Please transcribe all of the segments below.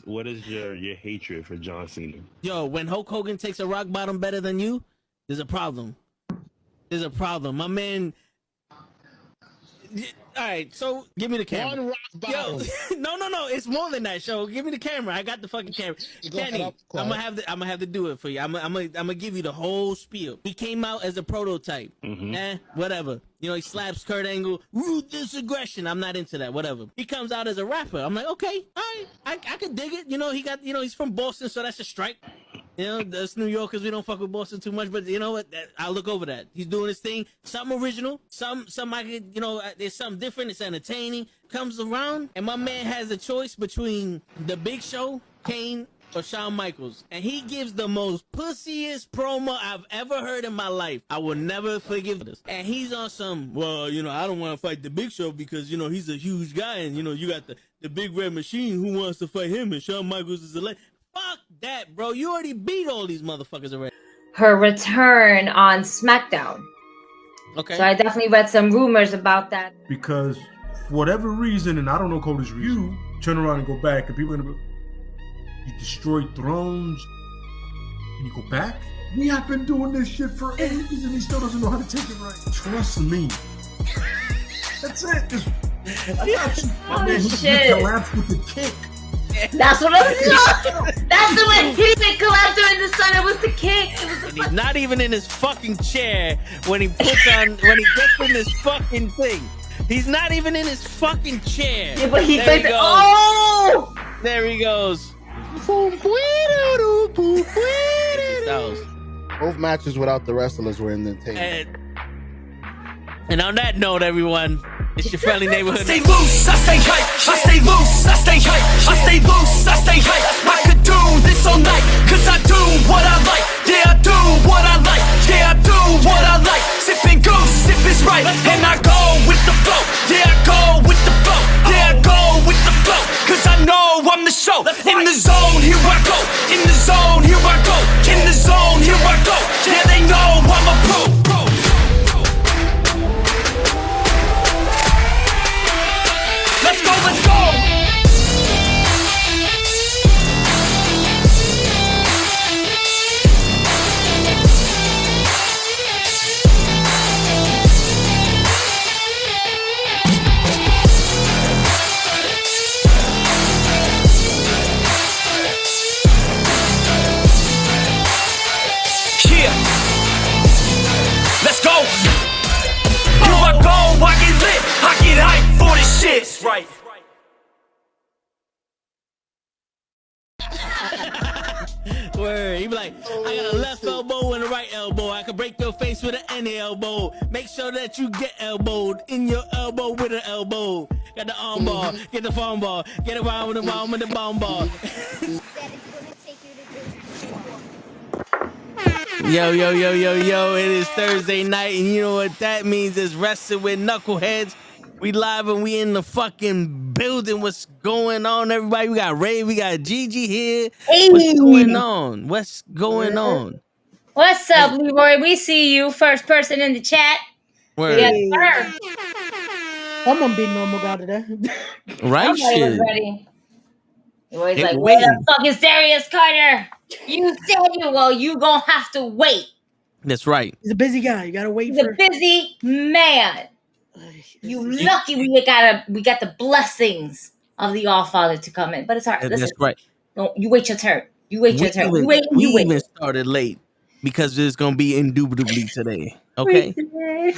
what is your hatred for John Cena? Yo, when Hulk Hogan takes a rock bottom better than you, there's a problem. There's a problem. My man. All right, so give me the camera. One rock bottom. Yo, no, it's more than that. Show, give me the camera. I got the fucking camera. Kenny, I'm gonna have to do it for you. I'm gonna give you the whole spiel. He came out as a prototype. Whatever. You know, he slaps Kurt Angle. Ruthless aggression. I'm not into that. Whatever. He comes out as a rapper. I'm like, okay, all right, I can dig it. You know, he's from Boston, so that's a strike. You know, us New Yorkers, we don't fuck with Boston too much, but you know what? I'll look over that. He's doing his thing. Something original. Some I could, you know, there's something different. It's entertaining. Comes around, and my man has a choice between The Big Show, Kane, or Shawn Michaels. And he gives the most pussiest promo I've ever heard in my life. I will never forgive this. And he's on some, well, you know, I don't want to fight The Big Show because, you know, he's a huge guy, and, you know, you got the Big Red Machine who wants to fight him, and Shawn Michaels is a legend. Fuck that, bro. You already beat all these motherfuckers already. Her return on SmackDown. Okay. So I definitely read some rumors about that. Because for whatever reason, and I don't know Cody's reason, you turn around and go back, and people are gonna be, you destroy thrones, and you go back? We have been doing this shit for ages, and he still doesn't know how to take it right. Trust me. That's it. Just, my man, he collapsed with the kick. That's what I'm saying. That's the way he didn't collapse during the sun. It was the kick. He's not even in his fucking chair when he gets in this fucking thing. He's not even in his fucking chair. Yeah, but he thinks, oh! There he goes. Both matches without the wrestlers were in the table. And on that note, everyone, it's your friendly neighborhood. I stay loose, I stay hype. I stay loose, I stay hype. I stay loose, I stay hype. I could do this all night, cause I do what I like. Yeah, I do what I like. Yeah, I do what I like. Sipping goose, sip is right. And I go with the flow. Yeah, I go with the flow. Yeah, I go with the flow. Cause I know I'm the show. In the zone, here I go. In the zone, here I go. In the zone, here I go. Yeah, they know I'm a pro. Let's go, let's go! Yeah! Let's go! Here I go, I get lit, I get hyped for this shit! Right. Word. He be like, I got a left elbow and a right elbow. I can break your face with an any elbow. Make sure that you get elbowed in your elbow with an elbow. Got the arm bar, get the phone ball, get around with the bomb with the bomb ball. Yo, it is Thursday night, and you know what that means is Wrestling with Knuckleheads. We live and we in the fucking building. What's going on, everybody? We got Ray, we got Gigi here. Hey. What's going on? What's going on? What's up, Leroy? We see you. First person in the chat. Word. Yes, sir. Someone beat normal guy today. Right? Somebody was Shit. ready. Leroy's like, waiting. where the fuck is Darius Carter? You said you. Well, you gonna have to wait. That's right. He's a busy guy. You gotta wait He's for. a busy man. You lucky we got the blessings of the All-Father to come in. But it's hard. Listen, That's right. don't you wait your turn. You wait your turn. We You wait. even started late because it's gonna be indubitably today. Okay. He ready.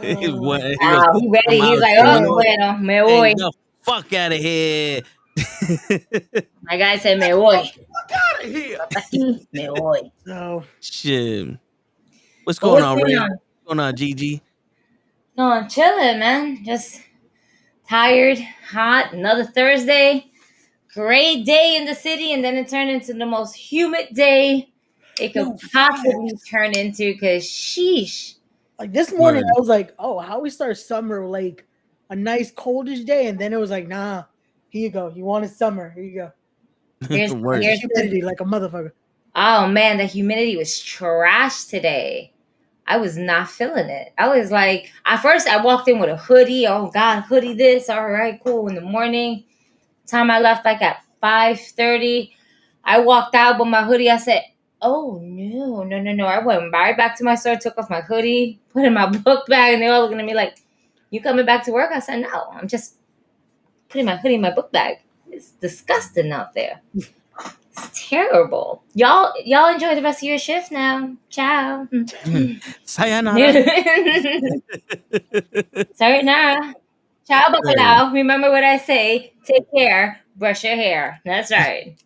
He's like, oh, bueno, me voy. Hey, the fuck out of here. My guy said, me voy. Fuck out of here. Me voy. No. Shit. What's going on, Ray? What's going on, Gigi? No, I'm chilling, man. Just tired, hot. Another Thursday. Great day in the city, and then it turned into the most humid day it could possibly turn into. Cause sheesh. Like this morning, I was like, "Oh, how we start summer like a nice coldish day," and then it was like, "Nah, here you go. You wanted summer. Here you go." Here's humidity like a motherfucker. Oh man, the humidity was trash today. I was not feeling it. I was like, at first I walked in with a hoodie. Oh God, hoodie this. All right, cool. In the morning, time I left like at 5:30. I walked out with my hoodie. I said, oh no. I went right back to my store, took off my hoodie, put in my book bag, and they were all looking at me like, you coming back to work? I said, no, I'm just putting my hoodie in my book bag. It's disgusting out there. It's terrible. Y'all enjoy the rest of your shift now. Ciao. Sayonara. Sayonara. Ciao, bacalao. Remember what I say. Take care. Brush your hair. That's right.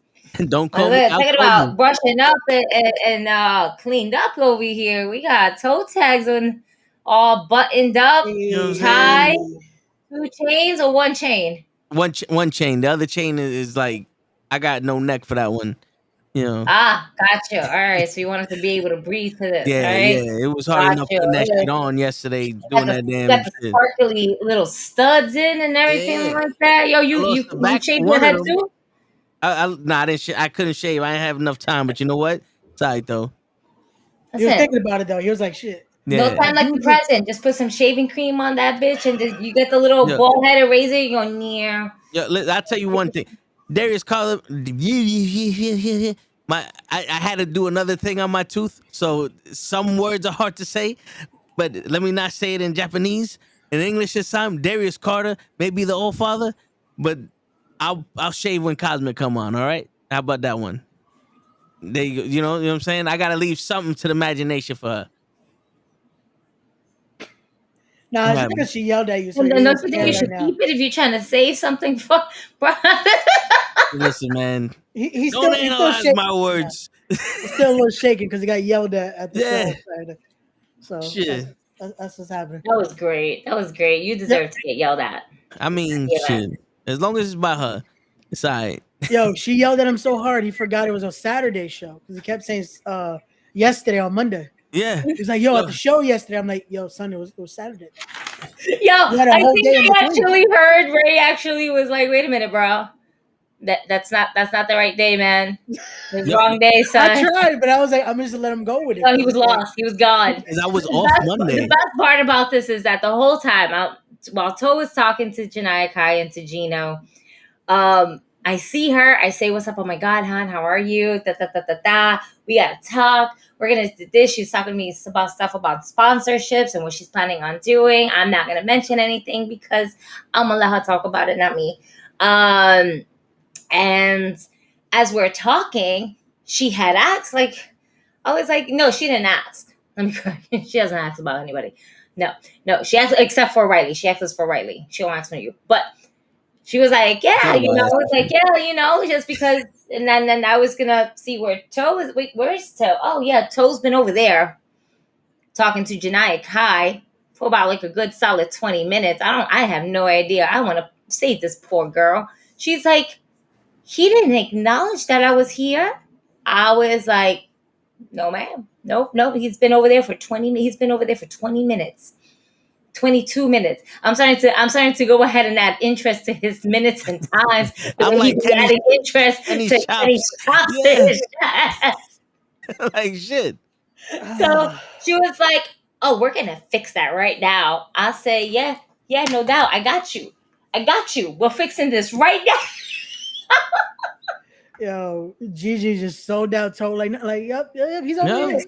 Don't call me. Thinking about brushing up and cleaned up over here. We got toe tags on, all buttoned up, tied, 2 chains or 1 chain. One chain. The other chain is like, I got no neck for that one. You know. Gotcha. All right. So you wanted to be able to breathe to this, right? Yeah. It was hard enough putting that shit on yesterday, doing that damn got the shit. sparkly little studs in and everything like that. Yo, you shaved your head too? I didn't. I couldn't shave. I didn't have enough time. But you know what? It's all right though. He was thinking about it though. He was like, "Shit." Yeah. No time like the present. Just put some shaving cream on that bitch, and you get the little bald headed razor. You go near. Yeah, I'll tell you one thing. Darius called I had to do another thing on my tooth, so some words are hard to say. But let me not say it in Japanese. In English this time, Darius Carter may be the old father, but I'll shave when Cosmic come on. All right, how about that one? There you know what I'm saying. I gotta leave something to the imagination for her. Nah, it's because she yelled at you. So don't you think you should keep it if you're trying to save something for? Listen, man. He's don't still analyze shaking. my words. He's still a little shaking because he got yelled at the show. So shit. That's what's happening. That was great. You deserve to get yelled at. I mean, shit. As long as it's by her, it's all right. Yo, she yelled at him so hard he forgot it was a Saturday show because he kept saying yesterday on Monday. Yeah. He's like, yo, at the show yesterday. I'm like, yo, son, it was Saturday. Yo, I think I actually heard Ray actually was like, wait a minute, bro. That's not the right day, man. It's wrong day, son. I tried, but I was like, I'm just gonna let him go with it. No, he was lost. He was gone. Because I was off Monday. The best part about this is that the whole time, while Toe was talking to Janaya Kai and to Gino, I see her. I say, what's up? Oh my God, hon, how are you? We gotta talk. We're gonna do this. She's talking to me about stuff about sponsorships and what she's planning on doing. I'm not gonna mention anything because I'm gonna let her talk about it, not me. And as we're talking, she had asked, I was like, no, she didn't ask. Let me correct. She doesn't ask about anybody. No, she asked except for Riley. She asked us for Riley. She won't ask for you, but. She was like, yeah, just because, and then I was going to see where Toe is. Wait, where's Toe? Oh, yeah, Toe's been over there talking to Janaya Kai for about a good solid 20 minutes. I have no idea. I want to save this poor girl. She's like, he didn't acknowledge that I was here. I was like, no, ma'am. Nope. He's been over there for 20 minutes. 22 minutes. I'm starting to go ahead and add interest to his minutes and times. I'm like adding interest to Kenny's chops. Yeah. Like shit. So she was like, "Oh, we're gonna fix that right now." I say, "Yeah, no doubt. I got you. We're fixing this right now." Yo, Gigi just sold out Toe yep, he's over here.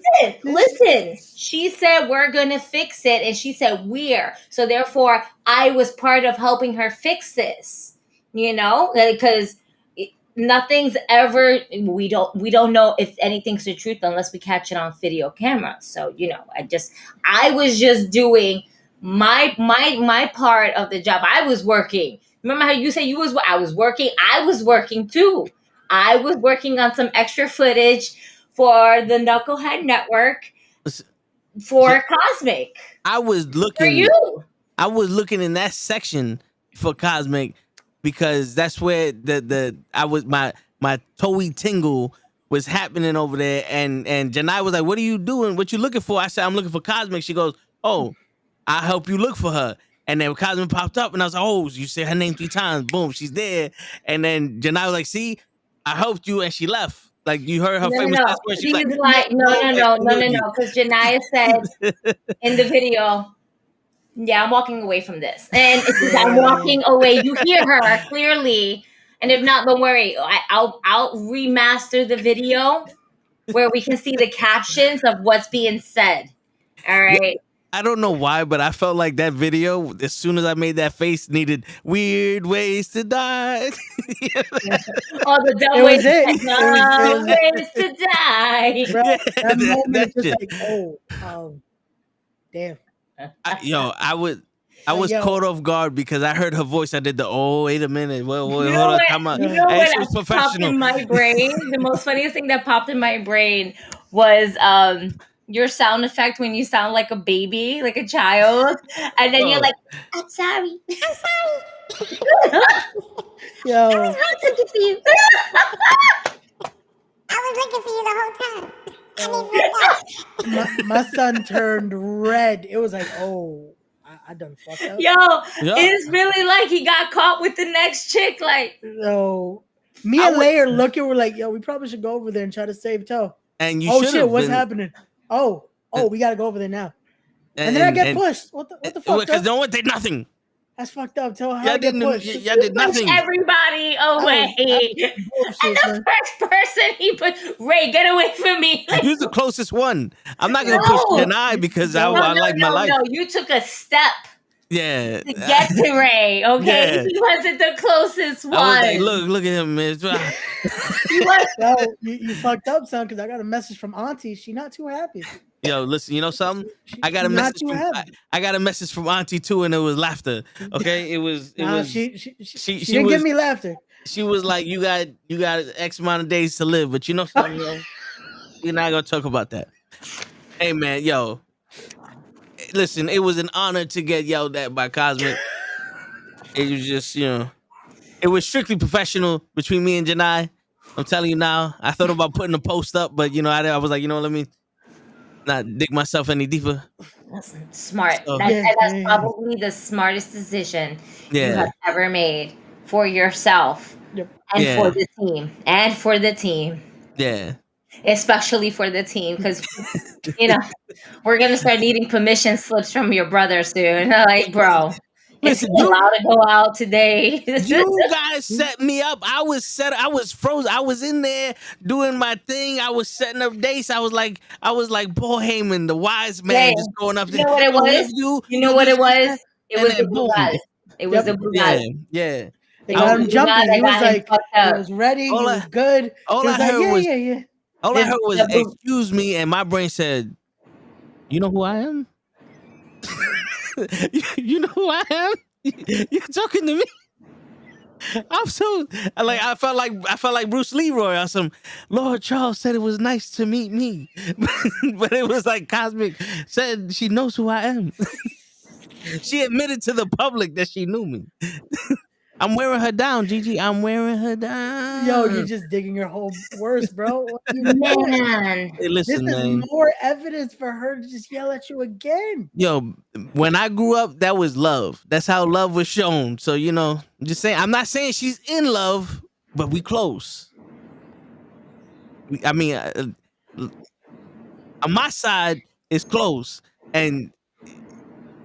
Listen. She said we're gonna fix it, and she said we're. So therefore, I was part of helping her fix this. Because nothing's ever. We don't know if anything's the truth unless we catch it on video camera. So I was just doing my part of the job. I was working. Remember how you said you was? I was working. I was working too. I was working on some extra footage for the Knucklehead Network for Cosmic. I was looking. For you. I was looking in that section for Cosmic because that's where my Toei tingle was happening over there, and Janai was like, "What are you doing? What you looking for?" I said, "I'm looking for Cosmic." She goes, "Oh, I'll help you look for her." And then Cosmic popped up, and I was like, "Oh, you said her name 3 times. Boom, she's there." And then Janai was like, "See, I helped you," and she left. Like you heard her No, famous no. last words. He She's was like, like, no. Because Janaya said in the video, yeah, I'm walking away from this. And it says, I'm walking away. You hear her clearly. And if not, don't worry. I'll remaster the video where we can see the captions of what's being said. All right. I don't know why, but I felt like that video, as soon as I made that face, needed weird ways to die. Oh, the dumb It ways was it. dumb ways to die. Bro, that moment that is just shit. like, damn. I was yo. caught off guard because I heard her voice. I did the wait a minute. Well, You hold know on, what? time out. You know Hey, what she was popped professional. in my brain? The most funniest thing that popped in my brain was your sound effect when you sound like a baby, like a child, and then you're like, "I'm sorry, I'm sorry." Yo, I was looking for you. I was looking for you the whole time. my son turned red. It was like, I done fucked up. Yo, Yeah. it's really like he got caught with the next chick. Like, So me and Lay are looking. We're like, yo, we probably should go over there and try to save Toe. And you Oh should shit, what's been, happening? Oh, we gotta go over there now. And then I get pushed. What the fuck? Because Toe? no one did nothing. That's fucked up. Tell how Y'all I get didn't. pushed. Y'all did push nothing. everybody away. And Bullshit, the man. first person he put, Ray, get away from me. Like, You're the closest one. I'm not gonna push deny because I like my life. No, you took a step Yeah. to get to Ray. Okay, Yeah. he wasn't the closest one. I was like, look at him, man. No, you fucked up, son, because I got a message from Auntie. She not too happy. Yo, listen, you know something? I got a She's not message too from happy. I got a message from Auntie too, and it was laughter. Okay, it was. She she didn't was, give me laughter. She was like, you got X amount of days to live, but you know something, yo? We're not gonna talk about that. Hey man, yo, listen, it was an honor to get yelled at by Cosmic. It was just, it was strictly professional between me and Janai. I'm telling you now. I thought about putting a post up, but I was like, let me not dig myself any deeper. That's smart. So- That's probably the smartest decision you Yeah. have ever made for yourself Yep. and Yeah. for the team. And for the team. Yeah. Especially for the team, because we're gonna start needing permission slips from your brother soon. Like, bro, Listen, is he allowed to go out today? You guys set me up. I was frozen. I was in there doing my thing. I was setting up dates. I was like Paul Heyman, the wise man, Yeah. just going up there. You know what it was? You know what it was? It And was then the blue boom. guys. It was the blue guys. Yeah. They got him was jumping. glad I He was got him like, fucked he up. was ready. All He I- was good. all He was I like, heard was- yeah. All I heard was, The boom. excuse me, and my brain said, you know who I am? You know who I am? You're talking to me? I'm so I felt like Bruce Leroy or some. Lord Charles said it was nice to meet me, but it was like Cosmic said she knows who I am. She admitted to the public that she knew me. I'm wearing her down, Gigi. I'm wearing her down. Yo, you're just digging your hole worse, bro. What are you doing? Man. Hey, This listen, is man. more evidence for her to just yell at you again. Yo, when I grew up, that was love. That's how love was shown. So, I'm just saying, I'm not saying she's in love, but we close. I mean, on my side, it's close. And,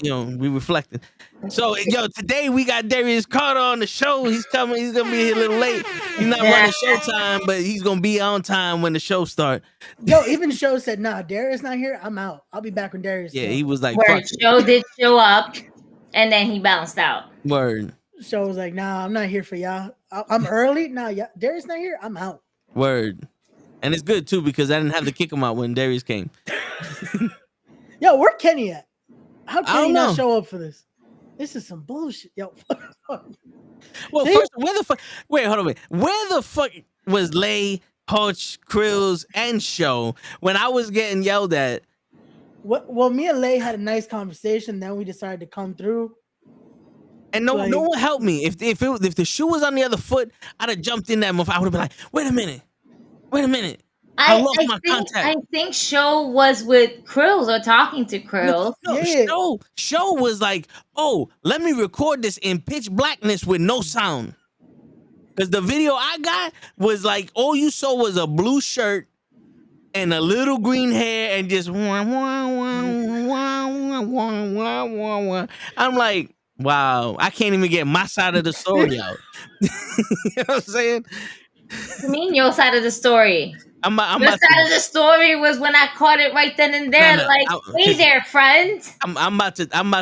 we reflecting. So, today we got Darius Carter on the show. He's coming. He's going to be here a little late. He's not running showtime, but he's going to be on time when the show starts. Yo, even Show said, nah, Darius not here. I'm out. I'll be back when Darius Yeah, is he was like, Where fuck it. Joe did show up, and then he bounced out. Word. Show was like, nah, I'm not here for y'all. I'm early. Nah, Darius not here. I'm out. Word. And it's good, too, because I didn't have to kick him out when Darius came. Yo, where Kenny at? How I Kenny don't not know. show up for this? This is some bullshit. Yo, Well, See? first, where the fuck? Wait, hold on. Where the fuck was Lay, Hutch, Krills, and Show when I was getting yelled at? well, me and Lay had a nice conversation. Then we decided to come through. And no one helped me. If the shoe was on the other foot, I'd have jumped in that motherfucker. I would have been like, wait a minute. I lost my contact. I think Show was with Krills or talking to Krills. No, Yeah. Show was like, oh, let me record this in pitch blackness with no sound. Because the video I got was like all you saw was a blue shirt and a little green hair and just wah, wah, wah, wah, wah, wah, wah, wah, wah. I'm like, wow, I can't even get my side of the story out. You know what I'm saying? What do you mean your side of the story? I'm Your about side of the story was when I caught it right then and there. Hey there, friend. I'm about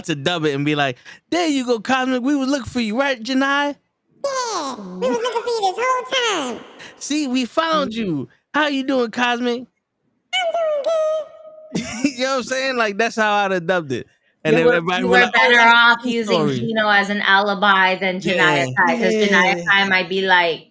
to dub it and be like, there you go, Cosmic. We was looking for you, right, Janai? Yeah, we was looking for you this whole time. See, we found you. How you doing, Cosmic? I'm doing good. You know what I'm saying? Like that's how I'd have dubbed it. And You then were, everybody you was were like, better that's off the using story. Gino as an alibi than Janaya Kai, because Janaya Kai might be like,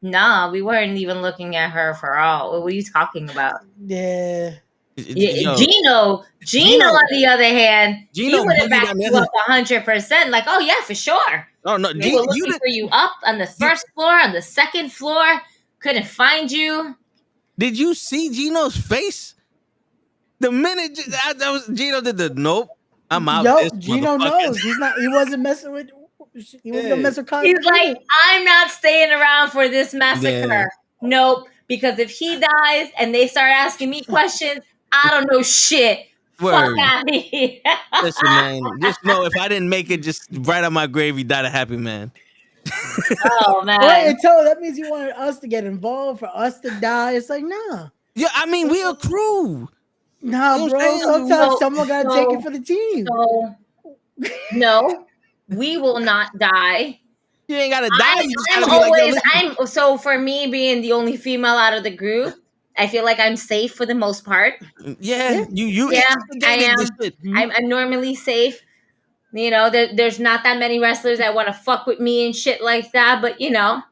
nah, we weren't even looking at her for all. What were you talking about? Yeah. Yeah, Gino, on the other hand, he would have backed you up 100%. Like, oh yeah, for sure. Oh no, They were looking for you up on the first floor, on the second floor. Couldn't find you. Did you see Gino's face? The minute that was Gino did the nope. I'm out. Yo, this Gino knows he's not. He wasn't messing with. He wasn't gonna mess with Cosmic. He's like, I'm not staying around for this massacre. Yeah. Nope. Because if he dies and they start asking me questions, I don't know shit. Word. Fuck out of here. Listen, man. Just know if I didn't make it, just right on my grave, he died a happy man. Oh man. Wait, until that means you wanted us to get involved, for us to die. It's like, nah. Yeah, I mean, we a crew. Nah, You know bro. what I'm saying? Sometimes someone gotta take it for the team. So, no, we will not die. You ain't gotta die. So for me being the only female out of the group, I feel like I'm safe for the most part. Yeah. I am. I'm normally safe. You know, there's not that many wrestlers that want to fuck with me and shit like that. But you know,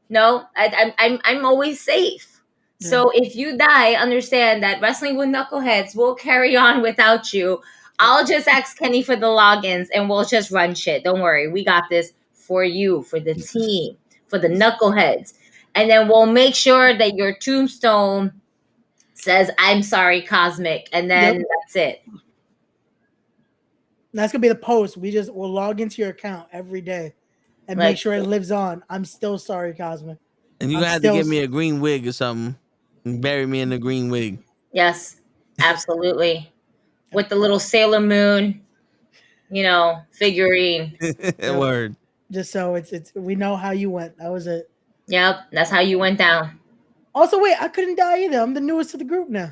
no, I'm always safe. Yeah. So if you die, understand that Wrestling with Knuckleheads will carry on without you. I'll just ask Kenny for the logins and we'll just run shit. Don't worry, we got this for you, for the team, for the Knuckleheads, and then we'll make sure that your tombstone says "I'm sorry, Cosmic," and then that's it. That's gonna be the post. We'll log into your account every day and make sure it lives on. I'm still sorry, Cosmic. And you had to give me a green wig or something and bury me in the green wig. Yes, absolutely. With the little Sailor Moon, figurine. Word. Just so it's we know how you went. That was it. Yep, that's how you went down. Also, wait, I couldn't die either. I'm the newest to the group now.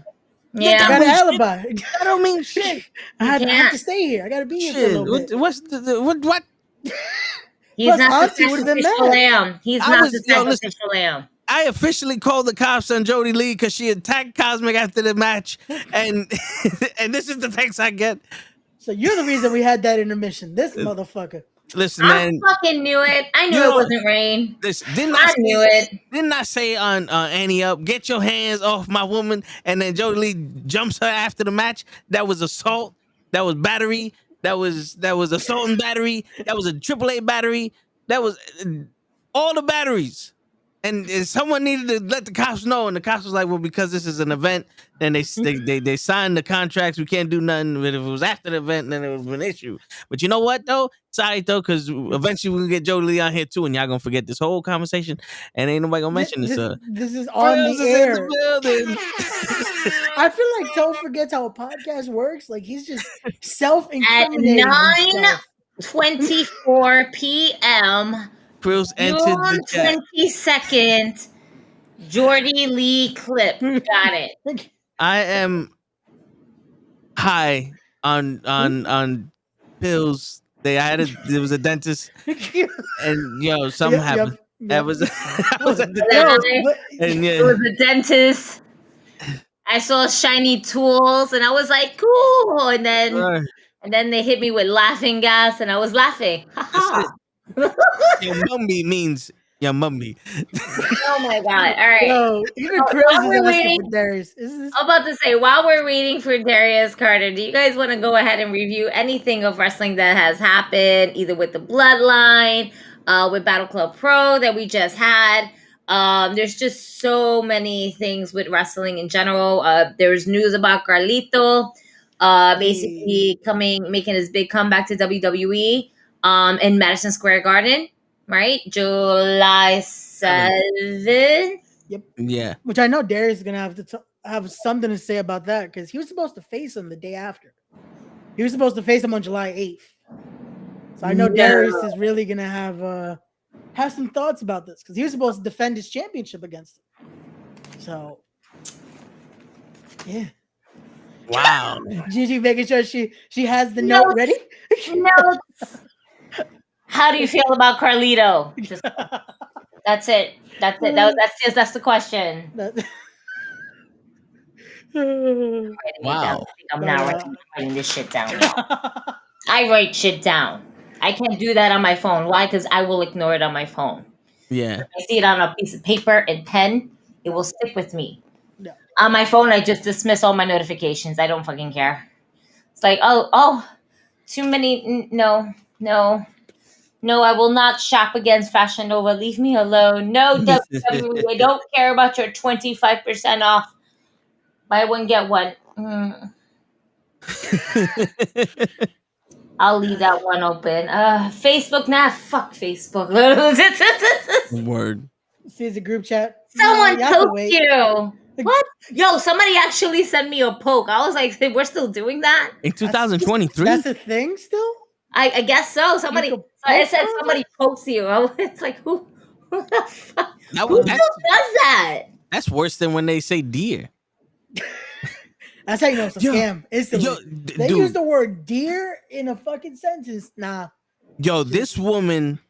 Yeah, I got an alibi. That don't mean shit. I have to stay here. I got to be here for a little bit. What? He's not the sacrificial lamb. He's not the sacrificial lamb. I officially called the cops on Jody Lee because she attacked Cosmic after the match, and this is the text I get. So you're the reason we had that intermission. This motherfucker. Listen, man. I fucking knew it. I knew it wasn't rain. I knew it. Didn't I say on Annie Up, get your hands off my woman, and then Jody Lee jumps her after the match? That was assault. That was battery. That was assault and battery. That was a AAA battery. That was all the batteries. And someone needed to let the cops know, and the cops was like, "Well, because this is an event, then they signed the contracts. We can't do nothing. But if it was after the event, then it was an issue." But you know what though? Sorry though, because eventually we'll get Jody Lee on here too, and y'all gonna forget this whole conversation, and ain't nobody gonna mention this. This is on the air. I feel like Toe forgets how a podcast works. Like he's just self-incriminating. At 9:24 p.m. Prills entered the chat. 22nd, Jordy Lee clip. Got it. I am high on pills. There was a dentist, and something happened. That was I was at the and it was a dentist. I saw shiny tools, and I was like, "Cool!" And then they hit me with laughing gas, and I was laughing. Your mummy means your mummy. Oh my god! All right. Yo, even Chris is asking for Darius. I'm about to say, while we're waiting for Darius Carter, do you guys want to go ahead and review anything of wrestling that has happened, either with the Bloodline, with Battle Club Pro that we just had? There's just so many things with wrestling in general. There's news about Carlito, basically making his big comeback to WWE. In Madison Square Garden, right? July 7th. Yep. Yeah. Which I know Darius is gonna have to have something to say about that because he was supposed to face him the day after. He was supposed to face him on July 8th. So I know Darius is really gonna have some thoughts about this because he was supposed to defend his championship against him. So yeah. Wow. Gigi making sure she has the note ready. Notes. How do you feel about Carlito? That's it. That's the question. Wow. I'm not writing this shit down. I write shit down. I can't do that on my phone. Why? Because I will ignore it on my phone. Yeah. If I see it on a piece of paper and pen, it will stick with me. Yeah. On my phone, I just dismiss all my notifications. I don't fucking care. It's like, oh, too many. No, I will not shop against Fashion Nova. Leave me alone. No, WWE, I don't care about your 25% off. Buy one, get one. I'll leave that one open. Facebook, fuck Facebook. Word. See, it's a group chat. Someone you have to poked wait. you. What? Yo, somebody actually sent me a poke. I was like, we're still doing that? In 2023? That's a thing still? I guess so. Somebody, it said somebody pokes you. It's like, who the fuck? Who does that? That's worse than when they say deer. That's how you know it's a scam. Instantly. They dude. use the word deer in a fucking sentence. Nah. Yo, this woman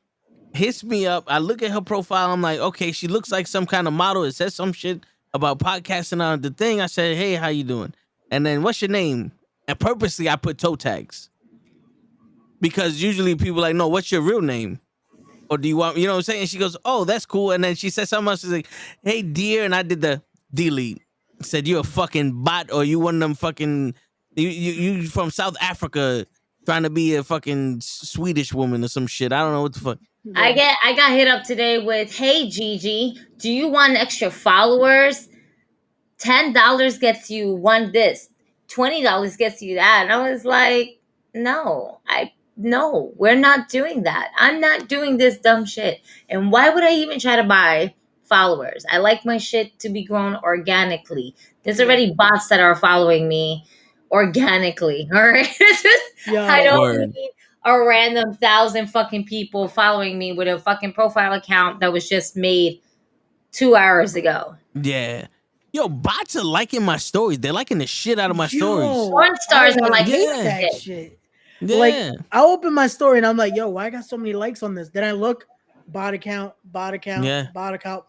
hits me up. I look at her profile. I'm like, okay, she looks like some kind of model. It says some shit about podcasting on the thing. I said, hey, how you doing? And then, what's your name? And purposely, I put toe tags. Because usually people are like, no, what's your real name? Or do you want, you know what I'm saying? And she goes, oh, that's cool. And then she said something else. She's like, hey, dear. And I did the delete. Said, you're a fucking bot, or you one of them fucking, you from South Africa trying to be a fucking Swedish woman or some shit. I don't know what the fuck. I got hit up today with, hey, Gigi, do you want extra followers? $10 gets you one this. $20 gets you that. And I was like, no, we're not doing that. I'm not doing this dumb shit. And why would I even try to buy followers? I like my shit to be grown organically. There's already bots that are following me organically. All right. I don't need a random 1,000 fucking people following me with a fucking profile account that was just made 2 hours ago. Yeah. Yo, bots are liking my stories. They're liking the shit out of my stories. Porn stars are like, that shit. Yeah. Like, I open my story and I'm like, yo, why I got so many likes on this? Then I look, bot account, bot account,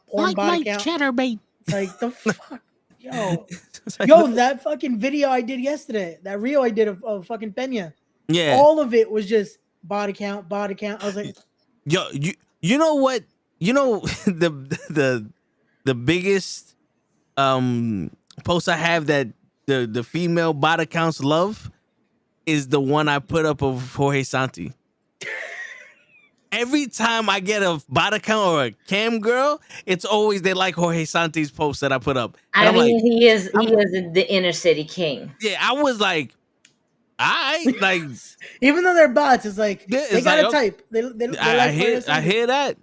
porn bot account. Chatterbait. It's like, the fuck? Yo, that fucking video I did yesterday, that reel I did of fucking Pena. Yeah. All of it was just bot account. I was like, yo, you know what? You know the biggest post I have that the female bot accounts love is the one I put up of Jorge Santi. Every time I get a bot account or a cam girl, it's always they like Jorge Santi's post that I put up. And I mean, he is the inner city king. Yeah, I was like, like even though they're bots, it's like they gotta like, type. I hear that.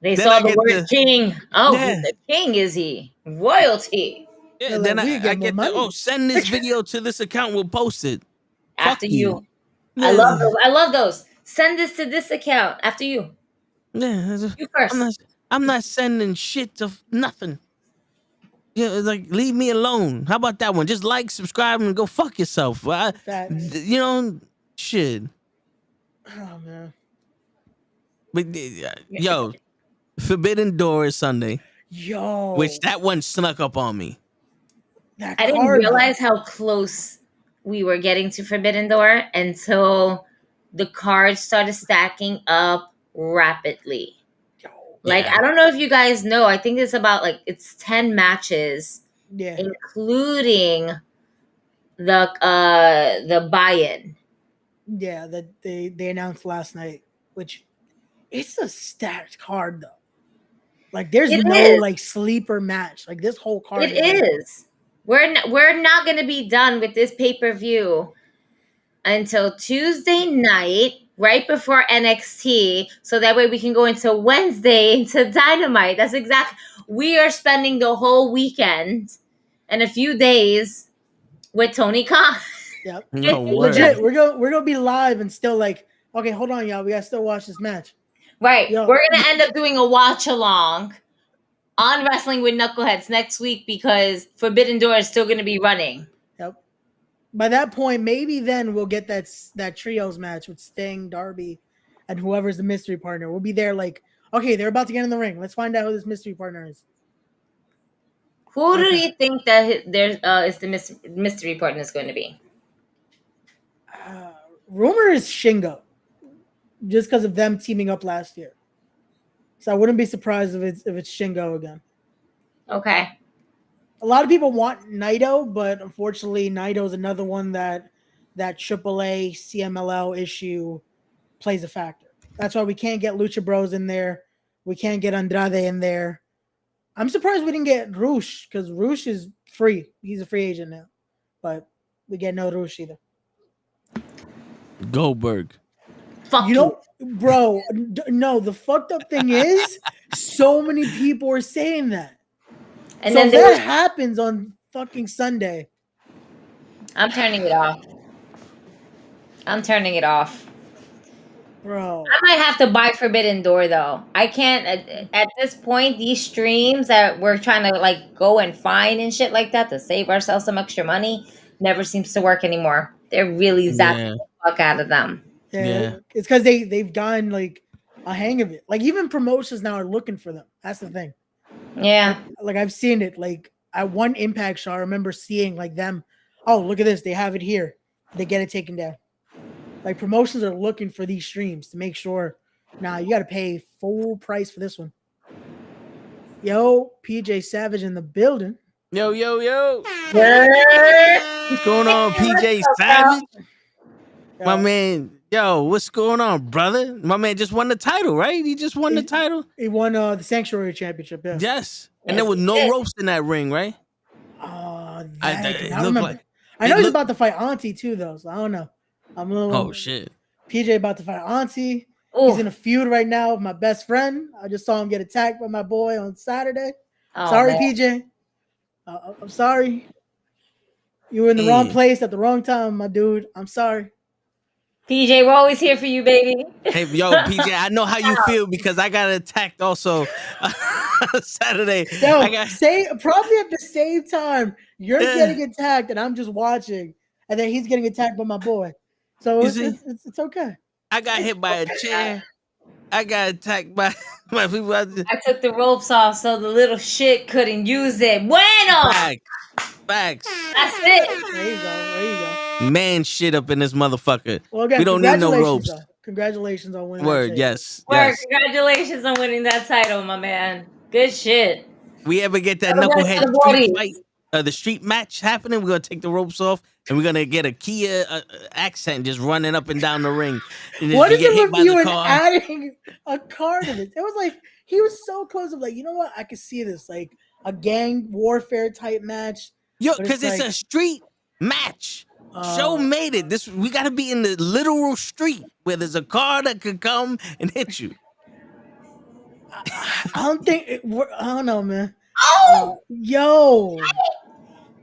They saw the word king. Oh, who's the king? Is he royalty? Yeah, then I get that. Send this video to this account. We'll post it after you. I love those. I love those. Send this to this account after you. Yeah, you first. I'm not sending shit to nothing. Yeah, it's like, leave me alone. How about that one? Just like, subscribe, and go fuck yourself. Shit. Oh man. But yo, Forbidden Door is Sunday. Yo, which that one snuck up on me. I didn't realize how close we were getting to Forbidden Door until the cards started stacking up rapidly. Like, I don't know if you guys know, I think it's about it's 10 matches, including the buy-in. Yeah, that they announced last night, which it's a stacked card though. Like, there's no sleeper match. Like, this whole card. It is. We're not going to be done with this pay-per-view until Tuesday night right before NXT, so that way we can go into Wednesday into Dynamite. That's exactly. We are spending the whole weekend and a few days with Tony Khan. Yep. No word. Legit. We're gonna be live and still like, okay, hold on, y'all. We gotta still watch this match. Right. Yo. We're gonna end up doing a watch along on Wrestling with Knuckleheads next week because Forbidden Door is still gonna be running. Yep. By that point, maybe then we'll get that trios match with Sting, Darby, and whoever's the mystery partner. We'll be there like, okay, they're about to get in the ring. Let's find out who this mystery partner is. Who do you think that is the mystery partner is going to be? Rumor is Shingo, just because of them teaming up last year. So I wouldn't be surprised if it's Shingo again. Okay. A lot of people want Naito, but unfortunately, Naito is another one that AAA CMLL issue plays a factor. That's why we can't get Lucha Bros in there. We can't get Andrade in there. I'm surprised we didn't get Rush because Rush is free. He's a free agent now, but we get no Rush either. Goldberg. Fuck you know, bro. No, the fucked up thing is, so many people are saying that. And so then if that happens on fucking Sunday, I'm turning it off. Bro. I might have to buy Forbidden Door though. I can't at this point. These streams that we're trying to like go and find and shit like that to save ourselves some extra money never seems to work anymore. They're really zapping the fuck out of them. Yeah. It's because they've gotten like a hang of it. Like even promotions now are looking for them. That's the thing. Yeah. Like I've seen it. Like at one Impact show, I remember seeing like them. Oh, look at this. They have it here. They get it taken down. Like promotions are looking for these streams to make sure. Nah, you got to pay full price for this one. Yo, PJ Savage in the building. Yo. What's going on, PJ Savage? My man, yo, what's going on, brother? My man just won the title, right? He just won the title. He won the Sanctuary Championship. Yeah. Yes, and there was no ropes in that ring, right? I It remember. like, I know he's about to fight Auntie too, though. So I don't know. I'm a little. Oh shit. PJ about to fight Auntie. He's in a feud right now with my best friend. I just saw him get attacked by my boy on Saturday. Sorry, man. PJ. I'm sorry. You were in the wrong place at the wrong time, my dude. I'm sorry. PJ, we're always here for you, baby. Hey, yo, PJ, I know how you feel because I got attacked also Saturday. Yo, probably at the same time, you're getting attacked and I'm just watching, and then he's getting attacked by my boy. So it's okay. I got hit by a chair. I got attacked by people. I took the ropes off so the little shit couldn't use it. Bueno! Facts. That's it. There you go. Man shit up in this motherfucker. Well, again, we don't need no ropes. Congratulations on winning. Word, yes. Congratulations on winning that title, my man. Good shit. We ever get that knucklehead street fight, the street match happening, we're gonna take the ropes off and we're gonna get a Kia accent just running up and down the ring. What is it with you and adding a car to this? It was like he was so close. I'm like, you know what? I could see this like a gang warfare type match. Yo, because it's a street match. Show made it. We got to be in the literal street where there's a car that could come and hit you. I don't know, man. Yo,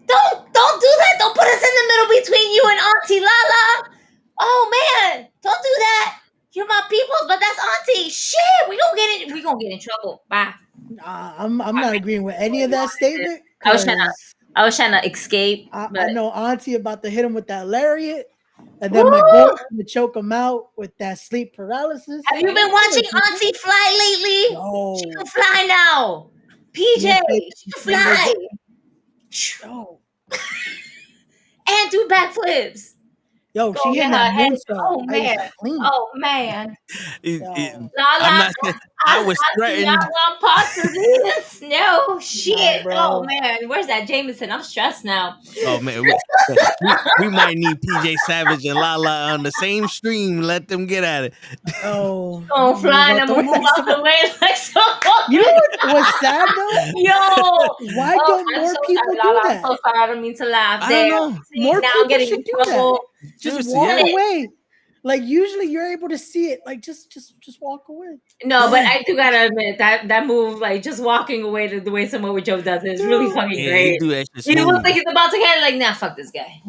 don't do that. Don't put us in the middle between you and Auntie Lala. Oh man, don't do that. You're my peoples, but that's Auntie. Shit, we gonna get in trouble. Bye. I'm not agreeing with any of that statement. I was trying to escape. I know Auntie about to hit him with that lariat, and then my boy to choke him out with that sleep paralysis. Have you been watching Auntie fly lately? No. She can fly now. PJ, she can fly. No. And do backflips. Yo, she hit my head. Oh man. Oh man. I was threatened. No shit. Oh man, where's that Jameson? I'm stressed now. Oh man, we might need PJ Savage and Lala on the same stream. Let them get at it. Oh, flying. I'm gonna move out the way like so. You know what's sad though? Yo, why don't more people do that? I'm so sorry. I don't mean to laugh. I don't know. More people should do that. Just walk away. Like usually you're able to see it. Like just walk away. No, but I do gotta admit that move, like just walking away the way Samoa Joe does it, is really fucking Yeah, great. he do that shit He looks smooth. like he's about to get it, like, nah, fuck this guy.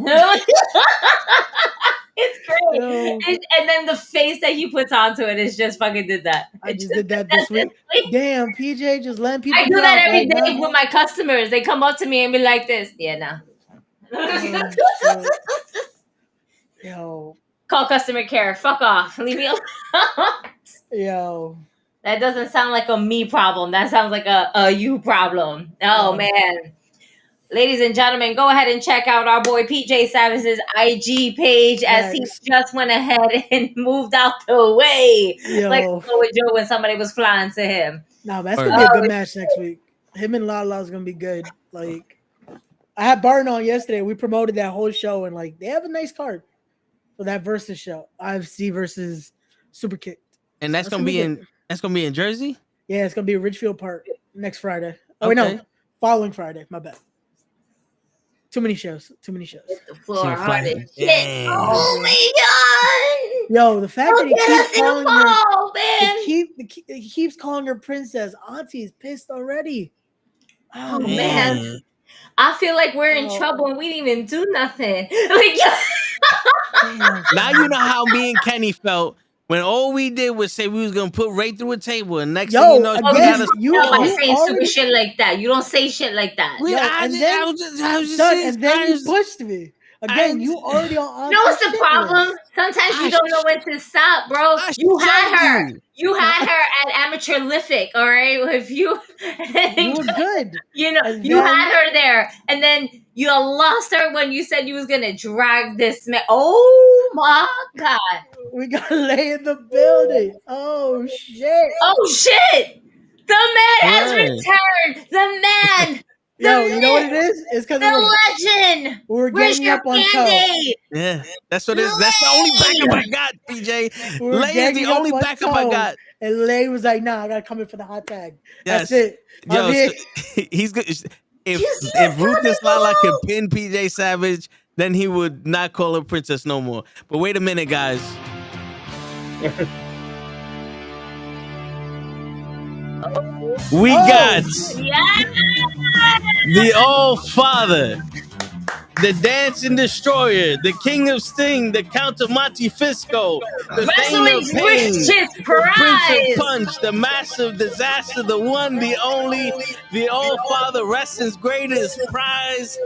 It's great. Yo. And then the face that he puts onto it is just fucking did that. I just did that this week. Damn, PJ just letting people. I do that every right day now. with my customers. They come up to me and be like this. Yeah, nah. Oh, Yo, Call customer care. Fuck off. Leave me alone. yo. That doesn't sound like a me problem. That sounds like a you problem. Oh, man. Ladies and gentlemen, go ahead and check out our boy PJ Savage's IG page as he just went ahead and moved out the way. Yo. Like Samoa Joe when somebody was flying to him. No, that's gonna be a good match next week. Him and Lala's gonna be good. Like, I had Barton on yesterday. We promoted that whole show, and like they have a nice card for that versus show. IFC versus Super Kick. And that's gonna be in Jersey? Yeah, it's gonna be at Ridgefield Park next Friday. Oh wait, no, following Friday. My bad. Too many shows. The floor hard as shit. Damn. Oh my god! Yo, the fact that he he keeps calling her princess. Auntie is pissed already. Oh man. I feel like we're in trouble and we didn't even do nothing. Like, now you know how me and Kenny felt when all we did was say we was gonna put right through a table, and next thing you know, you don't say stupid shit like that. You don't say shit like that. And then you pushed me. Again, you already on. You know what's the problem? Sometimes you don't know when to stop, bro. You had her. You had her at Amateur Lithic, all right? If you were good. You know, you had her there, and then you lost her when you said you was gonna drag this man. Oh my god. We gotta lay in the building. Oh shit. Oh shit. The man has returned. The man. Yo, you know what it is? It's because the legend. We're Where's getting your up on candy? Yeah, that's what it is. That's the only backup I got, PJ. Lay is the only backup I got. And Lay was like, "Nah, I gotta come in for the hot tag." Yes. That's it. Yo, he's good. If Ruthless Lala could pin PJ Savage, then he would not call her princess no more. But wait a minute, guys. We got the All-Father, the Dancing Destroyer, the King of Sting, the Count of Monte Fisco, the Thane of Pain, the Prince of Punch, the Massive Disaster, the one, the only, the All-Father Wrestling's greatest prize,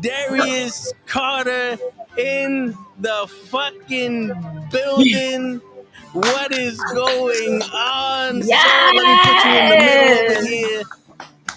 Darius Carter in the fucking building. What is going on? Yes! So let me put you in the middle over here.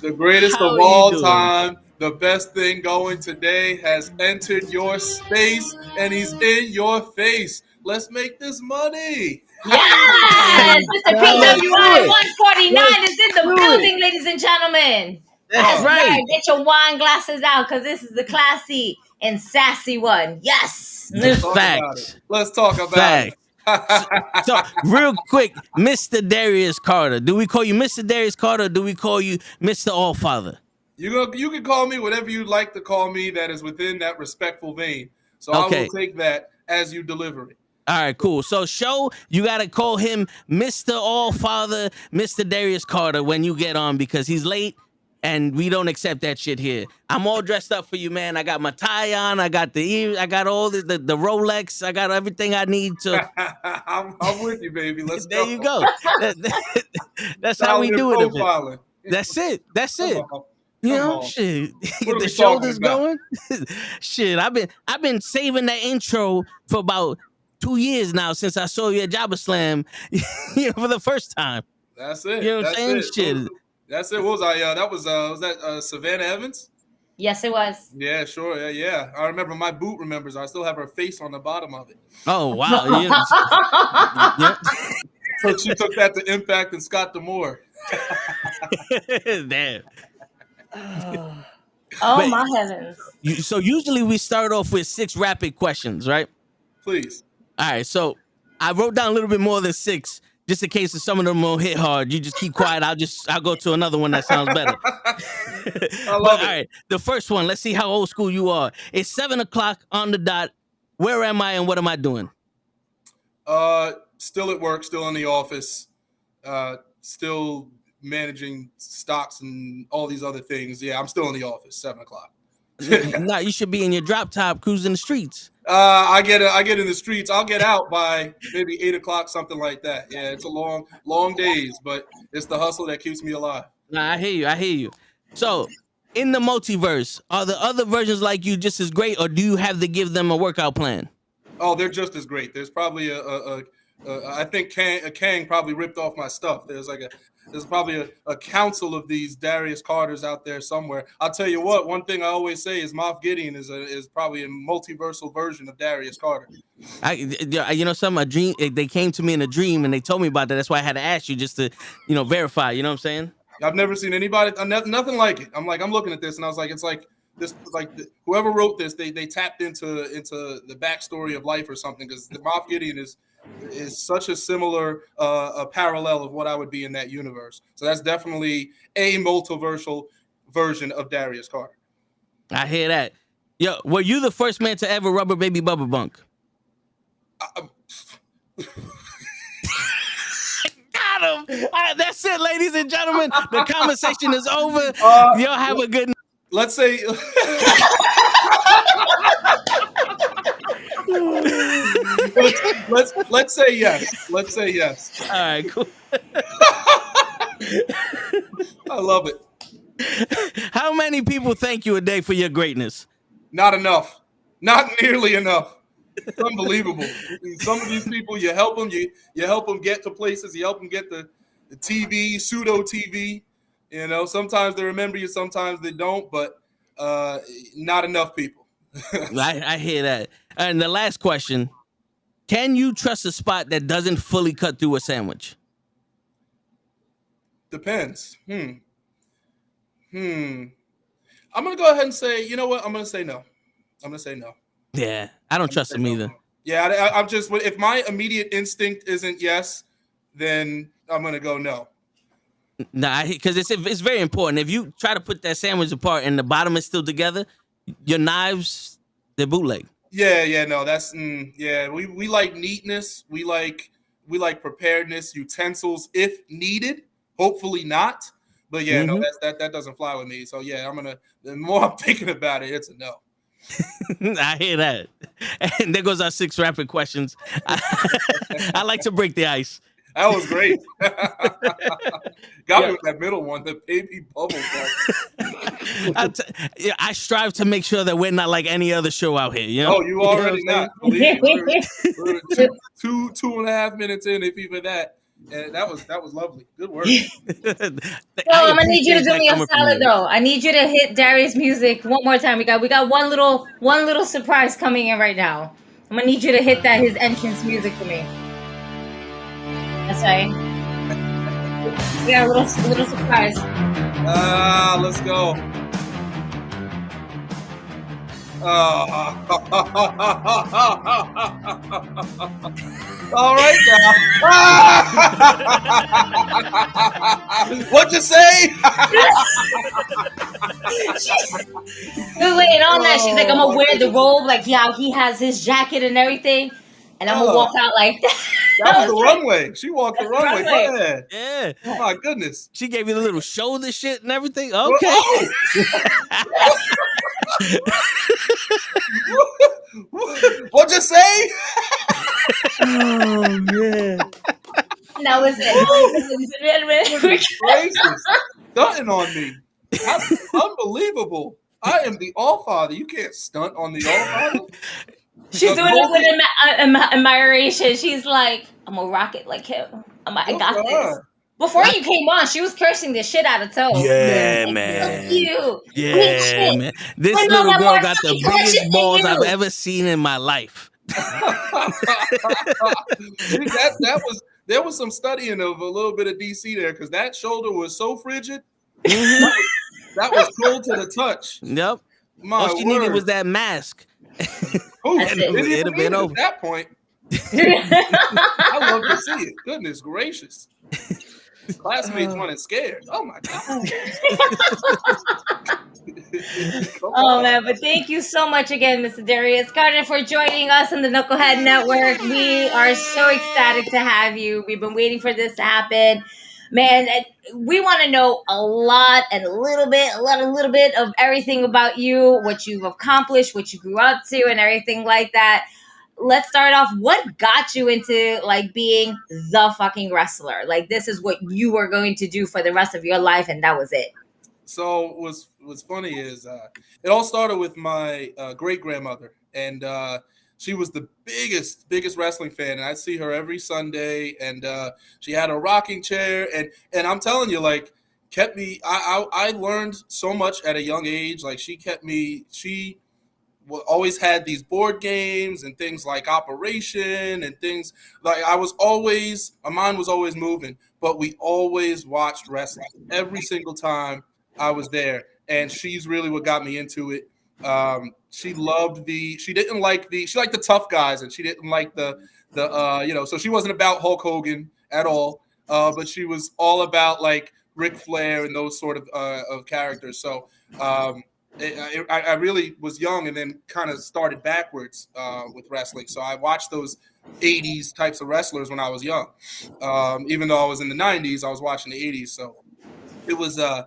The greatest of all time, the best thing going today has entered your space and he's in your face. Let's make this money. Yes! Mr. PWI 149 is in the building, ladies and gentlemen. That's right. Get your wine glasses out because this is the classy and sassy one. Yes. Fact. Let's talk about it. So, real quick, Mr. Darius Carter. Do we call you Mr. Darius Carter or do we call you Mr. All-Father? You can call me whatever you'd like to call me that is within that respectful vein. So I will take that as you deliver it. All right, cool. So, Show, you got to call him Mr. All-Father, Mr. Darius Carter when you get on because he's late. And we don't accept that shit here. I'm all dressed up for you, man. I got my tie on. I got the ears. I got all the Rolex. I got everything I need to. I'm with you, baby. Let's there go. You go. That's how we do it. That's it. That's it. You know, shit. Get the shoulders going. Shit, I've been saving that intro for about 2 years now since I saw you at Jabba Slam, for the first time. That's it. You know what I'm saying? Shit. That's it. What was I? That was that Savannah Evans? Yes, it was. Yeah, sure. Yeah. I remember my boot remembers. I still have her face on the bottom of it. Oh, wow. Yeah. So she took that to Impact and Scott D'Amore. Damn. My heavens. So usually we start off with 6 rapid questions, right? Please. All right. So I wrote down a little bit more than 6. Just in case some of them won't hit hard, you just keep quiet. I'll go to another one that sounds better. I love it. All right, the first one. Let's see how old school you are. It's 7:00 on the dot. Where am I and what am I doing? Still at work, still in the office, still managing stocks and all these other things. Yeah, I'm still in the office. 7 o'clock. No, you should be in your drop top cruising the streets. I get in the streets. I'll get out by maybe 8 o'clock, something like that. Yeah, it's a long days, but it's the hustle that keeps me alive. Nah, I hear you. So, in the multiverse, are the other versions like you just as great, or do you have to give them a workout plan? Oh, they're just as great. There's probably I think Kang probably ripped off my stuff. There's probably a council of these Darius Carters out there somewhere. I'll tell you what, one thing I always say is Moff Gideon is probably a multiversal version of Darius Carter. A dream. They came to me in a dream and they told me about that. That's why I had to ask you just to, verify. You know what I'm saying? I've never seen anybody, nothing like it. I'm looking at this and I was like, it's like this, whoever wrote this, they tapped into the backstory of life or something, because the Moff Gideon is such a similar a parallel of what I would be in that universe. So that's definitely a multiversal version of Darius Carter. I hear that. Yo, were you the first man to ever rubber baby bubble bunk? Got him. All right, that's it, ladies and gentlemen. The conversation is over. Y'all have a good night. Let's say let's say yes. Let's say yes. All right, cool. I love it. How many people thank you a day for your greatness? Not enough. Not nearly enough. It's unbelievable. Some of these people, you help them, you help them get to places, you help them get the TV, pseudo TV. Sometimes they remember you, sometimes they don't, but not enough people. I hear that. And the last question, can you trust a spot that doesn't fully cut through a sandwich? Depends. I'm going to go ahead and say, you know what? I'm going to say no. Yeah, I don't trust them either. Yeah, I'm just, if my immediate instinct isn't yes, then I'm going to go no. Nah, because it's very important. If you try to put that sandwich apart and the bottom is still together, your knives, they're bootleg. Yeah, no, that's we like neatness, we like preparedness, utensils if needed, hopefully not. But yeah, no, that doesn't fly with me. So yeah, the more I'm thinking about it, it's a no. I hear that. And there goes our 6 rapid questions. I like to break the ice. That was great. Got me with that middle one, the baby bubble gum. I strive to make sure that we're not like any other show out here. Oh, you already not. Believe me. We're 2.5 minutes in, if even that. And that was lovely. Good work. I'm gonna need you to do me a solid though. I need you to hit Darius' music one more time. We got one little surprise coming in right now. I'm gonna need you to hit his entrance music for me. That's right. We got a little surprise. Let's go. All right now. What'd you say? We're waiting on that. She's like, I'm gonna wear the robe, like he has his jacket and everything, and I'm gonna walk out like that. That was the runway. She walked the runway. Go ahead. Yeah. Oh my goodness. She gave you the little shoulder shit and everything. Okay. What'd you say? Oh man. That was it. Gracious. Stunting on me. That's unbelievable. I am the All-Father. You can't stunt on the All-Father. She's doing it with admiration. She's like, I'm gonna rock it like him. I got this. Before you came on, she was cursing the shit out of Toe. Yeah, man. So cute. Yeah, man. This little girl got the biggest balls I've ever seen in my life. There was some studying of a little bit of DC there, because that shoulder was so frigid. That was cold to the touch. Yep. All she needed was that mask. It'd been over at that point. I love to see it. Goodness gracious. Classmates running scared. Oh my god. Oh man, but thank you so much again, Mr. Darius Carter, for joining us on the Knucklehead Network. We are so ecstatic to have you. We've been waiting for this to happen. Man, we want to know a lot and a little bit of everything about you, what you've accomplished, what you grew up to, and everything like that. Let's start off. What got you into like being the fucking wrestler? Like this is what you were going to do for the rest of your life, and that was it. So what's funny is it all started with my great grandmother, and she was the biggest wrestling fan, and I'd see her every Sunday, and she had a rocking chair, and I'm telling you, like, kept me. I learned so much at a young age. Like she kept me. She always had these board games and things like Operation and things like my mind was always moving, but we always watched wrestling every single time I was there, and she's really what got me into it. She liked the tough guys, and she didn't like the so she wasn't about Hulk Hogan at all, but she was all about like Ric Flair and those sort of characters. So I really was young and then kind of started backwards with wrestling. So I watched those 80s types of wrestlers when I was young. Even though I was in the 90s, I was watching the 80s. So it was, I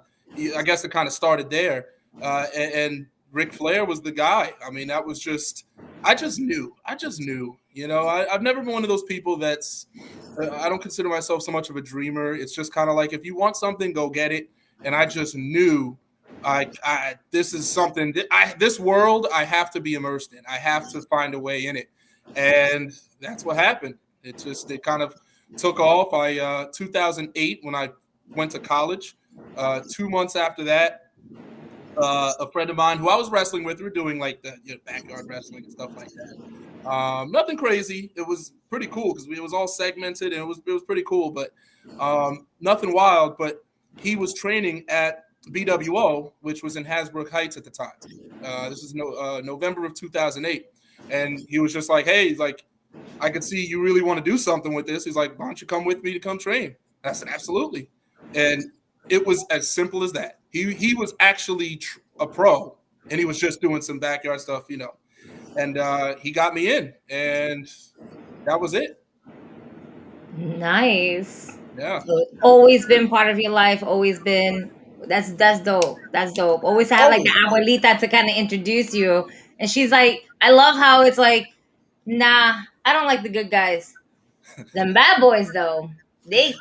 guess it kind of started there. And Ric Flair was the guy. I mean, that was just, I just knew, you know, I've never been one of those people that's, I don't consider myself so much of a dreamer. It's just kind of like, if you want something, go get it. And I just knew this is something that this world I have to be immersed in. I have to find a way in it. And that's what happened. It kind of took off. 2008, when I went to college, 2 months after that, a friend of mine who I was wrestling with, we were doing like the backyard wrestling and stuff like that. Nothing crazy. It was pretty cool because it was all segmented and it was pretty cool, but nothing wild. But he was training at BWO, which was in Hasbrook Heights at the time. This is November of 2008. And he was just like, hey, like, I could see you really want to do something with this. He's like, why don't you come with me to come train? I said, absolutely. And it was as simple as that. He was actually a pro, and he was just doing some backyard stuff, you know. And he got me in, and that was it. Nice. Yeah. So it's always been part of your life, always been. That's dope. That's dope. Always had like the abuelita to kind of introduce you. And she's like, I love how it's like, nah, I don't like the good guys. Them bad boys though, they're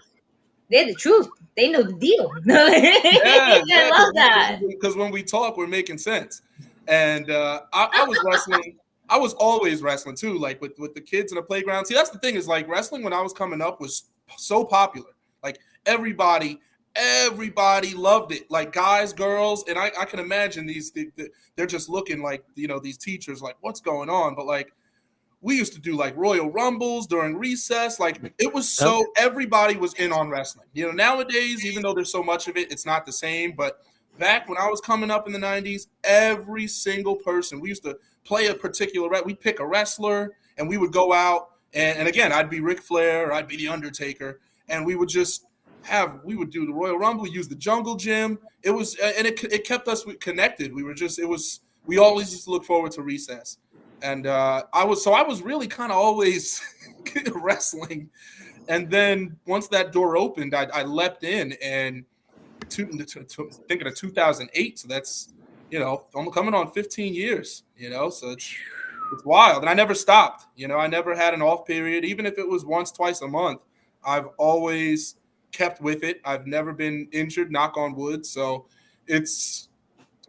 the truth. They know the deal. I love that. Because when we talk, we're making sense. And I was wrestling. I was always wrestling too, like with the kids in the playground. See, that's the thing is like wrestling when I was coming up was so popular. Like everybody loved it, like guys, girls, and I can imagine they're just looking like, you know, these teachers like, what's going on? But like we used to do like Royal Rumbles during recess, like it was so everybody was in on wrestling. You know, nowadays, even though there's so much of it, it's not the same. But back when I was coming up in the 90s, every single person, we used to play a particular, we'd pick a wrestler and we would go out and again, I'd be Ric Flair or I'd be The Undertaker, and we would just we would do the Royal Rumble, use the Jungle Gym. It was, and it kept us connected. We always just look forward to recess. And I was really kind of always wrestling. And then once that door opened, I leapt in and thinking of 2008. So that's, you know, I'm coming on 15 years, you know, so it's wild. And I never stopped, you know, I never had an off period. Even if it was once, twice a month, I've always kept with it. I've never been injured, knock on wood. So it's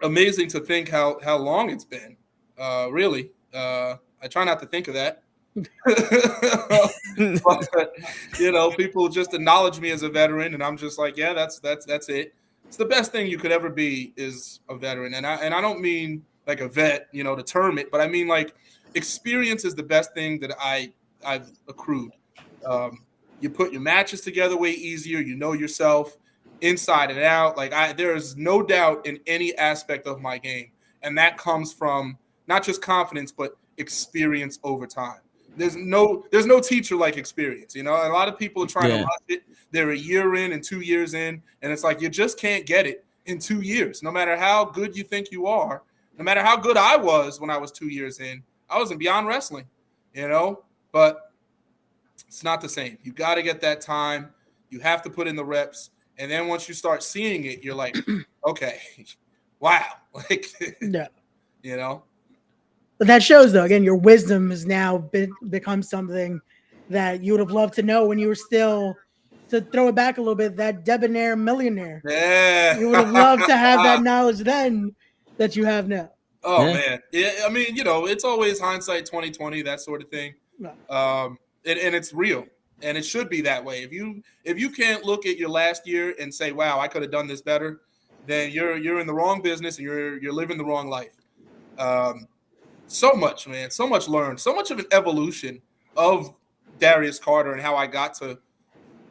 amazing to think how long it's been, really. I try not to think of that. But, you know, people just acknowledge me as a veteran, and I'm just like, yeah, that's it. It's the best thing you could ever be is a veteran. And I don't mean like a vet, you know, to term it, but I mean like experience is the best thing that I've accrued. You put your matches together way easier. You know yourself inside and out. Like there is no doubt in any aspect of my game. And that comes from not just confidence, but experience over time. there's no teacher like experience. You know, a lot of people are trying to rush it. They're a year in and 2 years in, and it's like you just can't get it in 2 years. No matter how good you think you are, no matter how good I was when I was 2 years in, I was in Beyond Wrestling, you know, but it's not the same. You got to get that time. You have to put in the reps. And then once you start seeing it, you're like, okay, wow. Like, Yeah. you know? But that shows, though, again, your wisdom has now become something that you would have loved to know when you were still, to throw it back a little bit, that debonair millionaire. Yeah. You would have loved to have that knowledge then that you have now. Oh, man. Yeah, I mean, you know, it's always hindsight 2020, that sort of thing. And it's real. And it should be that way. If you can't look at your last year and say, wow, I could have done this better, then you're in the wrong business and you're living the wrong life. So much, man. So much learned. So much of an evolution of Darius Carter and how I got to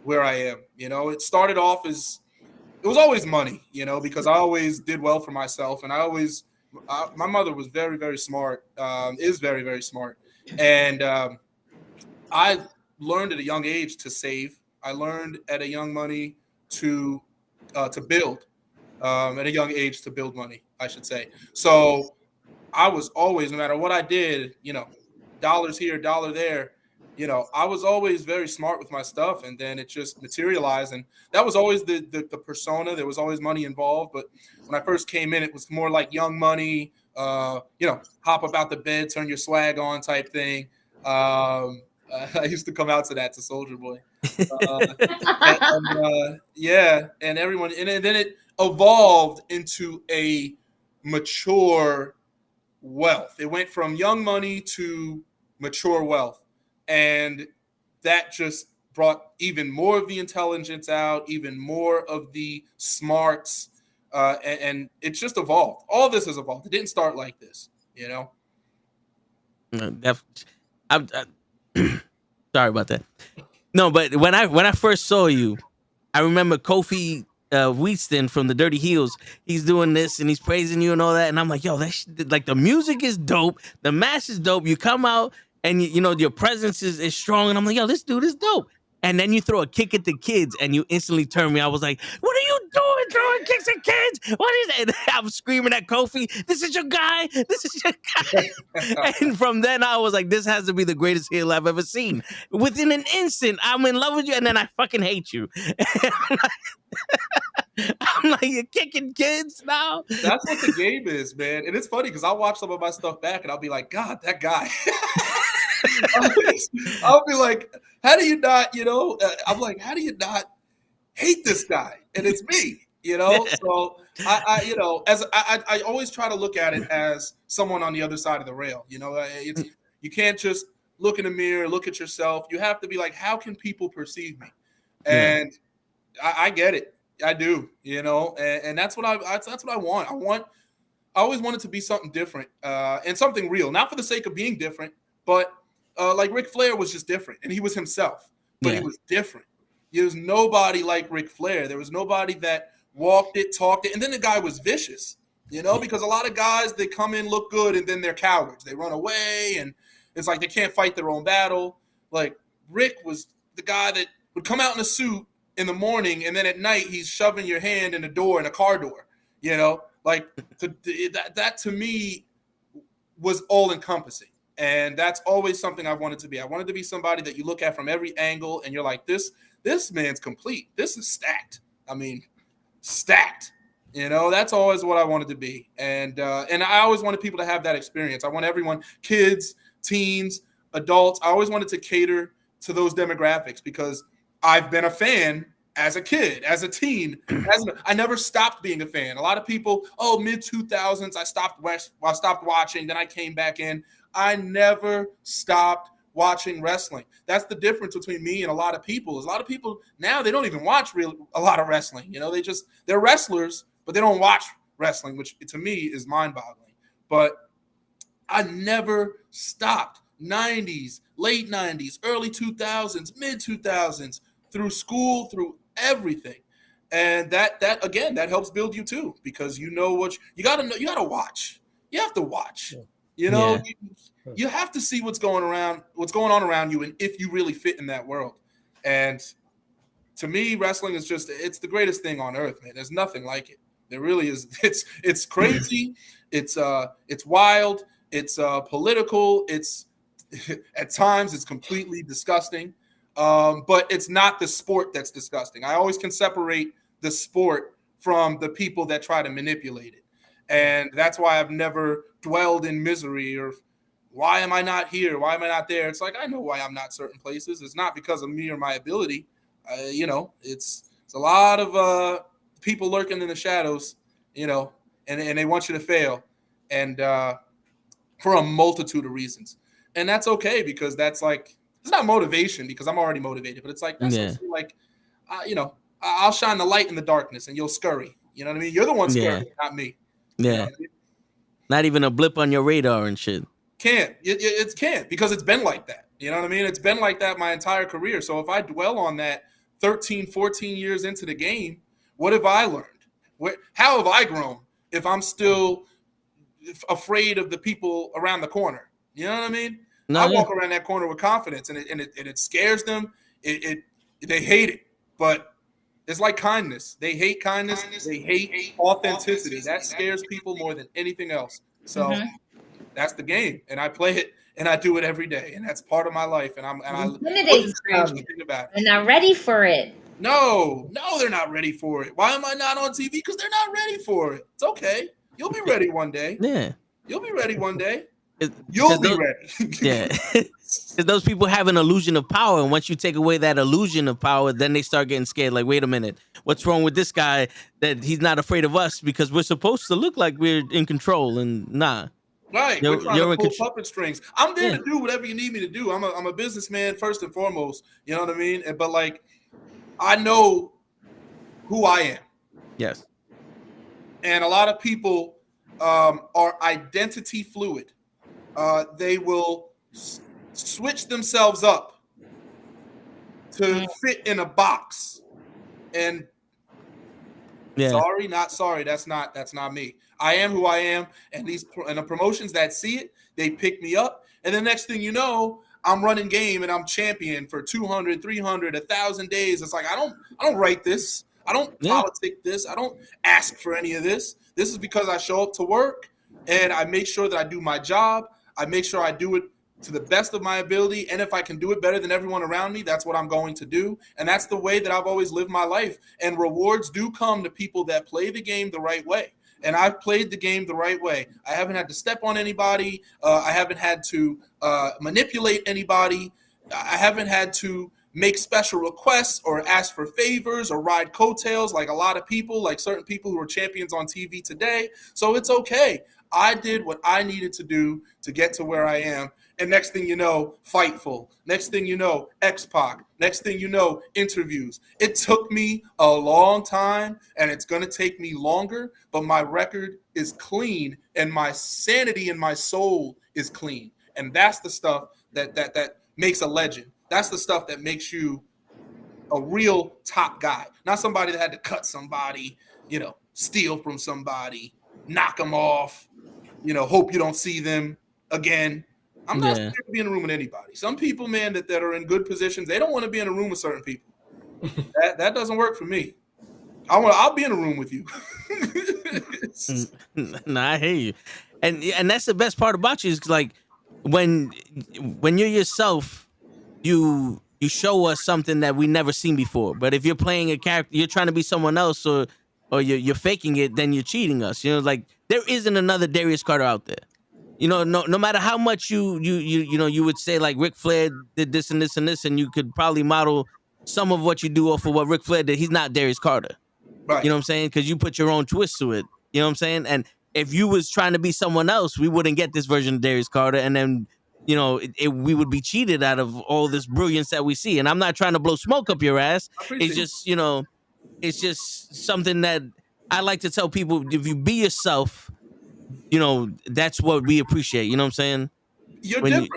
where I am. You know, it started off as – it was always money, you know, because I always did well for myself. And my mother was very, very smart, is very, very smart. And I learned at a young age to save. I learned at a young money to build, at a young age to build money, I should say. So I was always, no matter what I did, you know, dollars here, dollar there, you know, I was always very smart with my stuff, and then it just materialized. And that was always the persona. There was always money involved. But when I first came in, it was more like young money, you know, hop about the bed, turn your swag on type thing. I used to come out to that, to Soulja Boy. And everyone, and then it evolved into a mature wealth. It went from young money to mature wealth. And that just brought even more of the intelligence out, even more of the smarts, and it just evolved. All this has evolved. It didn't start like this, you know? Sorry about that. No, but when I first saw you, I remember Kofi Wheatston from the Dirty Heels. He's doing this and he's praising you and all that, and I'm like, yo, like the music is dope, the match is dope. You come out and you know your presence is strong, and I'm like, yo, this dude is dope. And then you throw a kick at the kids, and you instantly turn me. I was like, what are you doing, throwing kicks at kids? What is that? And I'm screaming at Kofi, this is your guy. This is your guy. And from then I was like, this has to be the greatest heel I've ever seen. Within an instant, I'm in love with you, and then I fucking hate you. I'm like, you're kicking kids now? That's what the game is, man. And it's funny because I'll watch some of my stuff back, and I'll be like, God, that guy. I'll be like, how do you not, you know, I'm like, how do you not hate this guy? And it's me, you know? So I you know, as I always try to look at it as someone on the other side of the rail, you know, you can't just look in the mirror, look at yourself. You have to be like, how can people perceive me? And I get it. I do, you know, and that's what I want. I always want it to be something different, and something real, not for the sake of being different, but like Ric Flair was just different, and he was himself, but he was different. There was nobody like Ric Flair. There was nobody that walked it, talked it, and then the guy was vicious, you know, because a lot of guys, they come in, look good, and then they're cowards. They run away, and it's like they can't fight their own battle. Like Rick was the guy that would come out in a suit in the morning, and then at night he's shoving your hand in a door, in a car door, you know, like that to me was all encompassing. And that's always something I wanted to be. I wanted to be somebody that you look at from every angle and you're like, this man's complete. This is stacked. I mean, stacked. You know, that's always what I wanted to be. And I always wanted people to have that experience. I want everyone, kids, teens, adults. I always wanted to cater to those demographics because I've been a fan as a kid, as a teen. I never stopped being a fan. A lot of people, mid-2000s, I stopped watching. Then I came back in. I never stopped watching wrestling. That's the difference between me and a lot of people. A lot of people now, they don't even watch a lot of wrestling. You know, they're wrestlers, but they don't watch wrestling, which to me is mind-boggling. But I never stopped. 90s, late 90s, early 2000s, mid-2000s, through school, through everything. And that again, that helps build you too, because you know what you got to know. You got to watch. You have to watch. You know, you have to see what's going on around you, and if you really fit in that world. And to me, wrestling is it's the greatest thing on earth, man. There's nothing like it. There really is. It's crazy. It's wild. It's political. It's at times it's completely disgusting. But it's not the sport that's disgusting. I always can separate the sport from the people that try to manipulate it. And that's why I've never dwelled in misery or why am I not here? Why am I not there? It's like, I know why I'm not certain places. It's not because of me or my ability. You know, it's a lot of people lurking in the shadows, you know, and they want you to fail. And for a multitude of reasons. And that's okay because that's like, it's not motivation because I'm already motivated, but it's like, that's like, you know, I'll shine the light in the darkness and you'll scurry. You know what I mean? You're the one scurrying, not me. Yeah. You know what I mean? Not even a blip on your radar and shit. Can't. It can't because it's been like that. You know what I mean? It's been like that my entire career. So if I dwell on that 13, 14 years into the game, what have I learned? How have I grown if I'm still afraid of the people around the corner? You know what I mean? I walk around that corner with confidence, and it scares them. They hate it, but it's like kindness. They hate kindness. They hate authenticity. That scares people more than anything else. So that's the game, and I play it, and I do it every day, and that's part of my life. And I wouldn't change anything about it. They're not ready for it. No, they're not ready for it. Why am I not on TV? Because they're not ready for it. It's okay. You'll be ready one day. Yeah, you'll be ready one day. You'll be ready. Yeah. Because those people have an illusion of power. And once you take away that illusion of power, then they start getting scared. Like, wait a minute. What's wrong with this guy that he's not afraid of us because we're supposed to look like we're in control? And nah. Right. We're trying to pull puppet strings. I'm there to do whatever you need me to do. I'm a businessman first and foremost. You know what I mean? But like, I know who I am. Yes. And a lot of people are identity fluid. They will switch themselves up to fit in a box. And sorry, not sorry. That's not me. I am who I am. And the promotions that see it, they pick me up. And the next thing you know, I'm running game and I'm champion for 200, 300, 1,000 days. It's like, I don't write this. I don't politic this. I don't ask for any of this. This is because I show up to work and I make sure that I do my job. I make sure I do it to the best of my ability. And if I can do it better than everyone around me, that's what I'm going to do. And that's the way that I've always lived my life. And rewards do come to people that play the game the right way. And I've played the game the right way. I haven't had to step on anybody. I haven't had to manipulate anybody. I haven't had to make special requests or ask for favors or ride coattails like a lot of people, like certain people who are champions on TV today. So it's okay. I did what I needed to do to get to where I am. And next thing you know, Fightful. Next thing you know, X-Pac. Next thing you know, interviews. It took me a long time, and it's going to take me longer, but my record is clean, and my sanity and my soul is clean. And that's the stuff that makes a legend. That's the stuff that makes you a real top guy. Not somebody that had to cut somebody, steal from somebody, knock them off, hope you don't see them again. I'm not scared to be in a room with anybody. Some people, man, that are in good positions, they don't want to be in a room with certain people. That doesn't work for me. I'll be in a room with you. Nah, I hear you. And that's the best part about you is like when you're yourself, you show us something that we never seen before. But if you're playing a character, you're trying to be someone else or you're faking it, then you're cheating us. Like there isn't another Darius Carter out there. No matter how much you would say like Ric Flair did this and this and this, and you could probably model some of what you do off of what Ric Flair did. He's not Darius Carter. Right. You know what I'm saying? Because you put your own twist to it. You know what I'm saying? And if you was trying to be someone else, we wouldn't get this version of Darius Carter. And then, we would be cheated out of all this brilliance that we see. And I'm not trying to blow smoke up your ass. It's just, it's just something that I like to tell people. If you be yourself, that's what we appreciate. You know what I'm saying? You're different.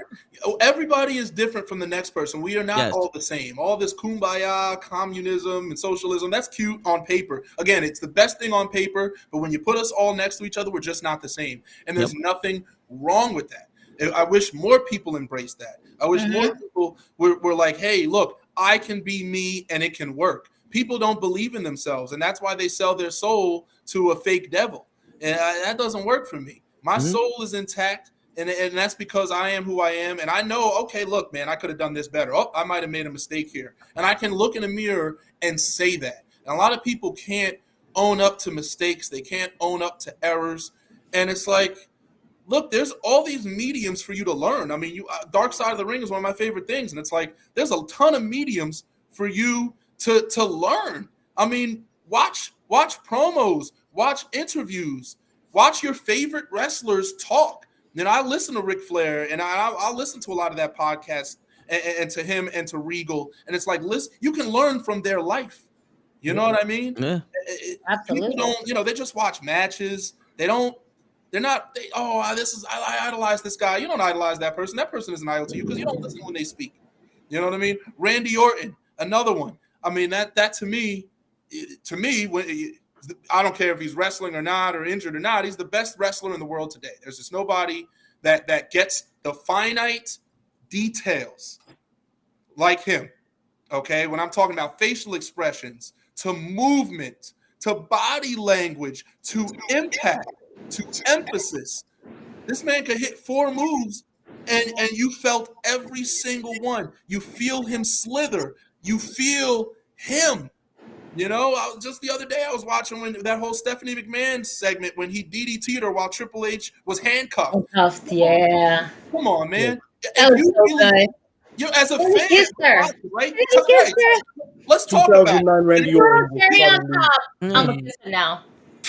Everybody is different from the next person. We are not all the same. All this kumbaya, communism, and socialism, that's cute on paper. Again, it's the best thing on paper, but when you put us all next to each other, we're just not the same. And there's nothing wrong with that. I wish more people embraced that. I wish more people were like, hey, look, I can be me and it can work. People don't believe in themselves, and that's why they sell their soul to a fake devil. And that doesn't work for me. My soul is intact, and that's because I am who I am. And I know, okay, look, man, I could have done this better. Oh, I might have made a mistake here. And I can look in the mirror and say that. And a lot of people can't own up to mistakes. They can't own up to errors. And it's like, look, there's all these mediums for you to learn. I mean, Dark Side of the Ring is one of my favorite things. And it's like, there's a ton of mediums for you to learn. I mean, watch promos, watch interviews, watch your favorite wrestlers talk. You know, I listen to Ric Flair, and I'll listen to a lot of that podcast and to him and to Regal. And it's like, listen, you can learn from their life. You know what I mean? Yeah. Absolutely. People don't, they just watch matches. I idolize this guy. You don't idolize that person. That person isn't idol to you because you don't listen when they speak. You know what I mean? Randy Orton, another one. I mean, that to me, when I don't care if he's wrestling or not, or injured or not, he's the best wrestler in the world today. There's just nobody that gets the finite details like him. Okay, when I'm talking about facial expressions, to movement, to body language, to impact, to emphasis, this man could hit 4 moves, and you felt every single one. You feel him slither. You feel him. You know, just the other day I was watching when that whole Stephanie McMahon segment when he DDT'd her while Triple H was handcuffed. Yeah. Come on, man. That was so good. You as a fan, right? Let's talk about it. Randy Orton was Cherry on probably top. I'm a kisser now.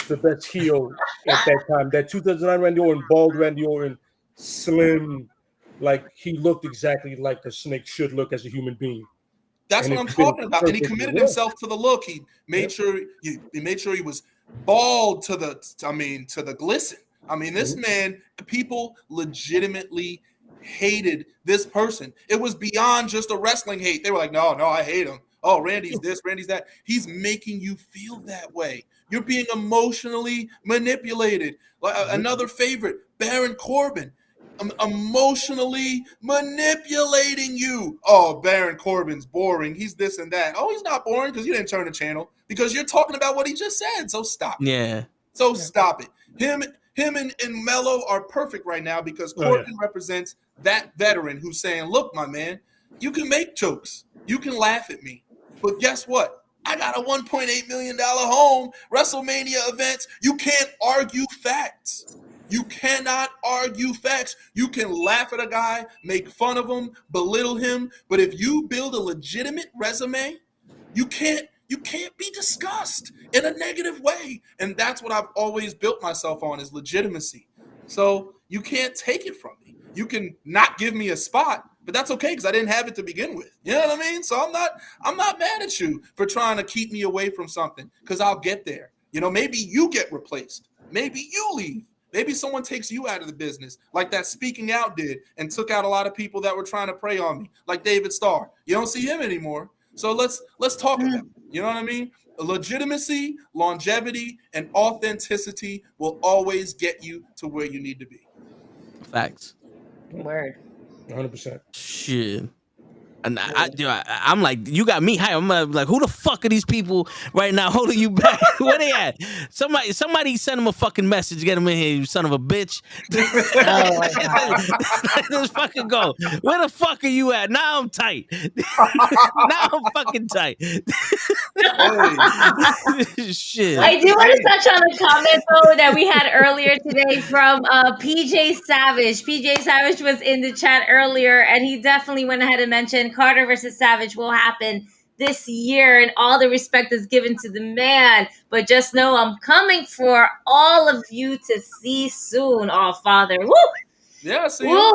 the best heel at that time. That 2009 Randy Orton, bald Randy Orton, slim, like he looked exactly like a snake should look as a human being. That's what I'm talking about. And he committed himself to the look. He made sure he was bald to the glisten. I mean, this man, people legitimately hated this person. It was beyond just a wrestling hate. They were like, no, I hate him. Oh, Randy's this, Randy's that. He's making you feel that way. You're being emotionally manipulated. Like another favorite, Baron Corbin. Emotionally manipulating you. Oh, Baron Corbin's boring. He's this and that. Oh, he's not boring because you didn't turn the channel because you're talking about what he just said. So stop. Yeah. Stop it. Him and Mello are perfect right now because Corbin represents that veteran who's saying, look, my man, you can make jokes. You can laugh at me. But guess what? I got a $1.8 million home, WrestleMania events. You can't argue facts. You cannot argue facts. You can laugh at a guy, make fun of him, belittle him, but if you build a legitimate resume, you can't be discussed in a negative way. And that's what I've always built myself on is legitimacy. So you can't take it from me. You can not give me a spot, but that's okay because I didn't have it to begin with. You know what I mean? So I'm not mad at you for trying to keep me away from something because I'll get there. You know, maybe you get replaced. Maybe you leave. Maybe someone takes you out of the business like that Speaking Out did and took out a lot of people that were trying to prey on me, like David Starr. You don't see him anymore. So let's talk about it. You know what I mean? Legitimacy, longevity, and authenticity will always get you to where you need to be. Facts. Word. 100%. Shit. And I'm like, you got me high. I'm like, who the fuck are these people right now holding you back? Where they at? Somebody send them a fucking message. Get them in here, you son of a bitch. Oh my God. Let's fucking go. Where the fuck are you at? Now I'm tight. Now I'm fucking tight. Shit. I do want to touch on a comment though that we had earlier today from PJ Savage. PJ Savage was in the chat earlier, and he definitely went ahead and mentioned Carter versus Savage will happen this year, and all the respect is given to the man. But just know I'm coming for all of you to see soon. Oh, Father. Woo! Yeah, I see him.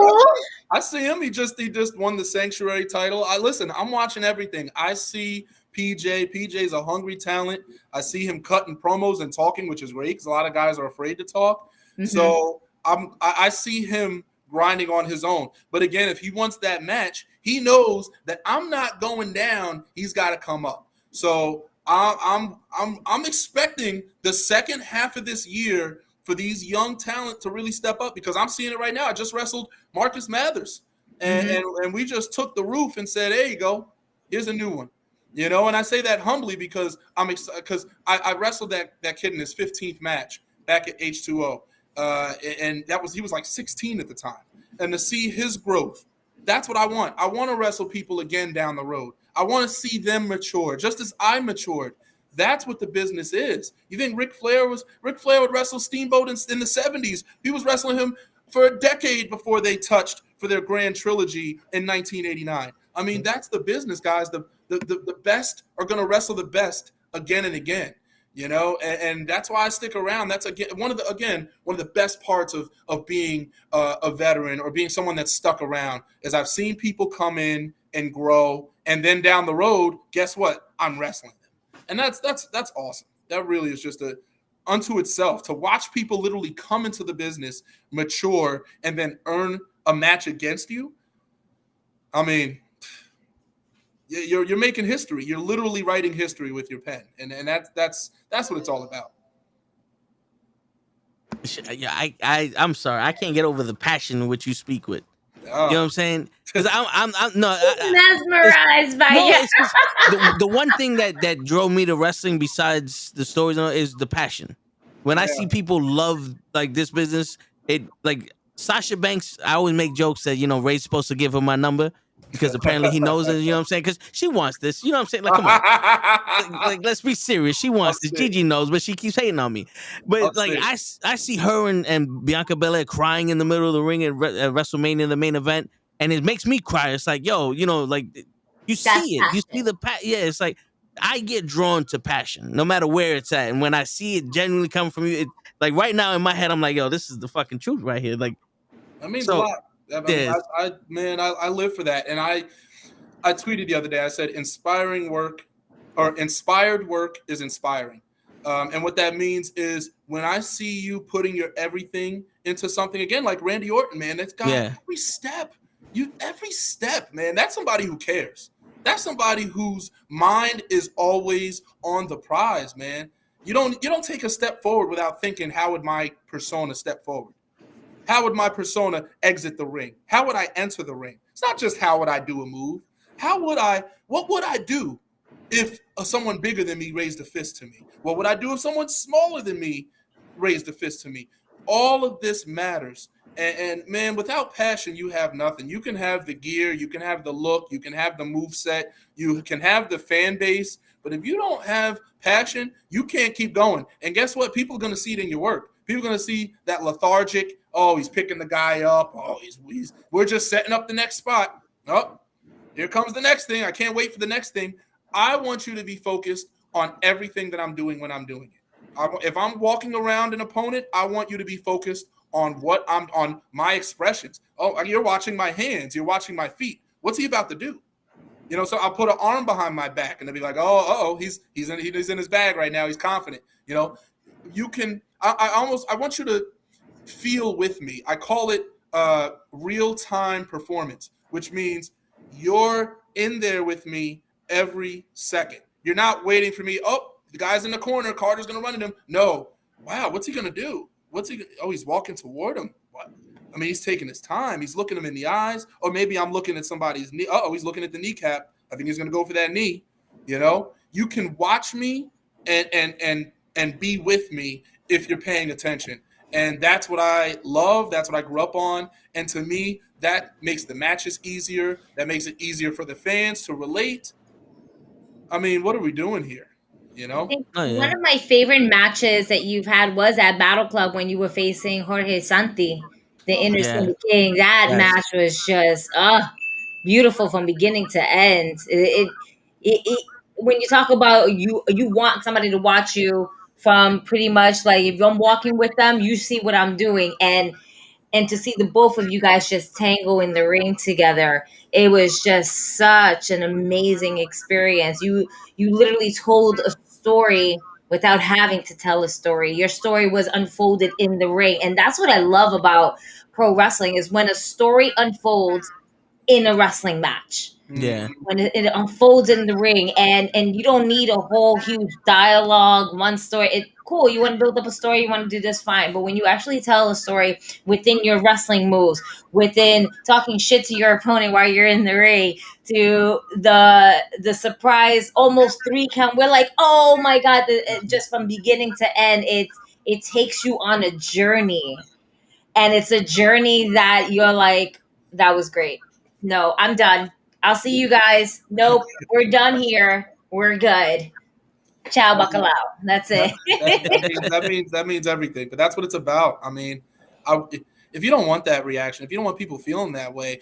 I see him. He just won the Sanctuary title. I'm watching everything. I see PJ. PJ's a hungry talent. I see him cutting promos and talking, which is great because a lot of guys are afraid to talk. Mm-hmm. So I see him grinding on his own. But again, if he wants that match, he knows that I'm not going down. He's got to come up. So I'm expecting the second half of this year for these young talent to really step up, because I'm seeing it right now. I just wrestled Marcus Mathers, and we just took the roof and said, "There you go, here's a new one." And I say that humbly because I'm excited, because I wrestled that kid in his 15th match back at H2O, and he was like 16 at the time, and to see his growth, that's what I want. I want to wrestle people again down the road. I want to see them mature, just as I matured. That's what the business is. You think Ric Flair would wrestle Steamboat in the 70s? He was wrestling him for a decade before they touched for their grand trilogy in 1989. I mean, that's the business, guys. The best are going to wrestle the best again and again, and that's why I stick around. That's one of the best parts of being a veteran or being someone that's stuck around is I've seen people come in and grow, and then down the road, guess what? I'm wrestling them, and that's awesome. That really is just unto itself to watch people literally come into the business, mature, and then earn a match against you. I mean, you're making history. You're literally writing history with your pen, and that's what it's all about. Yeah, I'm sorry, I can't get over the passion in which you speak with. You know what I'm saying? Because I'm mesmerized by you. The one thing that drove me to wrestling besides the stories is the passion. When I see people love like this business, it like Sasha Banks. I always make jokes that Ray's supposed to give her my number because apparently he knows it. You know what I'm saying? Because she wants this. You know what I'm saying? Like, come on. like let's be serious. She wants this. Gigi knows, but she keeps hating on me. But I see her and Bianca Belair crying in the middle of the ring at WrestleMania, the main event, and it makes me cry. It's like, yo, like you see it. Passion. You see the it's like I get drawn to passion no matter where it's at, and when I see it genuinely coming from you, like right now in my head, I'm like, yo, this is the fucking truth right here. Like that means a lot. I live for that. And I tweeted the other day, I said, inspired work is inspiring. And what that means is when I see you putting your everything into something, again, like Randy Orton, man, that's got every step, man, that's somebody who cares. That's somebody whose mind is always on the prize, man. You don't take a step forward without thinking, how would my persona step forward? How would my persona exit the ring? How would I enter the ring? It's not just how would I do a move. What would I do if someone bigger than me raised a fist to me? What would I do if someone smaller than me raised a fist to me? All of this matters. And man, without passion, you have nothing. You can have the gear, you can have the look, you can have the moveset, you can have the fan base, but if you don't have passion, you can't keep going. And guess what? People are going to see it in your work. People are going to see that lethargic, oh, he's picking the guy up. Oh, we're just setting up the next spot. Oh, here comes the next thing. I can't wait for the next thing. I want you to be focused on everything that I'm doing when I'm doing it. If I'm walking around an opponent, I want you to be focused on on my expressions. Oh, you're watching my hands. You're watching my feet. What's he about to do? So I'll put an arm behind my back and they'll be like, oh, he's in his bag right now. He's confident. You can. I want you to feel with me. I call it real-time performance, which means you're in there with me every second. You're not waiting for me. Oh, the guy's in the corner. Carter's going to run at him. No. Wow, what's he going to do? He's walking toward him. What? I mean, he's taking his time. He's looking him in the eyes. Or maybe I'm looking at somebody's knee. He's looking at the kneecap. I think he's going to go for that knee. You can watch me and be with me if you're paying attention. And that's what I love. That's what I grew up on. And to me, that makes the matches easier. That makes it easier for the fans to relate. I mean, what are we doing here? I think one of my favorite matches that you've had was at Battle Club when you were facing Jorge Santi, the Inner City King. That match was just beautiful from beginning to end. When you talk about you want somebody to watch you from pretty much like if I'm walking with them, you see what I'm doing, and to see the both of you guys just tango in the ring together, it was just such an amazing experience. You literally told a story without having to tell a story. Your story was unfolded in the ring, and that's what I love about pro wrestling is when a story unfolds in a wrestling match. Yeah. When it unfolds in the ring, and you don't need a whole huge dialogue, one story. It cool. You want to build up a story, you want to do this, fine. But when you actually tell a story within your wrestling moves, within talking shit to your opponent while you're in the ring, to the surprise almost 3 count, we're like, oh my god! Just from beginning to end, it takes you on a journey, and it's a journey that you're like, that was great. No, I'm done. I'll see you guys. Nope, we're done here. We're good. Ciao, bacalao. That's it. that means everything. But that's what it's about. I mean, if you don't want that reaction, if you don't want people feeling that way,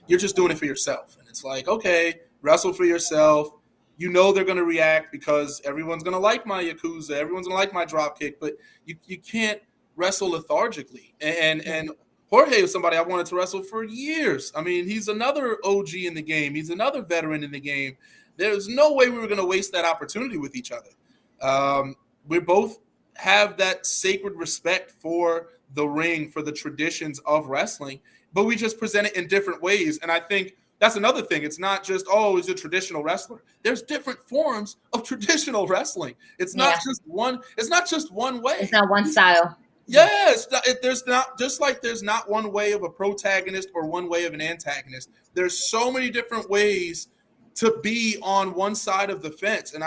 you're just doing it for yourself. And it's like, okay, wrestle for yourself. You know they're going to react because everyone's going to like my Yakuza. Everyone's going to like my dropkick. But you can't wrestle lethargically. And Jorge is somebody I wanted to wrestle for years. I mean, he's another OG in the game. He's another veteran in the game. There's no way we were going to waste that opportunity with each other. We both have that sacred respect for the ring, for the traditions of wrestling, but we just present it in different ways. And I think that's another thing. It's not just, oh, he's a traditional wrestler. There's different forms of traditional wrestling. It's not just one. It's not just one way. It's not one style. Yes, there's not, just like there's not one way of a protagonist or one way of an antagonist. There's so many different ways to be on one side of the fence. And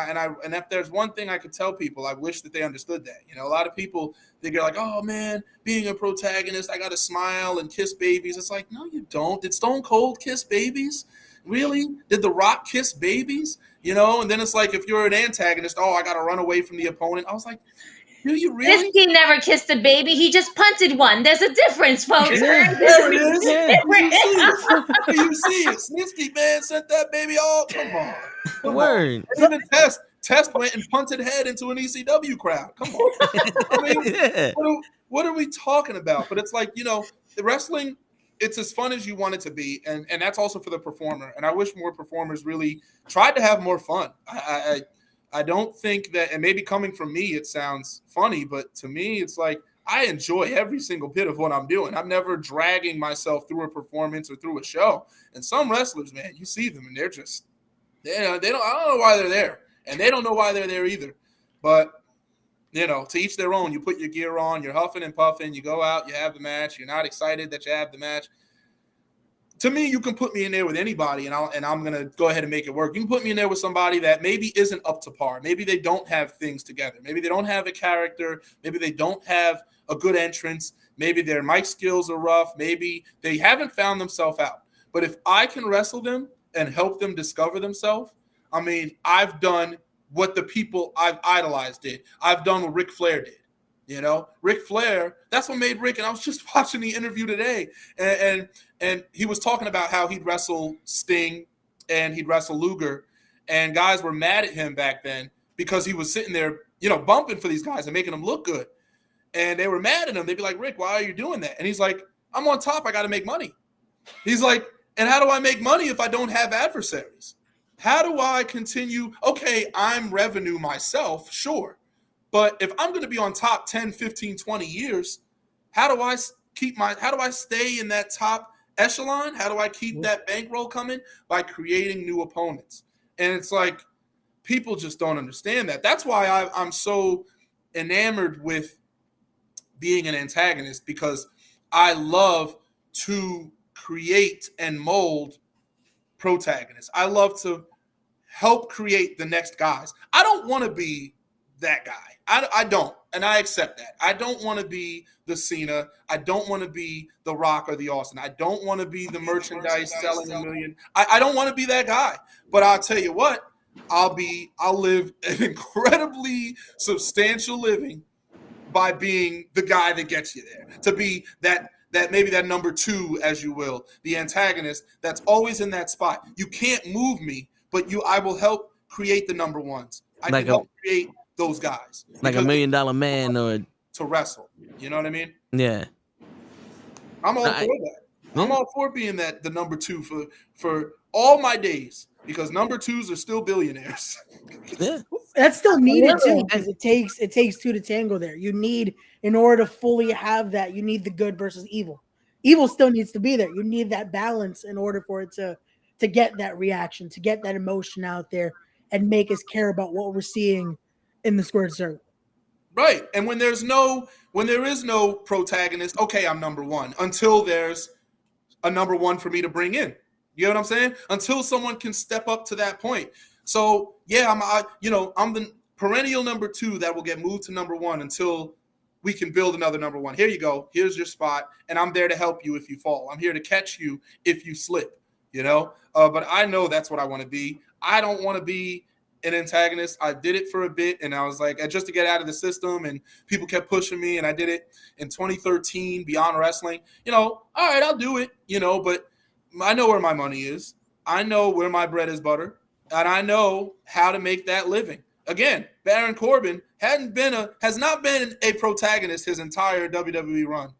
if there's one thing I could tell people, I wish that they understood that. You know, a lot of people, they get like, oh man, being a protagonist, I got to smile and kiss babies. It's like, no, you don't. Did Stone Cold kiss babies? Really? Did The Rock kiss babies? You know, and then it's like, if you're an antagonist, oh, I got to run away from the opponent. I was like, do you really? He never kissed a baby. He just punted one. There's a difference, folks. Yeah, there it is. You see it. Snitsky, man, sent that baby all. Come on. Word. Even Test went and punted head into an ECW crowd. Come on. I mean, what are we talking about? But it's like, you know, the wrestling, it's as fun as you want it to be. And that's also for the performer. And I wish more performers really tried to have more fun. I don't think that, and maybe coming from me, it sounds funny, but to me, it's like I enjoy every single bit of what I'm doing. I'm never dragging myself through a performance or through a show. And some wrestlers, man, you see them and they're just, I don't know why they're there. And they don't know why they're there either. But, you know, to each their own. You put your gear on, you're huffing and puffing, you go out, you have the match, you're not excited that you have the match. To me, you can put me in there with anybody, and I'm going to go ahead and make it work. You can put me in there with somebody that maybe isn't up to par. Maybe they don't have things together. Maybe they don't have a character. Maybe they don't have a good entrance. Maybe their mic skills are rough. Maybe they haven't found themselves out. But if I can wrestle them and help them discover themselves, I mean, I've done what the people I've idolized did. I've done what Ric Flair did. You know, Ric Flair, that's what made Rick. And I was just watching the interview today, and he was talking about how he'd wrestle Sting and he'd wrestle Luger, and guys were mad at him back then because he was sitting there, you know, bumping for these guys and making them look good. And they were mad at him. They'd be like, Rick, why are you doing that? And he's like, I'm on top. I got to make money. He's like, and how do I make money if I don't have adversaries? How do I continue? Okay, I'm revenue myself, sure. But if I'm going to be on top 10, 15, 20 years, how do I stay in that top echelon? How do I keep that bankroll coming? By creating new opponents. And it's like, people just don't understand that. That's why I'm so enamored with being an antagonist, because I love to create and mold protagonists. I love to help create the next guys. I don't want to be that guy. I don't, and I accept that. I don't want to be the Cena. I don't want to be the Rock or the Austin. I don't want to be the merchandise selling $1 million. I don't want to be that guy. But I'll tell you what, I'll live an incredibly substantial living by being the guy that gets you there. To be that maybe that number 2, as you will, the antagonist that's always in that spot. You can't move me, but I will help create the number ones. I can help create those guys, like $1 million man, or to wrestle. You know what I mean? Yeah. I'm all for that. I'm all for being the number 2 for all my days, because number 2s are still billionaires. Yeah. That's still needed too, because it takes 2 to tango there. You need, in order to fully have that, you need the good versus evil. Evil still needs to be there. You need that balance in order for it to get that reaction, to get that emotion out there, and make us care about what we're seeing in the squared circle. Right. And when there is no protagonist, okay, I'm number one until there's a number one for me to bring in. You know what I'm saying? Until someone can step up to that point. So yeah, I'm the perennial number two that will get moved to number one until we can build another number one. Here you go. Here's your spot. And I'm there to help you if you fall. I'm here to catch you if you slip, but I know that's what I want to be. I don't want to be an antagonist. I did it for a bit, and I was like, just to get out of the system, and people kept pushing me, and I did it in 2013 Beyond Wrestling. All right, I'll do it, but I know where my money is. I know where my bread is buttered, and I know how to make that living. Again, Baron Corbin has not been a protagonist his entire WWE run.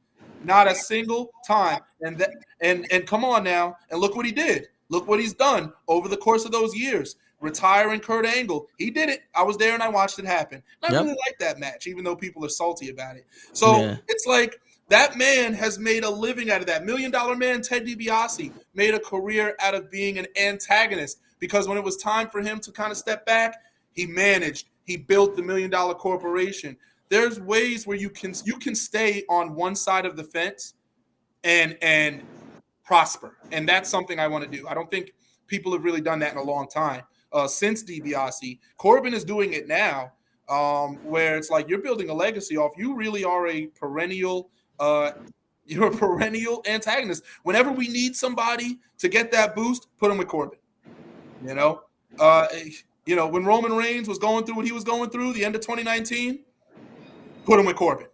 Not a single time. And come on now, and look what he did. Look what he's done over the course of those years. Retiring Kurt Angle. He did it. I was there and I watched it happen. And I really like that match, even though people are salty about it. So It's like that man has made a living out of that. $1 Million Man Ted DiBiase made a career out of being an antagonist, because when it was time for him to kind of step back, he managed. He built the $1 Million Corporation. There's ways where you can stay on one side of the fence and prosper. And that's something I want to do. I don't think people have really done that in a long time. Since DiBiase, Corbin is doing it now, where it's like you're building a legacy off. You really are a perennial, you're a perennial antagonist. Whenever we need somebody to get that boost, put him with Corbin. When Roman Reigns was going through what he was going through, the end of 2019, put him with Corbin.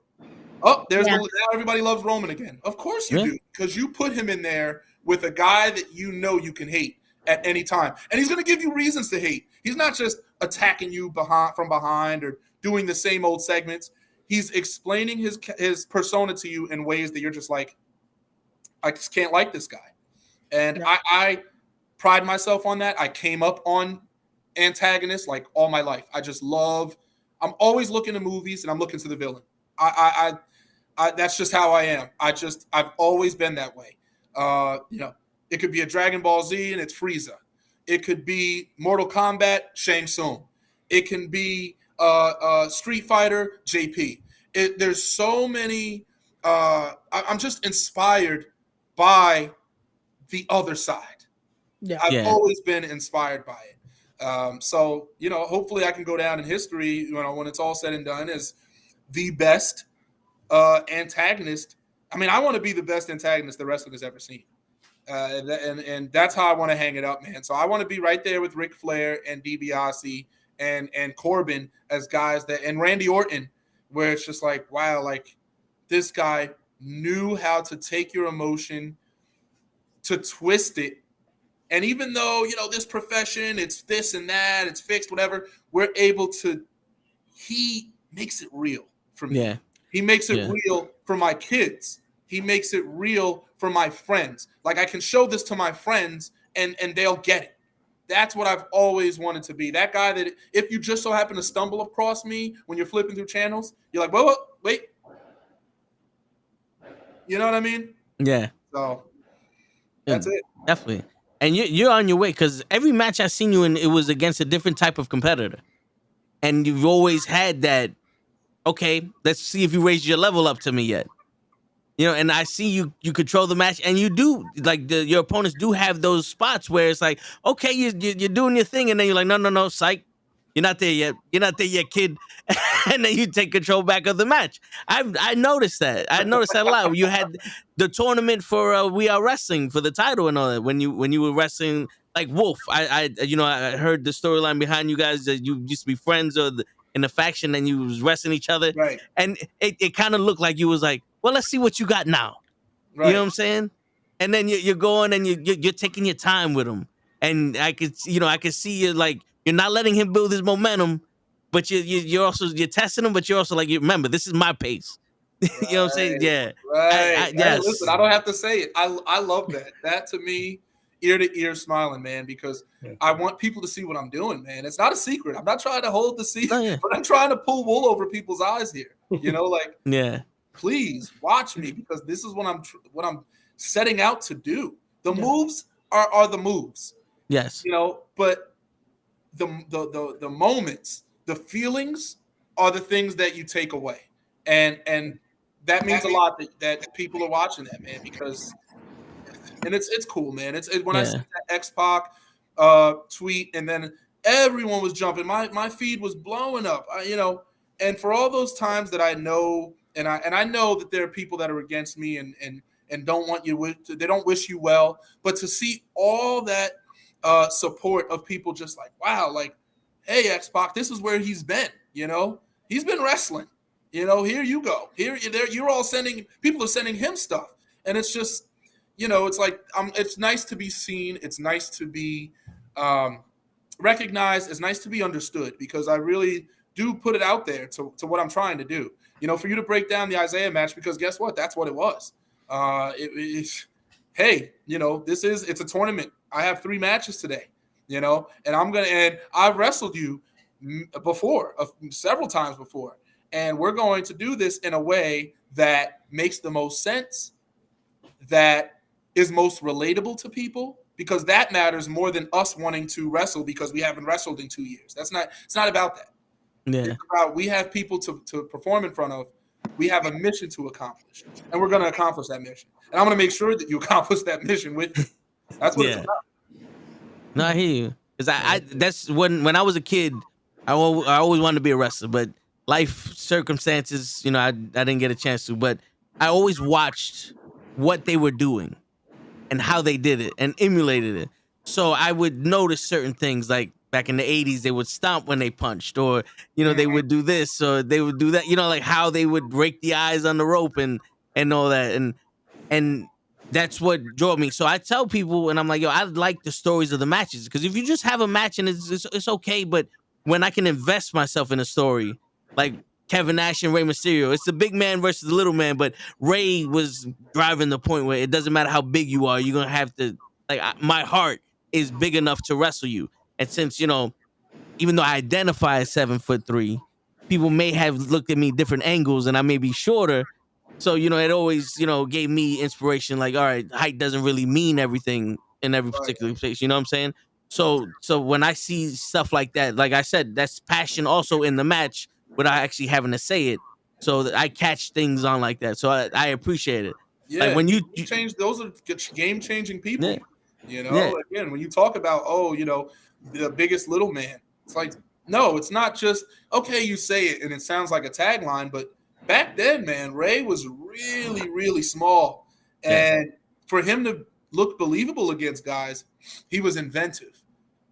Oh, now everybody loves Roman again. Of course you do, because you put him in there with a guy that you can hate at any time. And he's going to give you reasons to hate. He's not just attacking you from behind or doing the same old segments. He's explaining his persona to you in ways that you're just like, I just can't like this guy. And I pride myself on that. I came up on antagonists like all my life. I'm always looking to movies and I'm looking to the villain. I that's just how I am. I've always been that way. It could be a Dragon Ball Z and it's Frieza. It could be Mortal Kombat, Shang Tsung. It can be Street Fighter, JP. There's so many. I'm just inspired by the other side. I've always been inspired by it. So hopefully I can go down in history, when it's all said and done, as the best antagonist. I mean, I want to be the best antagonist the wrestling has ever seen. And that's how I want to hang it up, man. So I want to be right there with Ric Flair and DiBiase and Corbin as guys and Randy Orton, where it's just like, wow, like this guy knew how to take your emotion, to twist it. And even though, this profession, it's this and that, it's fixed, whatever, he makes it real for me. Yeah. He makes it real for my kids. He makes it real for my friends. Like I can show this to my friends and they'll get it. That's what I've always wanted to be. That guy that if you just so happen to stumble across me when you're flipping through channels, you're like, wait. You know what I mean? Yeah. So that's it. Definitely. And you're on your way, because every match I've seen you in, it was against a different type of competitor. And you've always had that, okay, let's see if you raised your level up to me yet. And I see you control the match, and you do, like, your opponents do have those spots where it's like, okay, you're doing your thing, and then you're like, no, psych, you're not there yet. You're not there yet, kid. And then you take control back of the match. I noticed that. I noticed that a lot. You had the tournament for We Are Wrestling for the title and all that when you were wrestling like Wolf. I heard the storyline behind you guys that you used to be friends in the faction, and you was wrestling each other. Right. And it kind of looked like you was like, well, let's see what you got now. Right. You know what I'm saying? And then you're going and you're taking your time with him. And I could see you like, you're not letting him build his momentum, but you're also testing him, but you're also like, remember, this is my pace. You know what I'm saying? Yeah. Right. Yes. Listen, I don't have to say it. I love that. That to me, ear to ear smiling, man, because I want people to see what I'm doing, man. It's not a secret. I'm not trying to hold the secret, but I'm trying to pull wool over people's eyes here. Yeah. please watch me because this is what I'm setting out to do. The moves are the moves. Yes. You know, but the moments, the feelings are the things that you take away. And that means a lot that people are watching that, man, because it's cool, man. It's when I see that X-Pac tweet and then everyone was jumping. My feed was blowing up. You know, and for all those times that I know and I know that there are people that are against me and don't want you they don't wish you well, but to see all that support of people just like, wow, like, hey, X-Pac, this is where he's been, you know? He's been wrestling. You know, here you go. You're all people are sending him stuff. And it's just, you know, it's like it's nice to be seen. It's nice to be recognized. It's nice to be understood because I really do put it out there to what I'm trying to do. You know, for you to break down the Isaiah match, because guess what? That's what it was. Hey, you know, it's a tournament. I have 3 matches today, you know, and I've wrestled you before, several times before. And we're going to do this in a way that makes the most sense, that is most relatable to people, because that matters more than us wanting to wrestle because we haven't wrestled in 2 years. It's not about that. Yeah. It's about we have people to perform in front of. We have a mission to accomplish, and we're going to accomplish that mission. And I'm going to make sure that you accomplish that mission with me. That's what it's about. No, I hear you. Because that's when I was a kid, I always wanted to be a wrestler, but life circumstances, you know, I didn't get a chance to. But I always watched what they were doing and how they did it and emulated it. So I would notice certain things, like back in the 80s, they would stomp when they punched, or, you know, they would do this, or they would do that, you know, like how they would break the eyes on the rope and all that. And that's what drove me. So I tell people, and I'm like, yo, I like the stories of the matches, because if you just have a match and it's okay, but when I can invest myself in a story, like Kevin Nash and Rey Mysterio, it's the big man versus the little man, but Rey was driving the point where it doesn't matter how big you are, you're going to have to, like, my heart is big enough to wrestle you. And since, you know, even though I identify as 7'3", people may have looked at me different angles and I may be shorter. So, you know, it always, you know, gave me inspiration. Like, all right, height doesn't really mean everything in every particular place. You know what I'm saying? So when I see stuff like that, like I said, that's passion also in the match without actually having to say it. So that I catch things on like that. So I appreciate it. Yeah, like when you change, those are game-changing people. Yeah. You know, again, when you talk about, oh, you know, the biggest little man, it's like, no, it's not just, okay, you say it and it sounds like a tagline, but back then, man, Rey was really, really small. And for him to look believable against guys, he was inventive.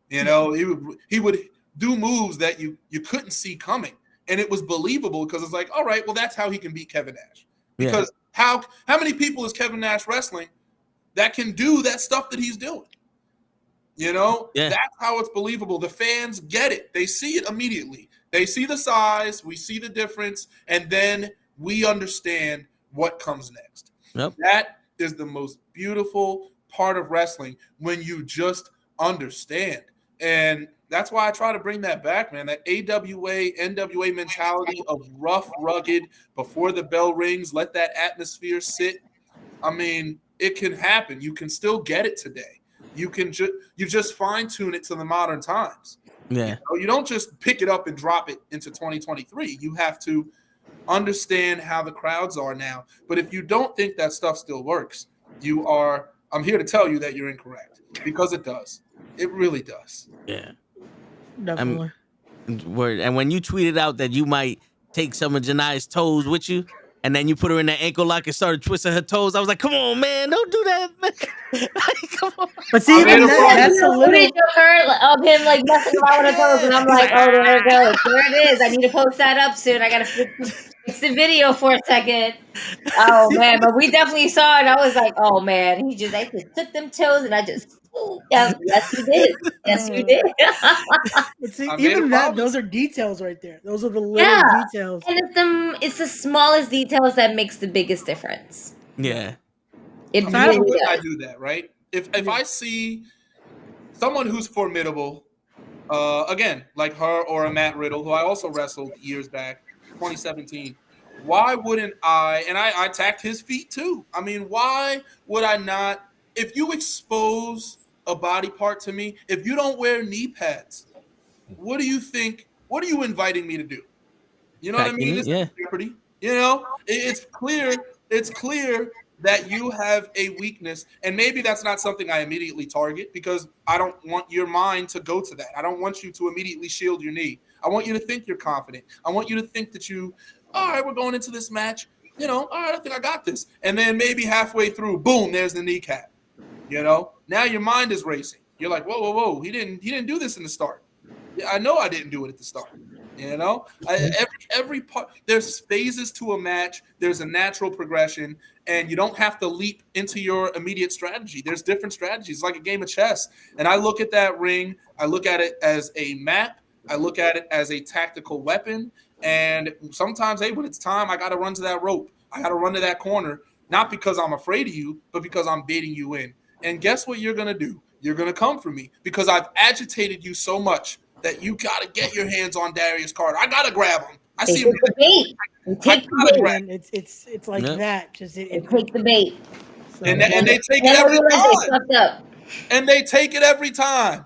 You know, he would do moves that you couldn't see coming. And it was believable because it's like, all right, well, that's how he can beat Kevin Nash. Because how many people is Kevin Nash wrestling that can do that stuff that he's doing? You know, that's how it's believable. The fans get it. They see it immediately. They see the size, we see the difference, and then we understand what comes next. Yep. That is the most beautiful part of wrestling, when you just understand. And that's why I try to bring that back, man. That AWA, NWA mentality of rough, rugged, before the bell rings, let that atmosphere sit. I mean, it can happen. You can still get it today. You can you just fine tune it to the modern times. Yeah. You don't just pick it up and drop it into 2023. You have to understand how the crowds are now. But if you don't think that stuff still works, I'm here to tell you that you're incorrect, because it does. It really does. Yeah. Definitely. And when you tweeted out that you might take some of Jania's toes with you, and then you put her in that ankle lock and started twisting her toes, I was like, come on, man, don't do that, man. Come on. But see, even that's a little... of him like messing around with her toes, and I'm like, oh, there it goes. There it is. I need to post that up soon. I gotta fix the video for a second. Oh man, but we definitely saw it. I was like, oh man, I just took them toes, and I just, yes, you did. Yes, you did. But see, even that, those are details right there. Those are the little details. And it's the smallest details that makes the biggest difference. Yeah. It really does. I do that, right? If I see someone who's formidable, again, like her or a Matt Riddle, who I also wrestled years back, 2017, why wouldn't I? And I attacked his feet too. I mean, why would I not? If you expose a body part to me, if you don't wear knee pads, what do you think? What are you inviting me to do? You know what I mean? This is Jeopardy. You know, it's clear. It's clear that you have a weakness, and maybe that's not something I immediately target because I don't want your mind to go to that. I don't want you to immediately shield your knee. I want you to think you're confident. I want you to think that all right, we're going into this match. You know, all right, I think I got this. And then maybe halfway through, boom, there's the kneecap. You know, now your mind is racing. You're like, whoa. He didn't do this in the start. Yeah, I know I didn't do it at the start. You know, every part, there's phases to a match. There's a natural progression, and you don't have to leap into your immediate strategy. There's different strategies, like a game of chess. And I look at that ring. I look at it as a map. I look at it as a tactical weapon. And sometimes, hey, when it's time, I got to run to that rope. I got to run to that corner, not because I'm afraid of you, but because I'm baiting you in. And guess what you're going to do? You're going to come for me because I've agitated you so much that you got to get your hands on Darius Carter. I got to grab him. I see him. Take the bait. It's like that. Just take the bait. So, and they take it every time. And they take it every time.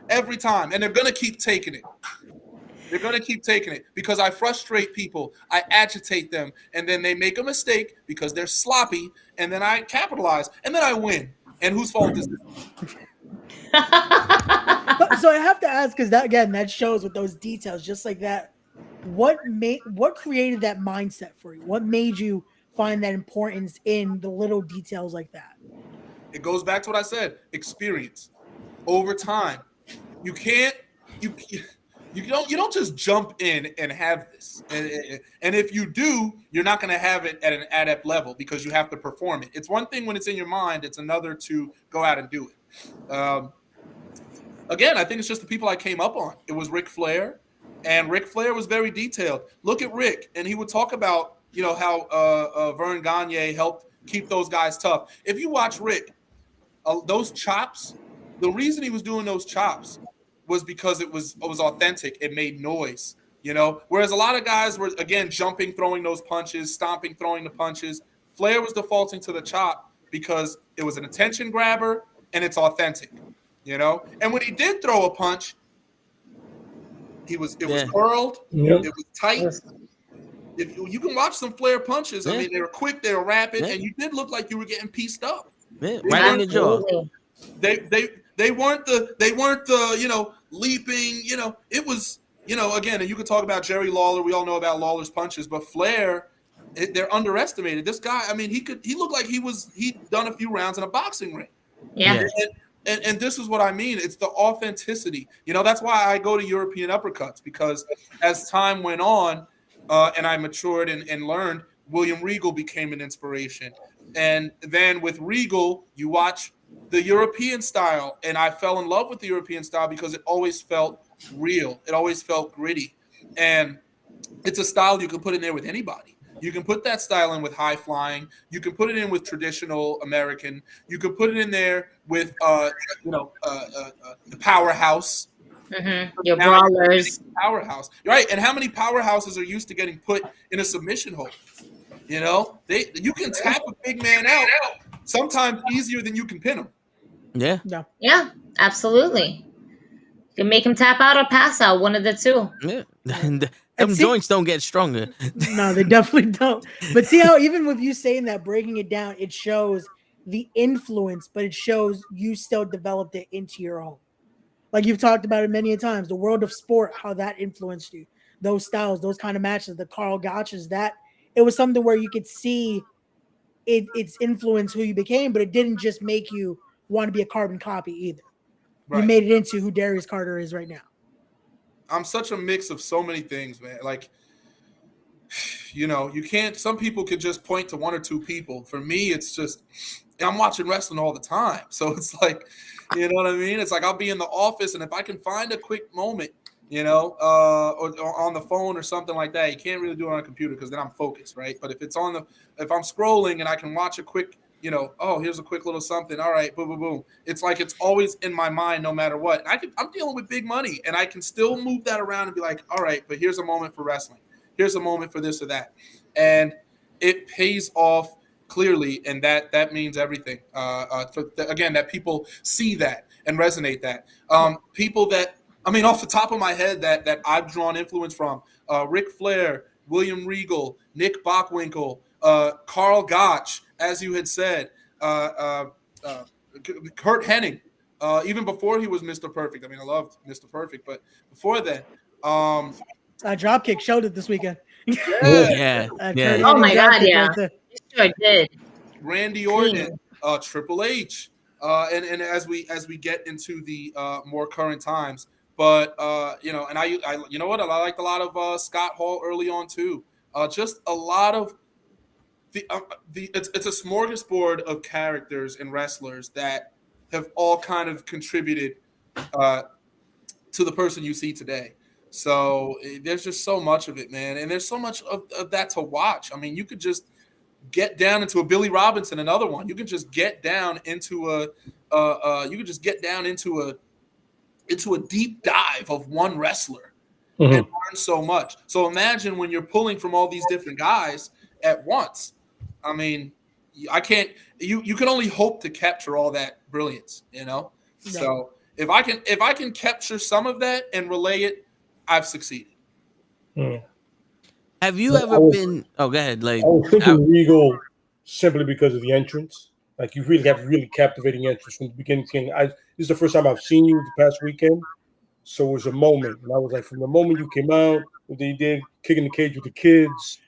Every time. And they're going to keep taking it. They're going to keep taking it because I frustrate people. I agitate them. And then they make a mistake because they're sloppy. And then I capitalize. And then I win. And whose fault is this? So I have to ask, because that shows with those details, just like that. What created that mindset for you? What made you find that importance in the little details like that? It goes back to what I said: experience over time. You don't just jump in and have this. And if you do, you're not going to have it at an adept level because you have to perform it. It's one thing when it's in your mind; it's another to go out and do it. Again, I think it's just the people I came up on. It was Ric Flair, and Ric Flair was very detailed. Look at Rick, and he would talk about, you know, how Vern Gagne helped keep those guys tough. If you watch Rick, those chops, the reason he was doing those chops was because it was authentic. It made noise, you know. Whereas a lot of guys were, again, jumping, throwing those punches, stomping, throwing the punches. Flair was defaulting to the chop because it was an attention grabber and it's authentic. You know, and when he did throw a punch, it was curled, it was tight. If you can watch some Flair punches, I mean, they were quick, they were rapid, and you did look like you were getting pieced up. Right in the jaw. They weren't the you know, leaping. You know, it was, you know, again, and you could talk about Jerry Lawler. We all know about Lawler's punches, but Flair, they're underestimated. This guy, I mean, he looked like he'd done a few rounds in a boxing ring. Yeah. And this is what I mean. It's the authenticity. You know, that's why I go to European uppercuts, because as time went on and I matured and learned, William Regal became an inspiration. And then with Regal, you watch the European style. And I fell in love with the European style because it always felt real. It always felt gritty. And it's a style you can put in there with anybody. You can put that style in with high flying. You can put it in with traditional American. You can put it in there with, the powerhouse. Mm-hmm. Your brawlers. Powerhouse. Right. And how many powerhouses are used to getting put in a submission hold? You know, you can tap a big man out sometimes easier than you can pin him. Yeah. Yeah, absolutely. You can make him tap out or pass out, one of the two. Yeah. Them joints don't get stronger. No, they definitely don't. But see how even with you saying that, breaking it down, it shows the influence, but it shows you still developed it into your own. Like you've talked about it many times, the world of sport, how that influenced you. Those styles, those kind of matches, the Carl Gotch's, that it was something where you could see its influence who you became, but it didn't just make you want to be a carbon copy either. Right. You made it into who Darius Carter is right now. I'm such a mix of so many things, man. Like, you know, you can't, some people could just point to one or two people. For me, it's just, I'm watching wrestling all the time. So it's like, you know what I mean? It's like I'll be in the office, and if I can find a quick moment, you know, or on the phone or something like that, you can't really do it on a computer because then I'm focused, right? But if I'm scrolling and I can watch a quick, you know, oh, here's a quick little something. All right, boom, boom, boom. It's like it's always in my mind no matter what. And I'm dealing with big money, and I can still move that around and be like, all right, but here's a moment for wrestling. Here's a moment for this or that. and it pays off clearly, and that means everything. Again, that people see that and resonate that. People that, I mean, off the top of my head, that I've drawn influence from, Ric Flair, William Regal, Nick Bockwinkel, Carl Gotch, as you had said, Kurt Hennig, even before he was Mr. Perfect. I mean, I loved Mr. Perfect, but before then, Dropkick showed it this weekend. Yeah. Oh my God, yeah. It sure did. Randy Orton, Triple H, and as we get into the more current times, but and I you know what, I liked a lot of Scott Hall early on too. Just a lot of it's a smorgasbord of characters and wrestlers that have all kind of contributed to the person you see today. So there's just so much of it, man, and there's so much of that to watch. I mean, you could just get down into a Billy Robinson, another one. You can just get down into a deep dive of one wrestler and learn so much. So imagine when you're pulling from all these different guys at once. I mean, I can't. You can only hope to capture all that brilliance, you know. Yeah. So if I can capture some of that and relay it, I've succeeded. Have you ever been? Oh, go ahead. Like, I was thinking Regal simply because of the entrance. Like, you really have really captivating entrance from the beginning to end. This is the first time I've seen you the past weekend, so it was a moment. And I was like, from the moment you came out, what they did, kicking the cage with the kids,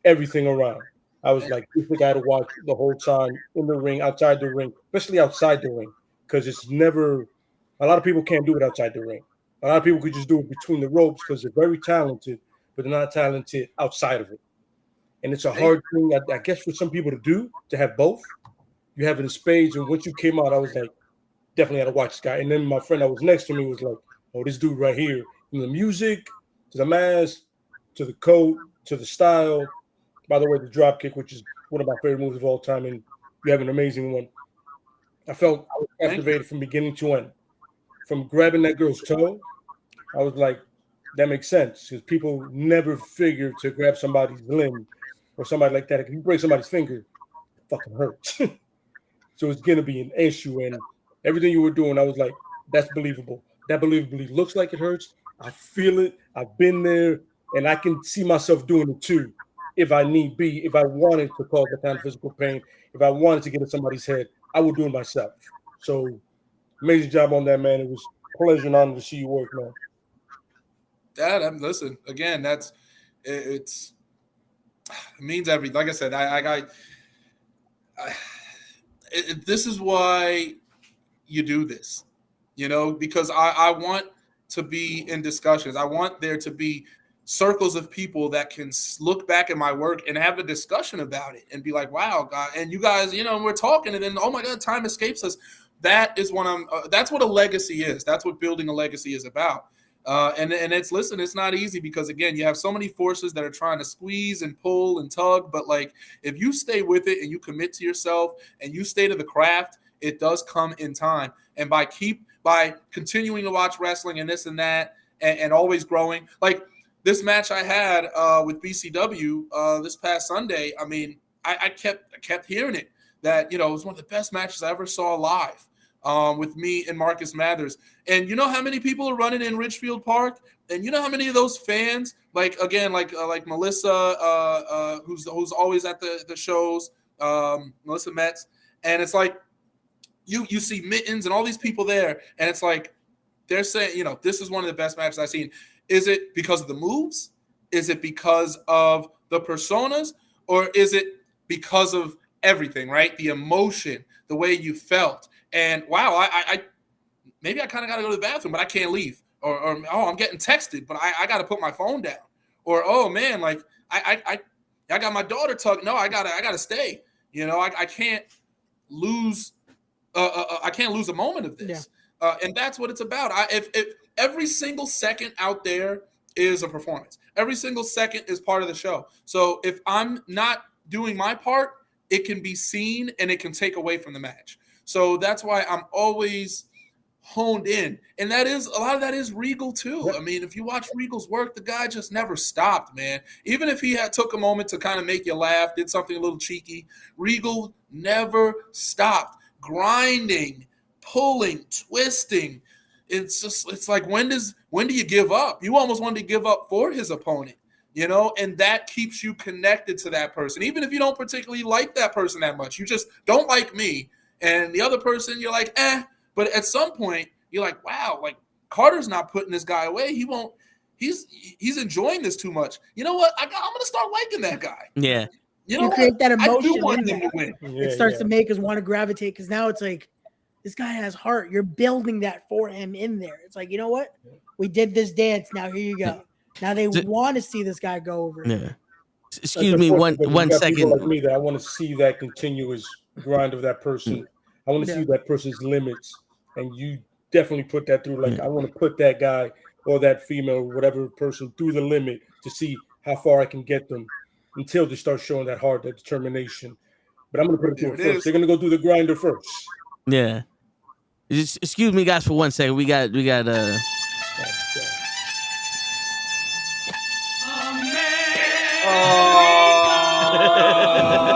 everything around. I was like, this is the guy to watch the whole time, in the ring, outside the ring, especially outside the ring, because it's never. A lot of people can't do it outside the ring. A lot of people could just do it between the ropes because they're very talented, but they're not talented outside of it. And it's a hard thing, I guess, for some people to do, to have both. You have it in spades, and once you came out, I was like, definitely had to watch this guy. And then my friend that was next to me was like, oh, this dude right here, from the music, to the mask, to the coat, to the style. By the way, the drop kick, which is one of my favorite moves of all time, and you have an amazing one. I felt I was captivated from beginning to end. From grabbing that girl's toe, I was like, that makes sense, because people never figure to grab somebody's limb or somebody like that. If you break somebody's finger, it fucking hurts. So it's going to be an issue. And everything you were doing, I was like, that's believable. That believably looks like it hurts. I feel it. I've been there. And I can see myself doing it too, if I need be. If I wanted to cause that kind of physical pain, if I wanted to get in somebody's head, I would do it myself. So amazing job on that, man. It was a pleasure and honor to see you work, man. Dad, listen, again, it means everything. Like I said, this is why you do this, you know, because I want to be in discussions. I want there to be circles of people that can look back at my work and have a discussion about it and be like, wow, God, and you guys, you know, we're talking and then, oh my God, time escapes us. That is what that's what a legacy is. That's what building a legacy is about. And it's not easy because, again, you have so many forces that are trying to squeeze and pull and tug. But like, if you stay with it and you commit to yourself and you stay to the craft, it does come in time. And by continuing to watch wrestling and this and that and always growing, like this match I had with BCW this past Sunday. I mean, I kept hearing it that, you know, it was one of the best matches I ever saw live. With me and Marcus Mathers. And you know how many people are running in Ridgefield Park? And you know how many of those fans, like Melissa, who's always at the shows, Melissa Metz. And it's like, you see Mittens and all these people there. And it's like, they're saying, you know, this is one of the best matches I've seen. Is it because of the moves? Is it because of the personas? Or is it because of everything, right? The emotion, the way you felt. And wow, I maybe I kind of got to go to the bathroom, but I can't leave. Or oh, I'm getting texted, but I got to put my phone down. Or oh man, like I got my daughter talking. No, I gotta stay. You know, I can't lose. I can't lose a moment of this. Yeah. And that's what it's about. If every single second out there is a performance, every single second is part of the show. So if I'm not doing my part, it can be seen and it can take away from the match. So that's why I'm always honed in, and that is a lot of that is Regal too. I mean, if you watch Regal's work, the guy just never stopped, man. Even if he took a moment to kind of make you laugh, did something a little cheeky, Regal never stopped grinding, pulling, twisting. It's like when do you give up? You almost wanted to give up for his opponent, and that keeps you connected to that person, even if you don't particularly like that person that much. You just don't like me, and the other person you're like, eh. But at some point, you're like, wow, like Carter's not putting this guy away. He won't. He's enjoying this too much. You know what? I'm gonna start liking that guy. Yeah. You create that emotion. I do want in him there. to win. It starts to make us want to gravitate because now it's like this guy has heart. You're building that for him in there. It's like, you know what? We did this dance. Now here you go. Now they want to see this guy go over. Yeah. Excuse me, one second. Like me, that I want to see that continuous grind of that person. I want to see that person's limits, and you definitely put that through. Like I want to put that guy or that female, or whatever person, through the limit to see how far I can get them until they start showing that heart, that determination. But I'm going to put it through first. They're going to go through the grinder first. Yeah. Excuse me, guys, for 1 second. We got.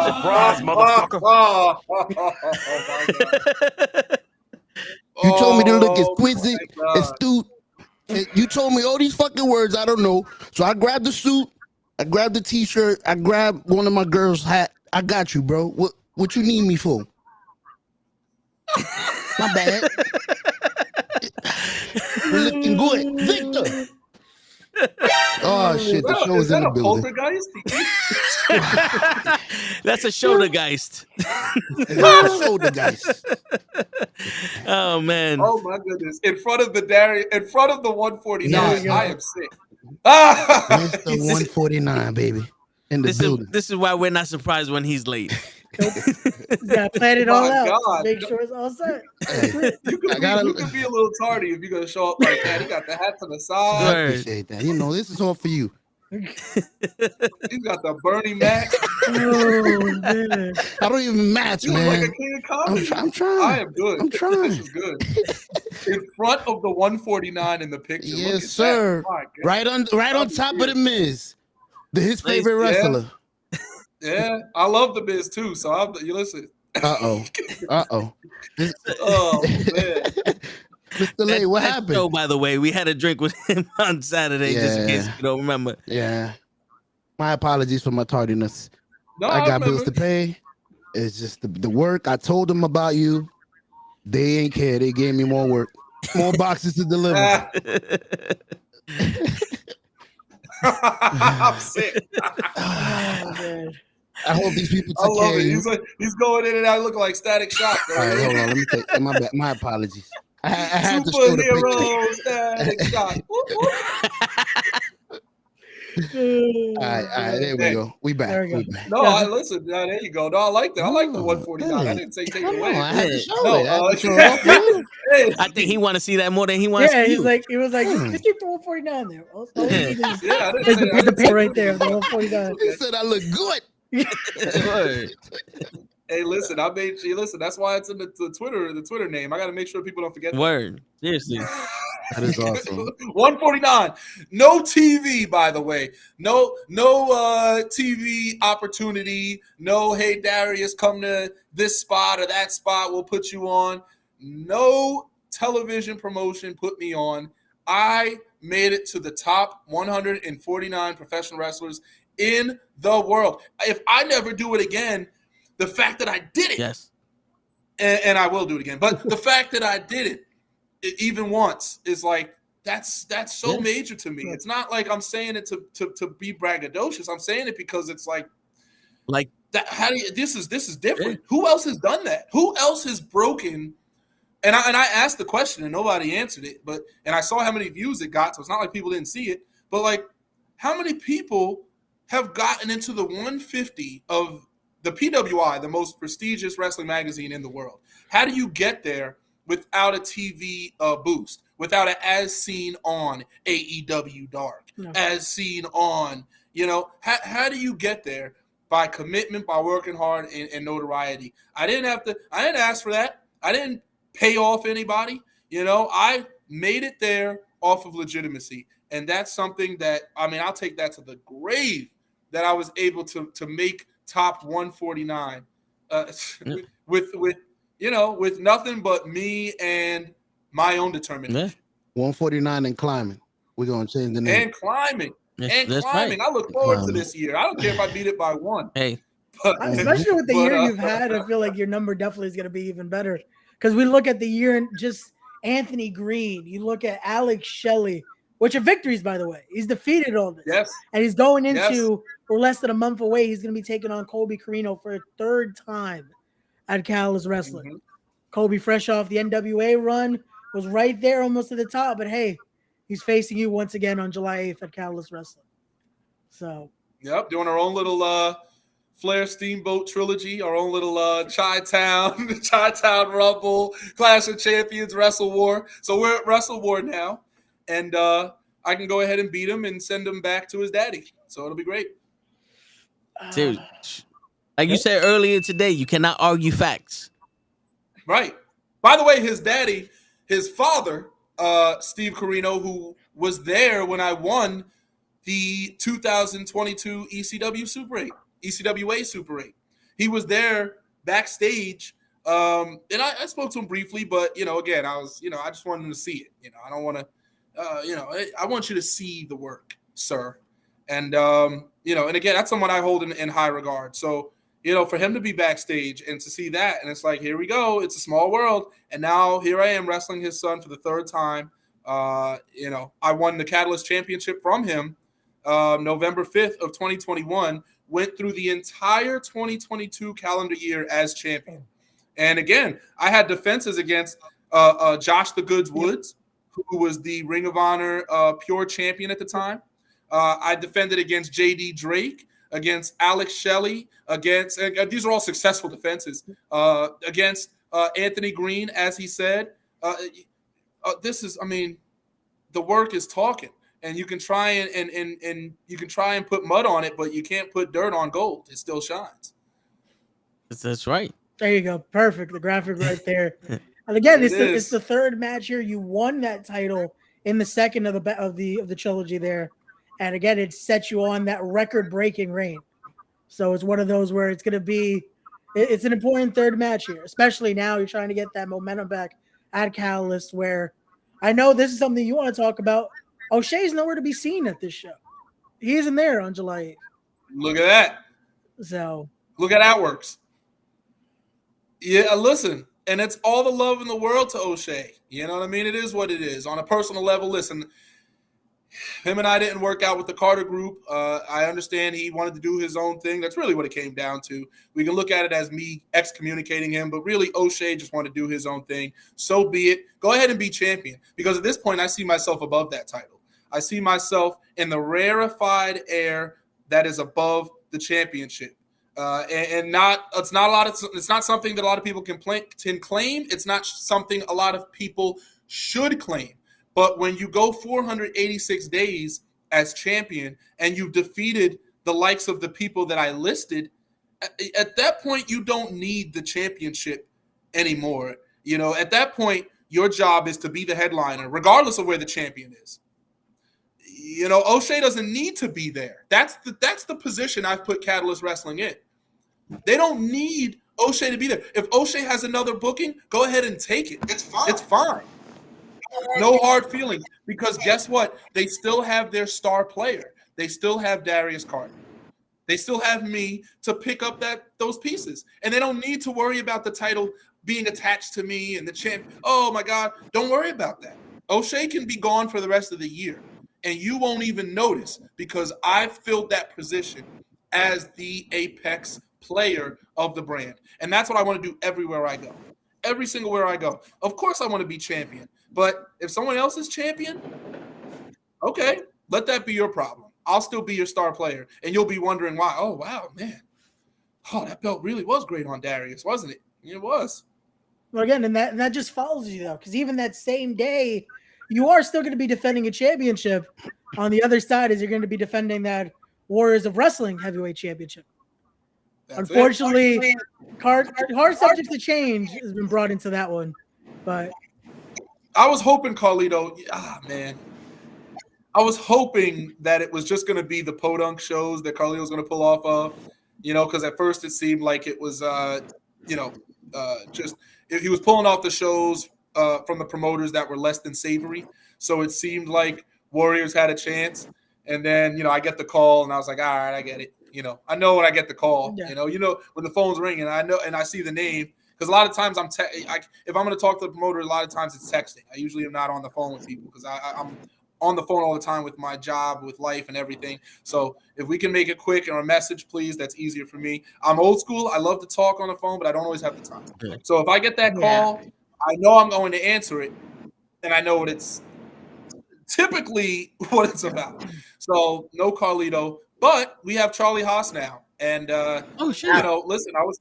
Surprise, motherfucker. Oh my God. You told me to look exquisite, astute. You told me all these fucking words I don't know. So I grabbed the suit, I grabbed the t-shirt, I grabbed one of my girls' hat. I got you, bro. What you need me for? My bad. We're looking good. Victor. Oh shit, the show is in the building. That's a shouldergeist. Shouldergeist. Oh man. Oh my goodness. In front of the Darius, in front of the 149, I am sick. Mr. 149, baby. In the building. This is why we're not surprised when he's late. Yeah, plan it all out. God. Make sure it's all set. You could be a little tardy if you're gonna show up like that. He got the hat to the side. I appreciate that. This is all for you. He's got the Bernie Mac. Oh man, I don't even match, you man. Like a king of comedy. I'm trying. I am good. I'm trying. This is good. In front of the 149 in the picture. Yes, sir. Right on top of the Miz, his favorite wrestler. Yeah, I love the Miz too. So you listen. Oh man. Mr. Lay, what happened? Show, by the way, we had a drink with him on Saturday, just in case you don't remember. Yeah. My apologies for my tardiness. No, I got bills to pay. It's just the work. I told them about you. They ain't care. They gave me more work. More boxes to deliver. I'm sick. I hope these people I love it. He's going in and out looking like Static Shock. All right, hold on. Let me take my apologies. I had to show Superhero Static Shock. All right, there we go. We back. No, listen. There you go. No, I like that. I like the 149. I didn't say take it away. I had to show it. I think he want to see that more than he wants. Yeah, he was like, just keep the 149 there. Yeah, there's the picture right there. The 149. He said I look good. Hey, listen, I made you listen. That's why it's in the Twitter name. I got to make sure people don't forget. Word, seriously. That is awesome. 149. No TV, by the way. No TV opportunity. No, hey Darius, come to this spot or that spot. We'll put you on. No television promotion put me on. I made it to the top 149 professional wrestlers in the world. If I never do it again, the fact that I did it, yes, and I will do it again, but the fact that I did it even once is like that's so major to me. It's not like I'm saying it to be braggadocious. I'm saying it because it's like that. How do you? This is different. Yeah. Who else has done that? Who else has broken? And I asked the question and nobody answered it. And I saw how many views it got, so it's not like people didn't see it. But like, how many people have gotten into the 150 of the PWI, the most prestigious wrestling magazine in the world? How do you get there without a TV boost, without an as seen on AEW Dark, as seen on, how do you get there? By commitment, by working hard and notoriety. I didn't ask for that. I didn't pay off anybody. You know, I made it there off of legitimacy. And that's something that, I mean, I'll take that to the grave, that I was able to make top 149 with you know, with nothing but me and my own determination. 149 and climbing. We're going to change the name. And climbing. That's Climbing. right. I look forward to this year. I don't care if I beat it by 1. Hey. But, especially with the year you've had, I feel like your number definitely is going to be even better. Because we look at the year and just Anthony Green, you look at Alex Shelley, which are victories, by the way. He's defeated all this. Yes. And he's going into, we're less than a month away, he's going to be taking on Colby Carino for a 3rd time at Catalyst Wrestling. Mm-hmm. Colby, fresh off the NWA run, was right there almost at the top. But hey, he's facing you once again on July 8th at Catalyst Wrestling. So. Yep, doing our own little Flair Steamboat trilogy, our own little Chi-Town Rumble, Clash of Champions, Wrestle War. So we're at Wrestle War now, and I can go ahead and beat him and send him back to his daddy. So it'll be great. Dude, like you said earlier today, you cannot argue facts. Right. By the way, his daddy, his father, Steve Carino, who was there when I won the 2022 ECWA Super 8. He was there backstage, and I spoke to him briefly, but, you know, again, I just wanted him to see it. You know, I don't want to, I want you to see the work, sir. And, you know, and again, that's someone I hold in high regard. So, you know, for him to be backstage and to see that, and it's like, here we go. It's a small world. And now here I am wrestling his son for the 3rd time. You know, I won the Catalyst Championship from him November 5th of 2021, went through the entire 2022 calendar year as champion. And again, I had defenses against Josh the Goods Woods, who was the Ring of Honor Pure Champion at the time. I defended against J.D. Drake, against Alex Shelley, against these are all successful defenses, against Anthony Green, as he said. This is, I mean, the work is talking. And you can try and you can try and put mud on it, but you can't put dirt on gold. It still shines. That's right. There you go. Perfect. The graphic right there. And again, it's the 3rd match here. You won that title in the 2nd of the trilogy there. And again, it sets you on that record-breaking reign. So it's one of those where it's going to be it's an important 3rd match here, especially now you're trying to get that momentum back at Catalyst, where I know this is something you want to talk about. O'Shea's nowhere to be seen at this show. He isn't there on July 8th. Look at that. So look at how it works. Yeah, listen, and it's all the love in the world to O'Shea. You know what I mean? It is what it is. On a personal level, listen, him and I didn't work out with the Carter Group. I understand he wanted to do his own thing. That's really what it came down to. We can look at it as me excommunicating him, but really O'Shea just wanted to do his own thing. So be it. Go ahead and be champion, because at this point I see myself above that title. I see myself in the rarefied air that is above the championship. It's not something that a lot of people can claim. It's not something a lot of people should claim. But when you go 486 days as champion and you've defeated the likes of the people that I listed, at that point, you don't need the championship anymore. You know, at that point, your job is to be the headliner, regardless of where the champion is. You know, O'Shea doesn't need to be there. That's the position I've put Catalyst Wrestling in. They don't need O'Shea to be there. If O'Shea has another booking, go ahead and take it. It's fine. It's fine. No hard feelings, because guess what? They still have their star player. They still have Darius Carter. They still have me to pick up those pieces. And they don't need to worry about the title being attached to me and the champ. Oh, my God. Don't worry about that. O'Shea can be gone for the rest of the year, and you won't even notice, because I filled that position as the apex player of the brand. And that's what I want to do everywhere I go. Every single where I go. Of course I want to be champion. But if someone else is champion, okay, let that be your problem. I'll still be your star player. And you'll be wondering why. Oh, wow, man. Oh, that belt really was great on Darius, wasn't it? It was. Well, again, and that just follows you, though, because even that same day, you are still going to be defending a championship. On the other side is you're going to be defending that Warriors of Wrestling Heavyweight Championship. That's unfortunately, hard subject to change has been brought into that one. But I was hoping Carlito. Man. I was hoping that it was just going to be the podunk shows that Carlito was going to pull off of, because at first it seemed like it was, he was pulling off the shows from the promoters that were less than savory. So it seemed like Warriors had a chance. And then, I get the call and I was like, all right, I get it. I know when I get the call, when the phone's ringing, I know, and I see the name. Because a lot of times if I'm going to talk to the promoter, a lot of times it's texting. I usually am not on the phone with people because I'm on the phone all the time with my job, with life and everything. So if we can make it quick or a message, please, that's easier for me. I'm old school. I love to talk on the phone, but I don't always have the time. So if I get that call, I know I'm going to answer it, and I know what it's typically what it's about. So no Carlito, but we have Charlie Haas now. And, listen, I was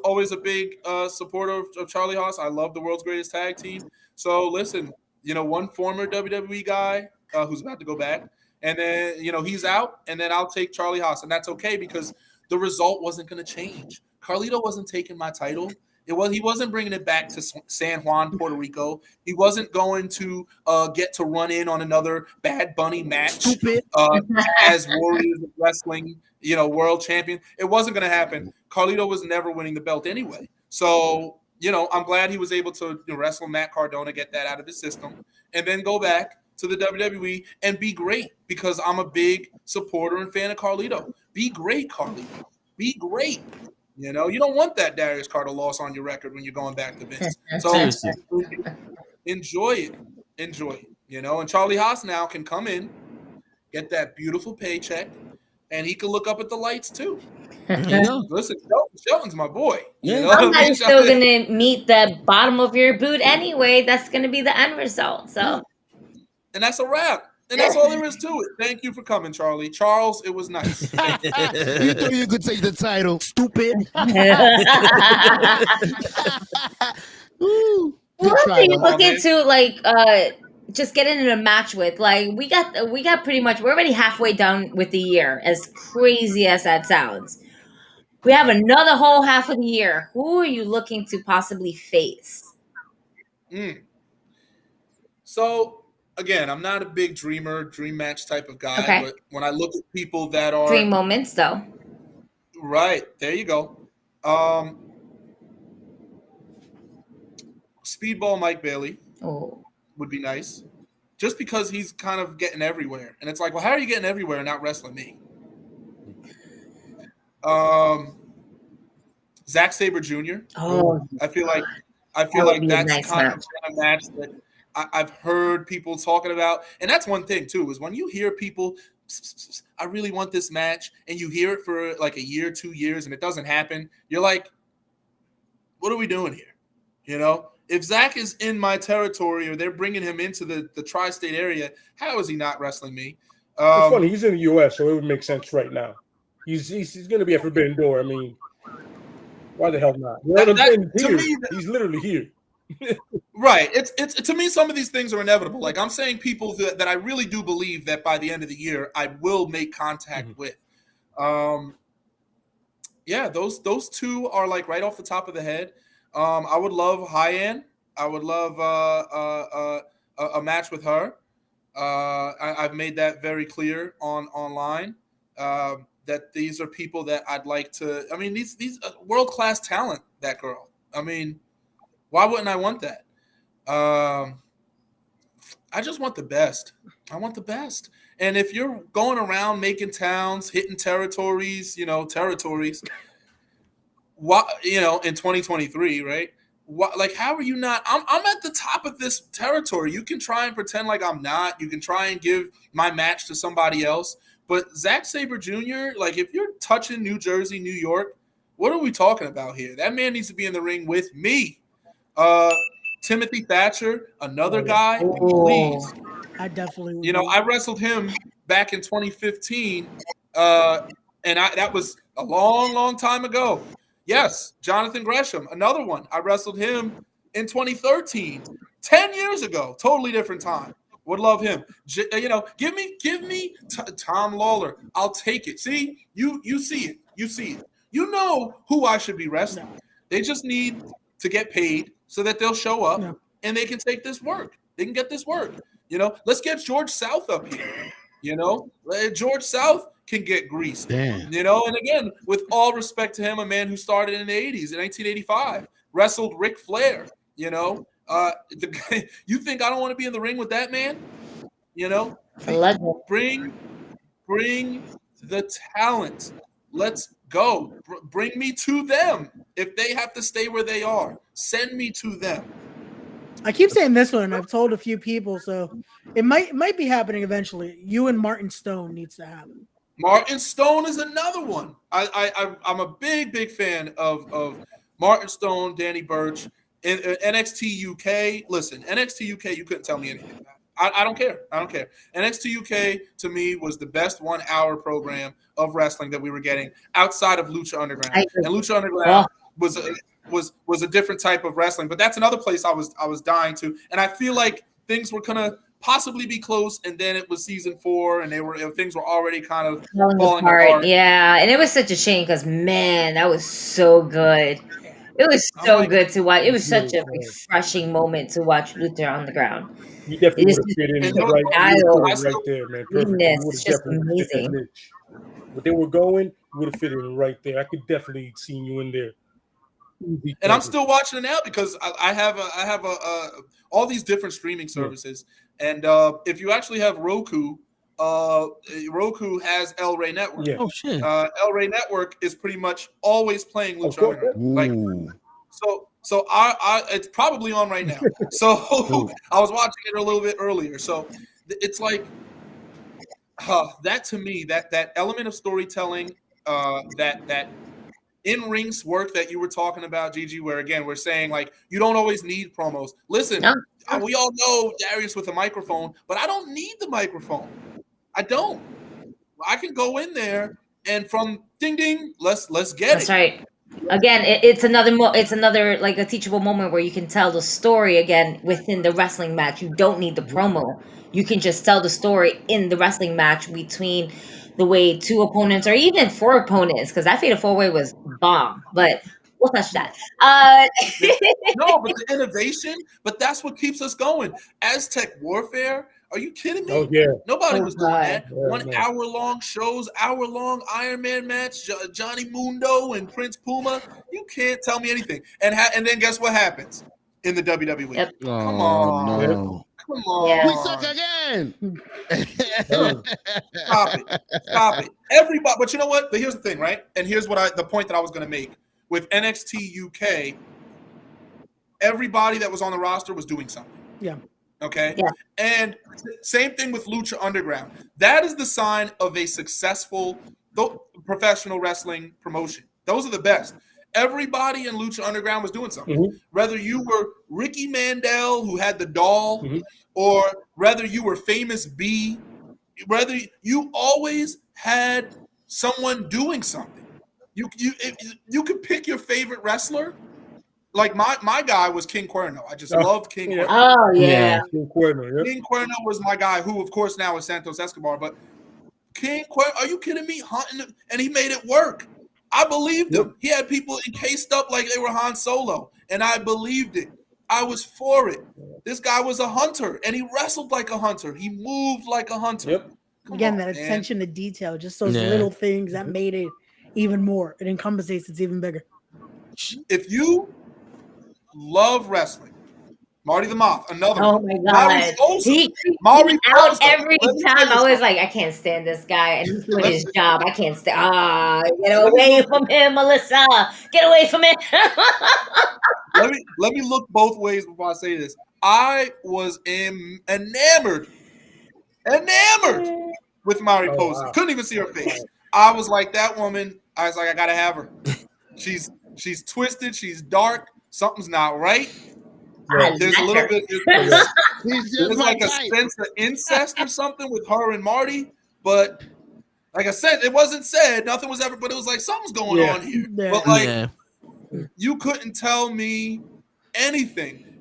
always a big supporter of Charlie Haas. I love the world's greatest tag team. So listen, one former WWE guy who's about to go back, and then, he's out, and then I'll take Charlie Haas, and that's okay because the result wasn't going to change. Carlito wasn't taking my title. He wasn't bringing it back to San Juan, Puerto Rico. He wasn't going to get to run in on another Bad Bunny match as Warriors Wrestling, world champion. It wasn't going to happen. Carlito was never winning the belt anyway. So, I'm glad he was able to wrestle Matt Cardona, get that out of his system, and then go back to the WWE and be great because I'm a big supporter and fan of Carlito. Be great, Carlito. Be great. You don't want that Darius Carter loss on your record when you're going back to Vince. So enjoy it. And Charlie Haas now can come in, get that beautiful paycheck, and he can look up at the lights too. Listen, Shelton's my boy. Somebody's still gonna meet the bottom of your boot anyway. That's gonna be the end result. So, and that's a wrap. And that's all there is to it. Thank you for coming, Charlie. Charles, it was nice. You knew you could take the title. Stupid. Who else are you looking to just get in a match with? We got pretty much, we're already halfway done with the year, as crazy as that sounds. We have another whole half of the year. Who are you looking to possibly face? So again, I'm not a big dream match type of guy, but when I look at people that are dream moments, though, right there, you go. Speedball Mike Bailey would be nice, just because he's kind of getting everywhere, and it's like, well, how are you getting everywhere and not wrestling me? Zack Sabre Jr. I feel like that's kind of a match that I've heard people talking about. And that's one thing, too, is when you hear people, I really want this match, and you hear it for like a year, 2 years, and it doesn't happen, you're like, what are we doing here? If Zach is in my territory or they're bringing him into the tri-state area, how is he not wrestling me? It's funny. He's in the U.S., so it would make sense right now. He's going to be at Forbidden Door. I mean, why the hell not? He's literally here. Right. It's to me, some of these things are inevitable. Like, I'm saying people that I really do believe that by the end of the year I will make contact with. Those two are like right off the top of the head. I would love High-End. I would love a match with her. I've made that very clear online. That these are people that I'd like to. I mean, these world-class talent. That girl. I mean, why wouldn't I want that? I just want the best. I want the best. And if you're going around making towns, hitting territories, what, in 2023, right? What, like, how are you not? I'm at the top of this territory. You can try and pretend like I'm not. You can try and give my match to somebody else. But Zack Sabre Jr., like, if you're touching New Jersey, New York, what are we talking about here? That man needs to be in the ring with me. Timothy Thatcher, another guy, please. I definitely would. I wrestled him back in 2015, and that was a long, long time ago. Yes, Jonathan Gresham, another one. I wrestled him in 2013, 10 years ago, totally different time. Would love him. Give me Tom Lawler. I'll take it. See, you see it. You see it. You know who I should be wrestling. They just need to get paid so that they'll show up and they can take this work. They can get this work. Let's get George South up here. George South can get greased. Damn. And again, with all respect to him, a man who started in the 80s, in 1985, wrestled Ric Flair. You think I don't want to be in the ring with that man? Bring the talent. Let's go. Bring me to them. If they have to stay where they are, send me to them. I keep saying this one. I've told a few people, so it might be happening eventually. You and Martin Stone needs to happen. Martin Stone is another one. I'm a big fan of Martin Stone, Danny Burch, and NXT UK. Listen, NXT UK, you couldn't tell me anything about it. I don't care. NXT UK to me was the best 1 hour program of wrestling that we were getting outside of Lucha Underground. And Lucha Underground was a different type of wrestling, but that's another place I was dying to. And I feel like things were gonna possibly be close, and then it was season 4, and things were already kind of falling apart. Yeah, and it was such a shame because man, that was so good. It was so good to watch. It was such a refreshing moment to watch Luther on the ground. You definitely would have fit in right there, man. Perfect. It's just amazing. What they were going, you would have fit in right there. I could definitely see you in there. And I'm still watching it now because I have all these different streaming services, and if you actually have Roku, Roku has El Rey Network. Yeah. Oh shit! El Rey Network is pretty much always playing Lucha Underground. Like, so I it's probably on right now. So I was watching it a little bit earlier. So it's like that to me, that element of storytelling, that in-ring work that you were talking about, Gigi, where again we're saying like you don't always need promos. Listen, we all know Darius with a microphone, but I don't need the microphone. I don't. I can go in there and from ding ding, let's get That's right. Again, it's another like a teachable moment where you can tell the story again within the wrestling match. You don't need the promo. You can just tell the story in the wrestling match between the way 2 opponents or even 4 opponents, because that Fatal 4-Way was bomb. But we'll touch that. No, but the innovation, but that's what keeps us going. Aztec Warfare. Are you kidding me? Oh yeah. Nobody was doing that. Yeah, 1 hour long shows, hour long Iron Man match, Johnny Mundo and Prince Puma. You can't tell me anything. And then guess what happens in the WWE? Yep. Come on. No. Come on. Yeah. We suck again. Stop it. Everybody, but you know what? But here's the thing, right? And here's the point that I was going to make. With NXT UK, everybody that was on the roster was doing something. Yeah. Okay. Yeah. And same thing with Lucha Underground. That is the sign of a successful professional wrestling promotion. Those are the best. Everybody in Lucha Underground was doing something. Mm-hmm. Whether you were Ricky Mandel, who had the doll, or whether you were Famous B, whether you always had someone doing something. You could pick your favorite wrestler. Like my guy was King Cuerno. I just loved King Cuerno. Oh yeah. King Cuerno, King Cuerno was my guy, who of course now is Santos Escobar. But King Cuerno, are you kidding me? Hunting him, and he made it work. I believed him. He had people encased up like they were Han Solo, and I believed it. I was for it. This guy was a hunter, and he wrestled like a hunter. He moved like a hunter. Yep. Again, that attention to detail, just those little things that made it even more. It encompasses it's even bigger. If you love wrestling, Marty the Moth, another Oh one. my god, he creeped me out every time. I was like, I can't stand this guy, and he's doing his job. I can't stand. Get away from him, Melissa. Get away from him. let me look both ways before I say this. I was enamored with Mariposa. Wow. Couldn't even see her face. I was like, that woman. I was like, I gotta have her. She's twisted. She's dark. Something's not right. There's a little bit. There's like a sense of incest or something with her and Marty. But like I said, it wasn't said. Nothing was ever. But it was like something's going on here. Yeah. But like, you couldn't tell me anything.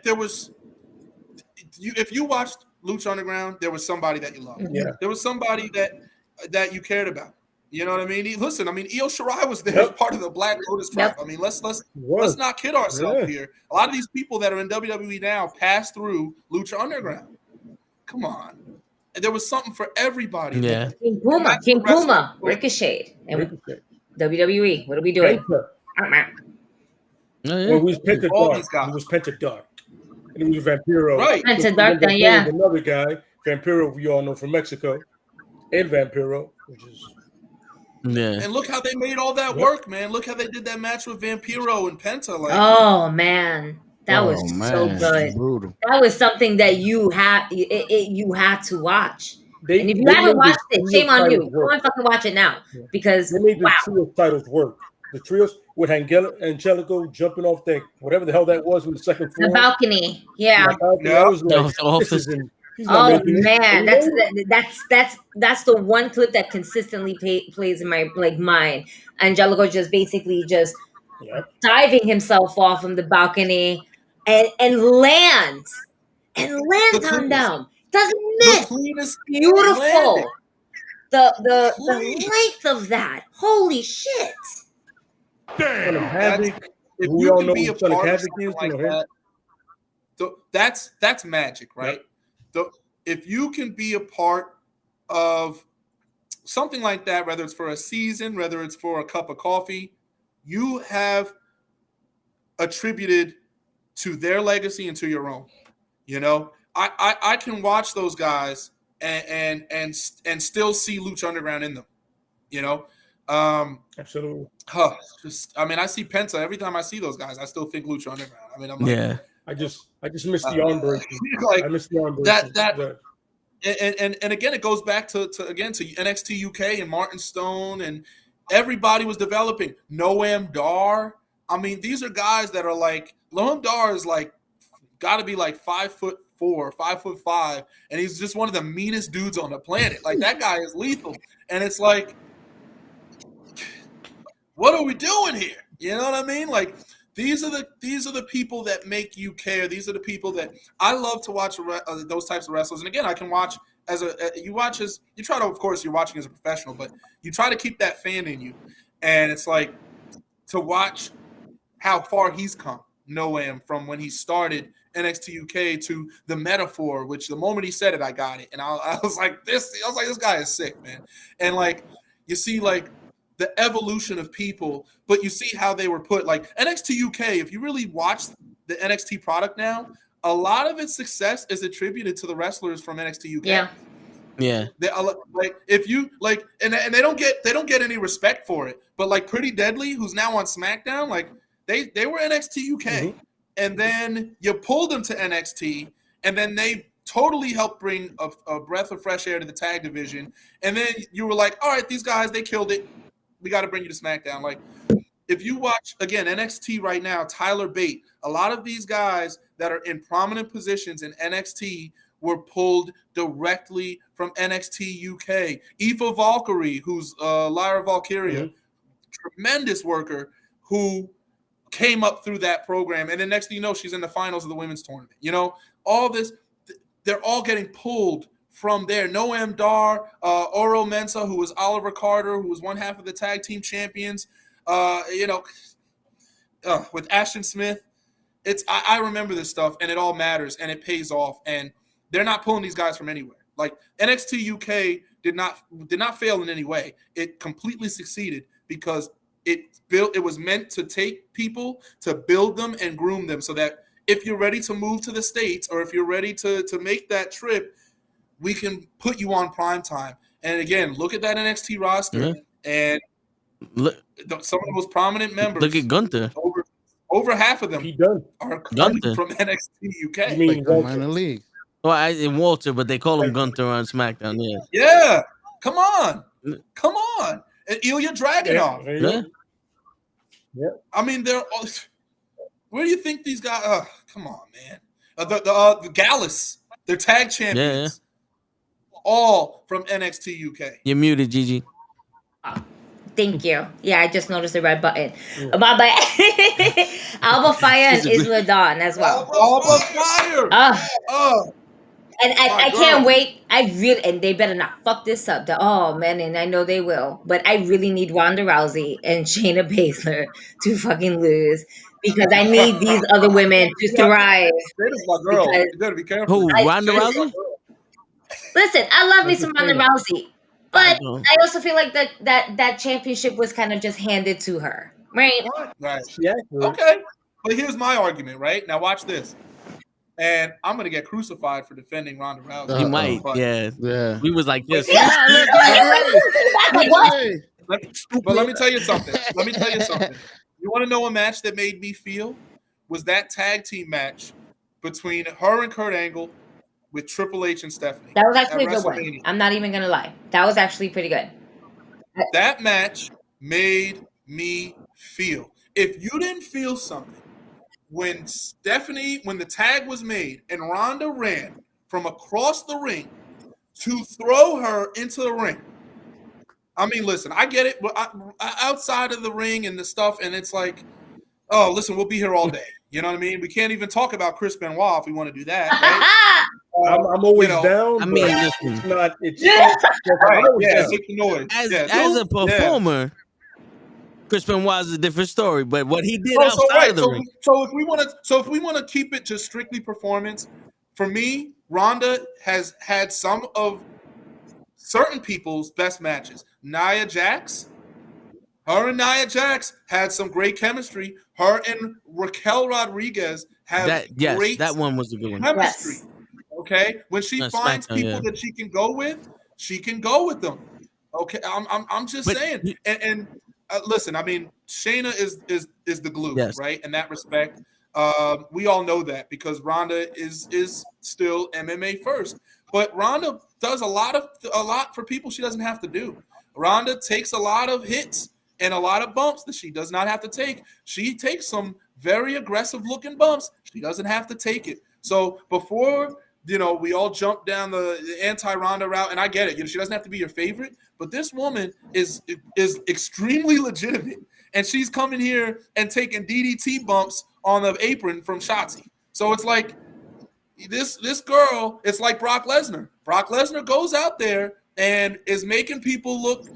There was. If you watched Lucha Underground, there was somebody that you loved. Yeah. There was somebody that you cared about. You know what I mean? Listen, I mean, Io Shirai was there as part of the Black Lotus tribe. I mean, let's not kid ourselves here. A lot of these people that are in WWE now pass through Lucha Underground. Come on. And there was something for everybody. Yeah. King Puma, Ricochet, and WWE. What are we doing? Well, it was Penta Dark. It was Penta Dark. And it was Vampiro. Right. Penta Dark, yeah. Another guy, Vampiro, we all know from Mexico, and Vampiro, which is. Yeah. And look how they made all that work, man. Look how they did that match with Vampiro and Penta. Like, oh man, that was so good. Brutal. That was something that you had to watch. And if you haven't watched it, shame on you. Go and fucking watch it now because they made the trios titles work. The trios with Angelico jumping off that whatever the hell that was on the second floor, the balcony. Yeah. I was like, oh man, that's the one clip that consistently plays in my mind. Angelico just basically diving himself off from the balcony and lands on them. Doesn't miss. Beautiful. The length of that. Holy shit. Damn. If you can be a part of something like that, that's magic, right? If you can be a part of something like that, whether it's for a season, whether it's for a cup of coffee, you have attributed to their legacy and to your own. You know, I can watch those guys and still see Lucha Underground in them. You know, absolutely. I mean, I see Penta every time I see those guys. I still think Lucha Underground. I mean, I'm like, I just miss the arm breaking. Like, I miss the arm breaking. And again, it goes back to NXT UK and Martin Stone, and everybody was developing. Noam Dar. I mean, these are guys that are like, Noam Dar is like got to be like 5'4", 5'5", and he's just one of the meanest dudes on the planet. Like, that guy is lethal, and it's like, what are we doing here? You know what I mean? Like, these are the people that make you care. These are the people that I love to watch those types of wrestlers. And again, I can watch you try to, of course, you're watching as a professional, but you try to keep that fan in you. And it's like to watch how far he's come, Noam, from when he started NXT UK to the Metaphor, which the moment he said it, I got it. And I was like, this guy is sick, man. And like, you see, like, the evolution of people, but you see how they were put. Like, NXT UK, if you really watch the NXT product now, a lot of its success is attributed to the wrestlers from NXT UK. Yeah. They, like, if you like, and they don't get any respect for it. But like Pretty Deadly, who's now on SmackDown, like they were NXT UK, and then you pulled them to NXT, and then they totally helped bring a breath of fresh air to the tag division. And then you were like, all right, these guys, they killed it. We got to bring you to SmackDown. Like, if you watch, again, NXT right now, Tyler Bate, a lot of these guys that are in prominent positions in NXT were pulled directly from NXT UK. Aoife Valkyrie, who's Lyra Valkyria, tremendous worker who came up through that program. And then next thing you know, she's in the finals of the women's tournament. You know, all this, they're all getting pulled from there. Noam Dar, Oro Mensah, who was Oliver Carter, who was one half of the tag team champions, with Ashton Smith. I remember this stuff, and it all matters, and it pays off. And they're not pulling these guys from anywhere. Like, NXT UK did not fail in any way. It completely succeeded because it was meant to take people, to build them and groom them, so that if you're ready to move to the States, or if you're ready to make that trip, we can put you on prime time. And again, look at that NXT roster, and some of the most prominent members. Look at Gunther. Over half of them are Gunther from NXT UK. You mean minor league? Well, in Walter, but they call him Gunther on SmackDown. Yeah. Yeah. Come on. And Ilya Dragunov. Yeah. I mean, they're all, where do you think these guys? Come on, man. The Gallus, they're tag champions. All from NXT UK. You're muted, Gigi. Thank you. Yeah, I just noticed the red button. My bad. Alba Fire and Isla Dawn as well. Alba Fire. And I can't wait. And they better not fuck this up. Oh man, and I know they will. But I really need Ronda Rousey and Shayna Baszler to fucking lose because I need these other women to thrive. Shayna's my girl. You gotta be careful. Who? Ronda Rousey? Listen, I love me some Ronda Rousey, but I also feel like that championship was kind of just handed to her, right? Right. Yeah. Okay. But here's my argument, right? Now watch this. And I'm gonna get crucified for defending Ronda Rousey. You might, yeah. We was like this. But let me tell you something. You want to know a match that made me feel? Was that tag team match between her and Kurt Angle with Triple H and Stephanie. That was actually a good one. I'm not even gonna lie. That was actually pretty good. That match made me feel. If you didn't feel something when the tag was made and Ronda ran from across the ring to throw her into the ring. I mean, listen, I get it, but outside of the ring and the stuff, and it's like, oh, listen, we'll be here all day. You know what I mean? We can't even talk about Chris Benoit if we want to do that. Right? I'm always down. I mean, it's not. It's right. Make the noise. As a performer, Chris Benoit is a different story. But what he did outside of the ring. So if we want to keep it to strictly performance, for me, Ronda has had some of certain people's best matches. Nia Jax. Her and Nia Jax had some great chemistry. Her and Raquel Rodriguez have great that one was a good one. Chemistry. Yes. Okay, when she finds people that she can go with, she can go with them. Okay, I'm just saying. And listen, I mean, Shayna is the glue, right? In that respect, we all know that because Ronda is still MMA first. But Ronda does a lot for people she doesn't have to do. Ronda takes a lot of hits and a lot of bumps that she does not have to take. She takes some very aggressive looking bumps. She doesn't have to take it. So before, we all jump down the anti-Ronda route, and I get it. She doesn't have to be your favorite, but this woman is extremely legitimate, and she's coming here and taking DDT bumps on the apron from Shotzi. So it's like this girl, it's like Brock Lesnar. Brock Lesnar goes out there and is making people look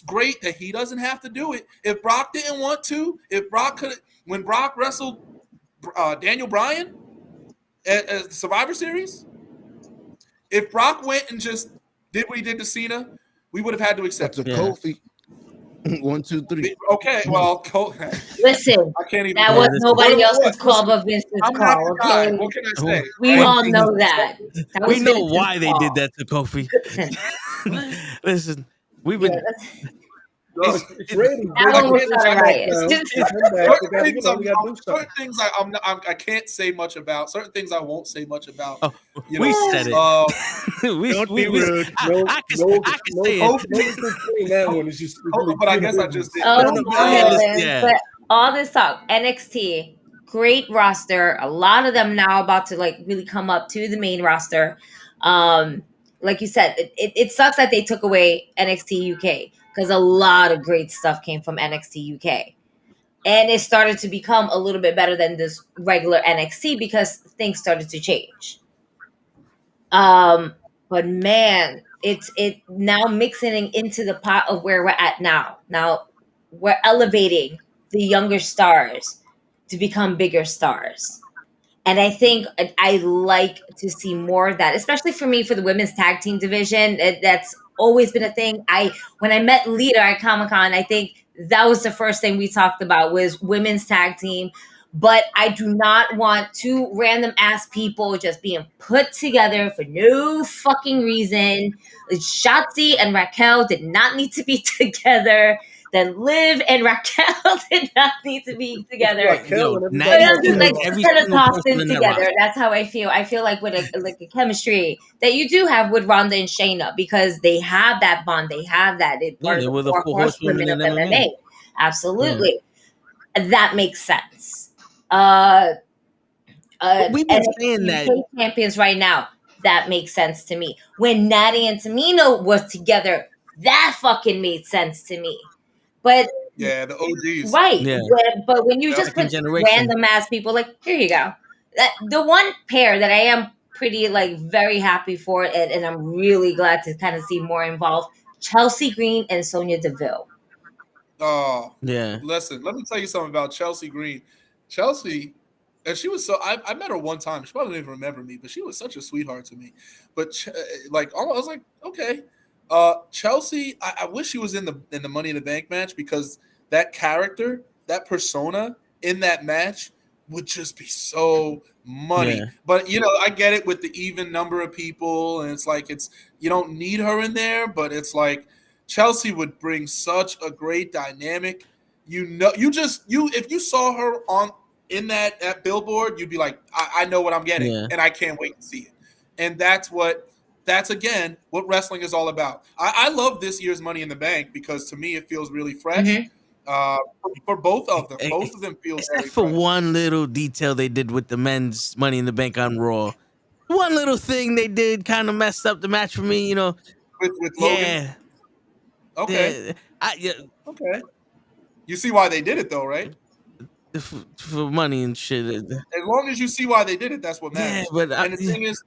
great that he doesn't have to do it. If Brock didn't want to, when Brock wrestled Daniel Bryan at Survivor Series, if Brock went and just did what he did to Cena, we would have had to accept it. Kofi. 1, 2, 3. Okay, well, listen, I can't even. That was nobody else's call but Vince's call. Okay? What can I say? We all know that. We know why they did that to Kofi. Listen, we've been. It's ready. That one was Certain things I can't say much about. Certain things I won't say much about. Oh, we said it. Don't be rude. I can say it. That one is just. But I guess I just did. But all this talk, NXT, great roster. A lot of them now about to really come up to the main roster. Like you said, it sucks that they took away NXT UK because a lot of great stuff came from NXT UK. And it started to become a little bit better than this regular NXT because things started to change. But man, it now mixing into the pot of where we're at now. Now we're elevating the younger stars to become bigger stars. And I think I like to see more of that, especially for me, for the women's tag team division. That's always been a thing. When I met Lita at Comic-Con, I think that was the first thing we talked about was women's tag team. But I do not want two random ass people just being put together for no fucking reason. Shotzi and Raquel did not need to be together. Then Liv and Raquel did not need to be together. Tossed in together. That's how I feel. I feel like with a chemistry that you do have with Ronda and Shayna because they have that bond. They have that. They were the four horsewomen of MMA. Absolutely, that makes sense. We've been saying that champions right now. That makes sense to me. When Natty and Tamina was together, that fucking made sense to me. But yeah, the OGs, right? Yeah. But when you just put random ass people, here you go. The one pair that I am pretty like very happy for it, and I'm really glad to kind of see more involved. Chelsea Green and Sonya Deville. Oh, Yeah. listen, let me tell you something about Chelsea Green. Chelsea, and she was I met her one time. She probably didn't even remember me, but she was such a sweetheart to me. But like, I was like, okay. Chelsea, I wish she was in the Money in the Bank match, because that character, that persona in that match would just be so money. Yeah. But I get it with the even number of people, and it's like you don't need her in there, but it's like Chelsea would bring such a great dynamic. If you saw her in that billboard, you'd be like, I know what I'm getting, and I can't wait to see it. And that's again what wrestling is all about. I love this year's Money in the Bank because to me it feels really fresh. For both of them. Both of them feel except for fresh. one little detail they did with the men's Money in the Bank on Raw. One little thing they did kind of messed up the match for me, With Logan? Yeah. Okay. Okay. You see why they did it though, right? For money and shit. As long as you see why they did it, that's what matters. Yeah, but and the thing is,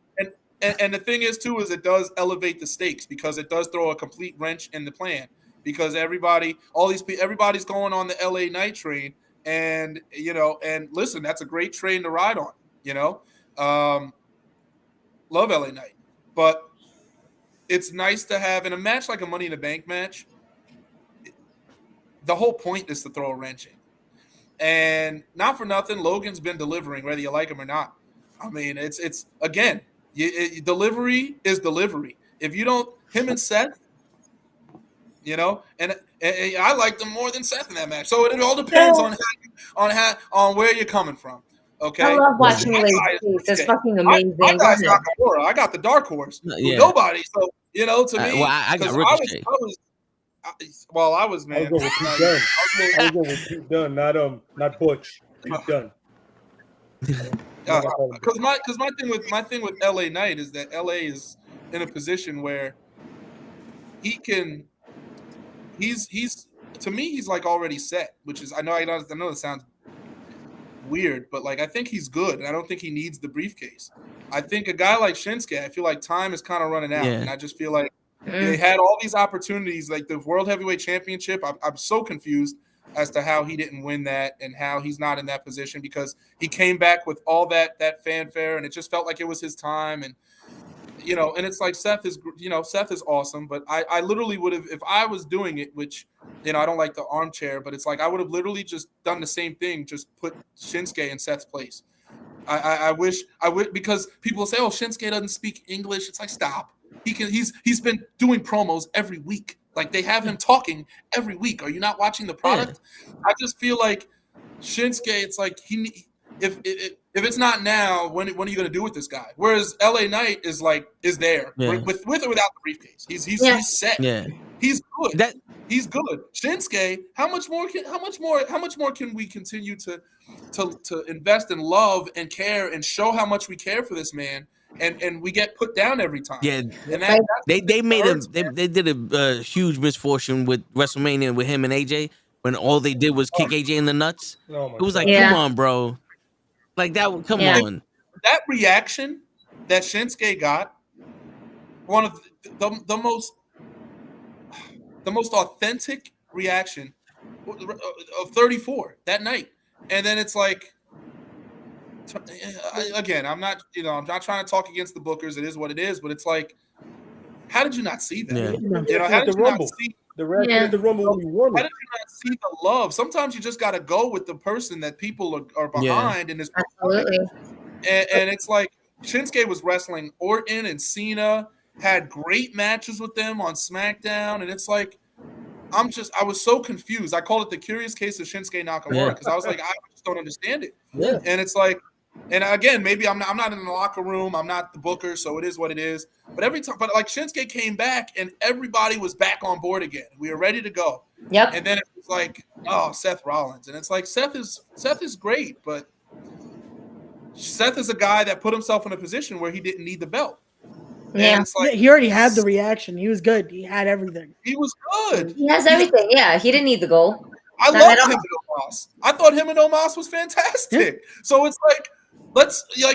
and the thing is too, is it does elevate the stakes, because it does throw a complete wrench in the plan, because everybody's going on the LA Knight train, and and listen, that's a great train to ride on. Love LA Knight, but it's nice to have in a match like a Money in the Bank match. The whole point is to throw a wrench in. And not for nothing, Logan's been delivering, whether you like him or not. I mean, it's again, delivery is delivery. If you don't, him and Seth, and I liked them more than Seth in that match. So it all depends on where you're coming from. Okay, I love watching Lacey. It's fucking amazing. My guy's Nakamura. I got the dark horse. Yeah. Nobody. So to me, I got Ricochet. I was man. I'll go with Pete Dunne. I'll go with Pete Dunne, not Butch. Pete Dunne. Because my thing with LA Knight is that LA is in a position where he's to me he's like already set, which is I know it sounds weird, but like I think he's good, and I don't think he needs the briefcase. I think a guy like Shinsuke, I feel like time is kind of running out, and I just feel like they had all these opportunities, like the World Heavyweight Championship. I'm so confused as to how he didn't win that and how he's not in that position, because he came back with all that fanfare, and it just felt like it was his time. And and it's like Seth is awesome, but I literally would have, if I was doing it, which I don't like the armchair, but it's like I would have literally just done the same thing, just put Shinsuke in Seth's place. I wish because people say, oh, Shinsuke doesn't speak English. It's like, stop. He's been doing promos every week. Like they have him talking every week. Are you not watching the product? Yeah. I just feel like Shinsuke, it's like if it's not now, when are you going to do with this guy? Whereas LA Knight is there with or without the briefcase. He's set. Yeah. He's good. He's good. Shinsuke, how much more can we continue to invest in love and care and show how much we care for this man? And we get put down every time. Yeah, and they did a huge misfortune with WrestleMania with him and AJ when all they did was kick AJ in the nuts. It was like, come on, bro, like that. Come on. That reaction that Shinsuke got, one of the most authentic reaction of 34 that night, and then it's like. Again, I'm not trying to talk against the bookers. It is what it is, but it's like, how did you not see that? Yeah. How did you not see the Rumble? How did you not see the love? Sometimes you just got to go with the person that people are behind in this. Absolutely. And it's like Shinsuke was wrestling Orton and Cena, had great matches with them on SmackDown, and it's like, I was so confused. I called it the curious case of Shinsuke Nakamura, because I was like, I just don't understand it. Yeah. And it's like, and again, maybe I'm not in the locker room. I'm not the booker, so it is what it is. But every time, like Shinsuke came back, and everybody was back on board again. We were ready to go. Yep. And then it was like, oh, Seth Rollins, and it's like Seth is great, but Seth is a guy that put himself in a position where he didn't need the belt. Yeah, like, he already had the reaction. He was good. He had everything. He was good. He has everything. Yeah, he didn't need the goal. I loved him and Omos. I thought him and Omos was fantastic. Yeah. So it's like,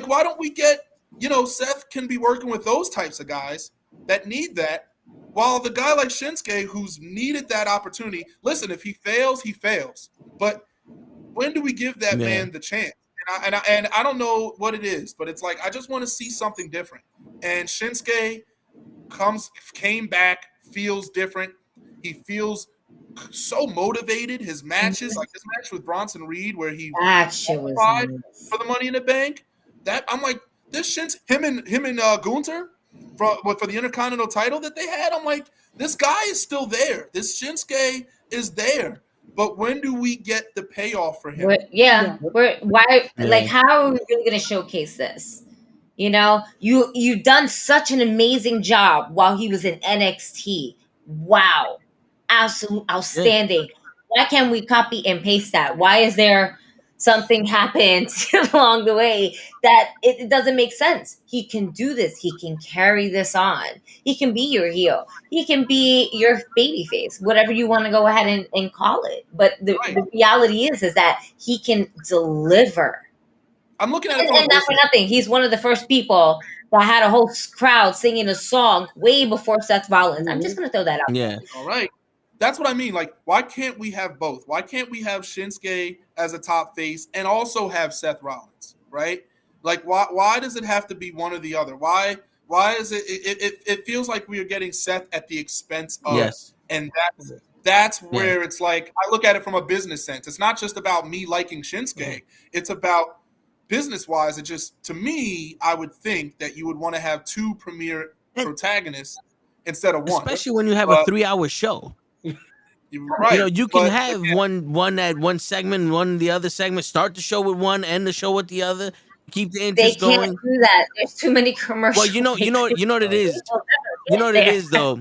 why don't we get Seth can be working with those types of guys that need that, while the guy like Shinsuke, who's needed that opportunity, listen, if he fails, he fails. But when do we give that man the chance? And I don't know what it is, but it's like I just want to see something different. And Shinsuke came back, feels different. He feels so motivated. His matches, like this match with Bronson Reed, where he qualified for the Money in the Bank. That I'm like, this him and Gunther for the Intercontinental title that they had. I'm like, this guy is still there. This Shinsuke is there. But when do we get the payoff for him? Like, how are we really going to showcase this? You've done such an amazing job while he was in NXT. Wow. Absolute outstanding. Why can't we copy and paste that? Why is there something happened along the way that it doesn't make sense? He can do this. He can carry this on. He can be your heel. He can be your baby face, whatever you want to go ahead and call it. But the reality is that he can deliver. I'm looking at it and not for nothing. He's one of the first people that had a whole crowd singing a song way before Seth Rollins. I'm just going to throw that out. Yeah. All right. That's what I mean. Like, why can't we have both? Why can't we have Shinsuke as a top face and also have Seth Rollins, right? Like, why does it have to be one or the other? Why is it feels like we are getting Seth at the expense of. Yes. And that's where it's like, I look at it from a business sense. It's not just about me liking Shinsuke. It's about business-wise. It just, to me, I would think that you would want to have two premier protagonists instead of one. Especially when you have a 3-hour show. Right. You can have one at one segment, one the other segment. Start the show with one, end the show with the other. Keep the interest going. They can't do that. There's too many commercials. Well, you know what it is. You know what it is though.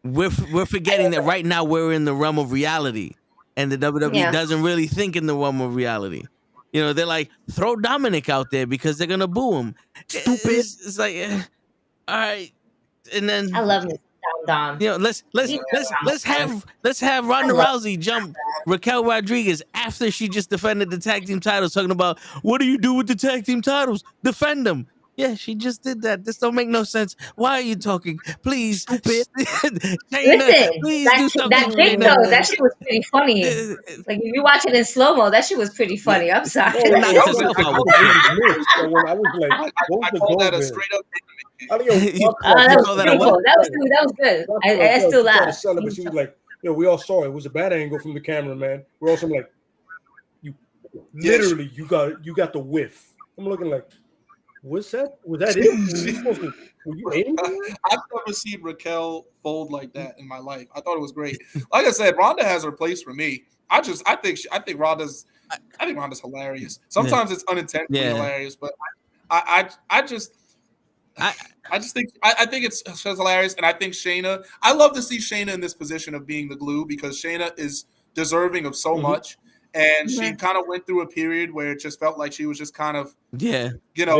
We're forgetting that right now we're in the realm of reality, and the WWE doesn't really think in the realm of reality. They're like, throw Dominic out there because they're gonna boo him. Stupid. It's like, all right, and then I love it. Dom. Let's have Ronda Rousey jump Raquel Rodriguez after she just defended the tag team titles, talking about what do you do with the tag team titles? Defend them. Yeah, she just did that. This don't make no sense. Why are you talking? Please, stupid. Listen, please do something. That kick though, that shit was pretty funny. Like, if you watch it in slow mo, that shit was pretty funny. I'm sorry. I was like, I call that a straight up. That was good. I still laughed. But she was like, we all saw it. It was a bad angle from the camera, man. We're also like, you literally, you got the whiff. I'm looking like, what's that? Was that it? Were you aiming? I've never seen Raquel fold like that in my life. I thought it was great. Like I said, Ronda has her place for me. I think Ronda's hilarious. Sometimes it's unintentionally hilarious, but I think it's hilarious, and I think Shayna. I love to see Shayna in this position of being the glue because Shayna is deserving of so much, and she kind of went through a period where it just felt like she was just kind of with Nia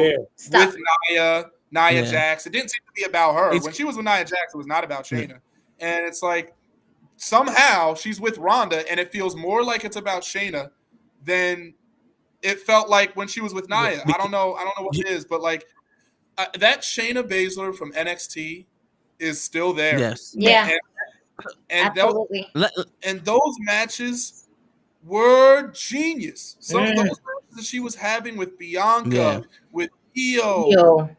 Jax. It didn't seem to be about her. When she was with Nia Jax, it was not about Shayna, and it's like somehow she's with Ronda, and it feels more like it's about Shayna than it felt like when she was with Nia. I don't know what it is, but like. That Shayna Baszler from NXT is still there. Yes. Yeah. And absolutely. And those matches were genius. Some of those matches that she was having with Bianca, with Io,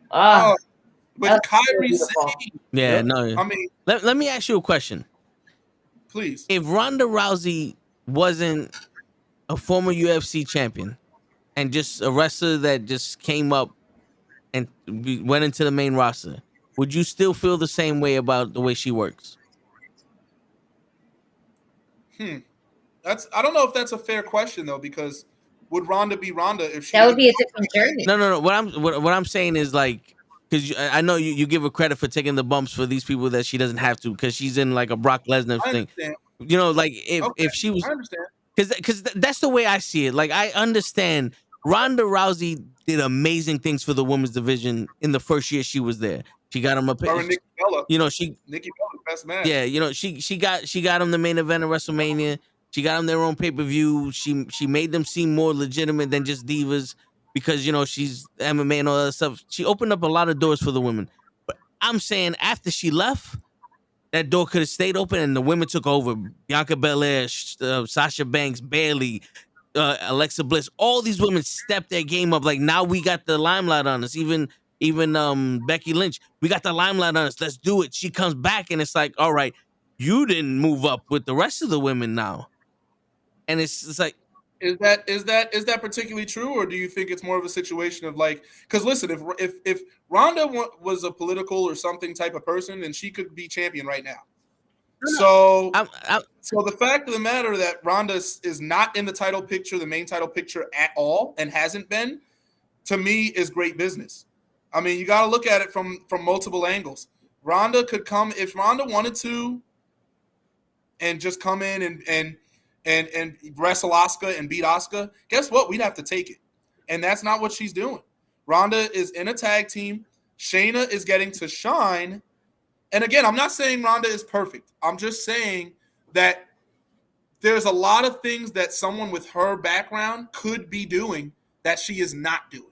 with Kairi Sane. Yeah, no. I mean, let me ask you a question. Please. If Ronda Rousey wasn't a former UFC champion and just a wrestler that just came up and went into the main roster, would you still feel the same way about the way she works? I don't know if that's a fair question though, because would Ronda be Ronda if she? That would be a different journey. No. What I'm saying is like, because I know you give her credit for taking the bumps for these people that she doesn't have to, because she's in like a Brock Lesnar thing. Like if she was, I understand. Because that's the way I see it. Like, I understand Ronda Rousey did amazing things for the women's division in the first year she was there. She got him a Nikki Bella. Nikki Bella's best man. Yeah, she got him the main event of WrestleMania. She got them their own pay-per-view. She made them seem more legitimate than just divas, because she's MMA and all that stuff. She opened up a lot of doors for the women. But I'm saying after she left, that door could have stayed open and the women took over. Bianca Belair, Sasha Banks, Bayley, Alexa Bliss. All these women stepped their game up. Like now we got the limelight on us. Even Becky Lynch, we got the limelight on us. Let's do it. She comes back and it's like, all right, you didn't move up with the rest of the women now. And it's like, is that particularly true, or do you think it's more of a situation of like, because listen, if Ronda was a political or something type of person, then she could be champion right now. So the fact of the matter that Ronda is not in the title picture, the main title picture at all, and hasn't been, to me, is great business. I mean, you got to look at it from multiple angles. Ronda could come if Ronda wanted to, and just come in and wrestle Asuka and beat Asuka. Guess what? We'd have to take it, and that's not what she's doing. Ronda is in a tag team. Shayna is getting to shine. And again, I'm not saying Ronda is perfect. I'm just saying that there's a lot of things that someone with her background could be doing that she is not doing.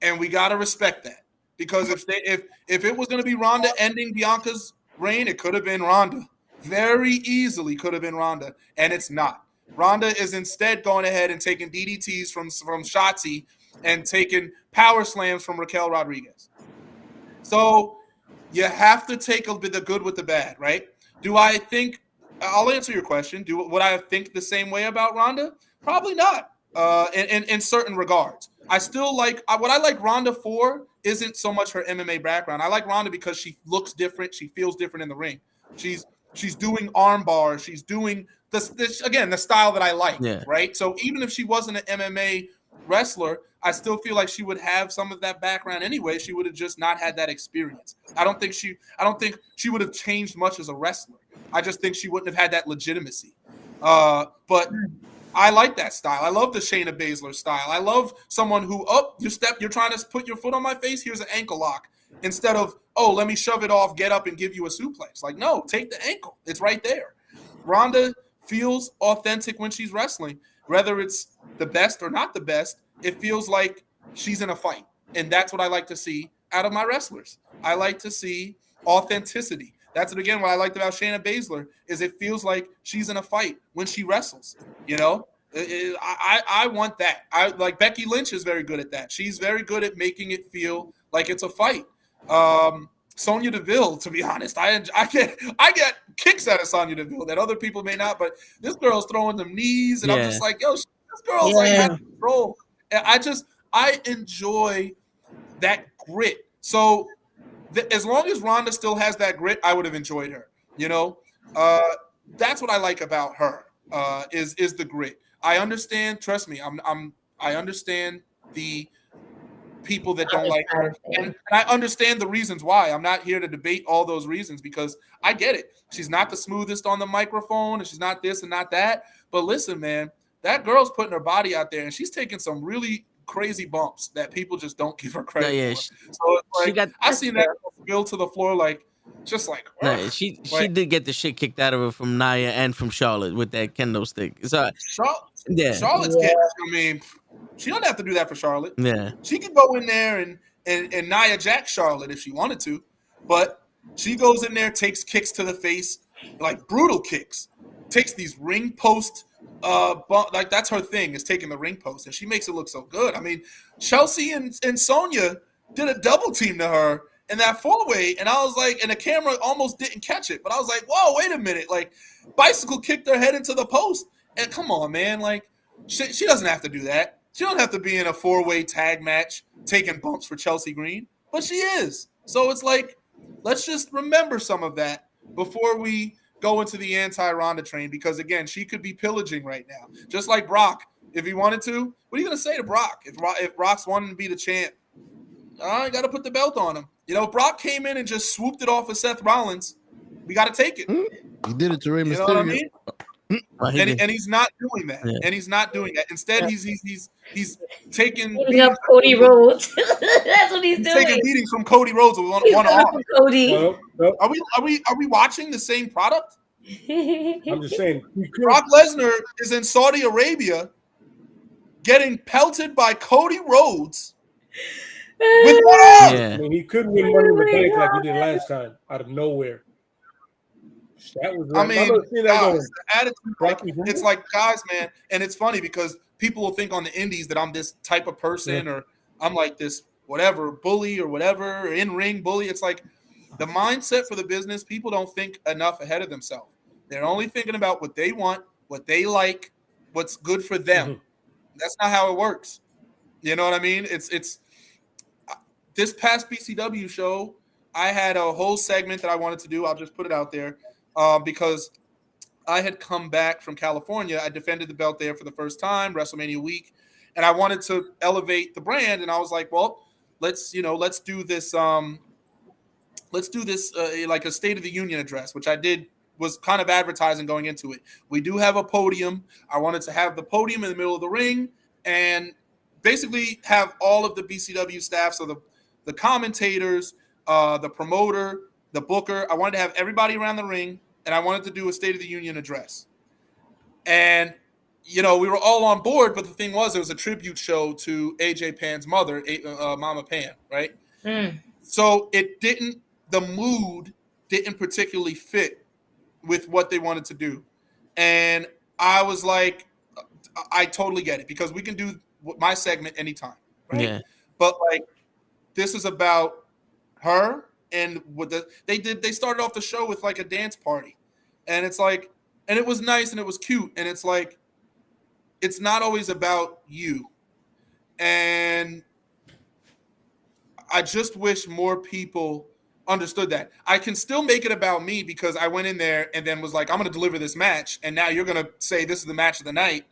And we got to respect that. Because if it was going to be Ronda ending Bianca's reign, it could have been Ronda. Very easily could have been Ronda. And it's not. Ronda is instead going ahead and taking DDTs from Shotzi and taking power slams from Raquel Rodriguez. So you have to take the good with the bad, right? I'll answer your question. Would I think the same way about Ronda? Probably not. In certain regards. I still what I like Ronda for isn't so much her MMA background. I like Ronda because she looks different. She feels different in the ring. She's doing arm bars. She's doing this again, the style that I like, right? So even if she wasn't an MMA wrestler, I still feel like she would have some of that background anyway. She would have just not had that experience. I don't think she would have changed much as a wrestler. I just think she wouldn't have had that legitimacy. But I like that style. I love the Shayna Baszler style. I love someone who, you're trying to put your foot on my face. Here's an ankle lock. Instead of, let me shove it off, get up and give you a suplex. Like, no, take the ankle. It's right there. Ronda feels authentic when she's wrestling. Whether it's the best or not the best, it feels like she's in a fight. And that's what I like to see out of my wrestlers. I like to see authenticity. That's what I liked about Shayna Baszler is it feels like she's in a fight when she wrestles. I want that. I like Becky Lynch is very good at that. She's very good at making it feel like it's a fight. Sonya Deville, to be honest, I get kicks out of Sonya Deville that other people may not, but this girl's throwing them knees, and I'm just like, this girl's like out of control. I enjoy that grit. So as long as Ronda still has that grit, I would have enjoyed her. That's what I like about her. Is the grit. I understand. Trust me, I understand the people that don't like her, and I understand the reasons why. I'm not here to debate all those reasons because I get it. She's not the smoothest on the microphone, and she's not this and not that. But listen, man, that girl's putting her body out there, and she's taking some really crazy bumps that people just don't give her credit for. So it's like, I seen that spill to the floor she did get the shit kicked out of her from Nia and from Charlotte with that kendo stick. So Charlotte's I mean, she don't have to do that for Charlotte. Yeah, she could go in there and Nia Jack Charlotte if she wanted to, but she goes in there, takes kicks to the face, like brutal kicks, takes these ring post. Like that's her thing is taking the ring post, and she makes it look so good. I mean, Chelsea and Sonya did a double team to her in that 4-way, and I was like, and the camera almost didn't catch it, but I was like, whoa, wait a minute, like bicycle kicked her head into the post, and come on, man, like she doesn't have to do that. She don't have to be in a 4-way tag match taking bumps for Chelsea Green, but she is. So it's like, let's just remember some of that before we go into the anti-Ronda train, because again, she could be pillaging right now. Just like Brock, if he wanted to, what are you going to say to Brock? If Brock's wanting to be the champ, I got to put the belt on him. If Brock came in and just swooped it off of Seth Rollins, we got to take it. He did it to Rey Mysterio. You know what I mean? And he's not doing that. Yeah. And he's not doing that. Instead, he's taking beating up Cody Rhodes. That's what he's doing. Taking beatings from Cody Rhodes with one arm. Cody. No. Are we watching the same product? I'm just saying. Brock Lesnar is in Saudi Arabia getting pelted by Cody Rhodes with one arm. I mean, he couldn't win Money in the Bank like he did last time out of nowhere. That was. I mean, guys, the attitude, it's like, guys, man, and it's funny because people will think on the indies that I'm this type of person or I'm like this whatever bully or whatever, or in-ring bully. It's like the mindset for the business, people don't think enough ahead of themselves. They're only thinking about what they want, what they like, what's good for them. That's not how it works. You know what I mean? It's this past BCW show, I had a whole segment that I wanted to do. I'll just put it out there because I had come back from California. I defended the belt there for the first time, WrestleMania week, and I wanted to elevate the brand. And I was like, well, let's do this. Let's do this like a State of the Union address, which I did, was kind of advertising going into it. We do have a podium. I wanted to have the podium in the middle of the ring and basically have all of the BCW staff, so the commentators, the promoter, the booker. I wanted to have everybody around the ring, and I wanted to do a State of the Union address. And, we were all on board, but the thing was, it was a tribute show to AJ Pan's mother, Mama Pan, right? So the mood didn't particularly fit with what they wanted to do. And I was like, I totally get it, because we can do my segment anytime, right? Yeah. But like, this is about her, and what they started off the show with like a dance party, and it's like, and it was nice and it was cute, and it's like, it's not always about you. And I just wish more people understood that. I can still make it about me because I went in there and then was like, I'm going to deliver this match, and now you're going to say this is the match of the night.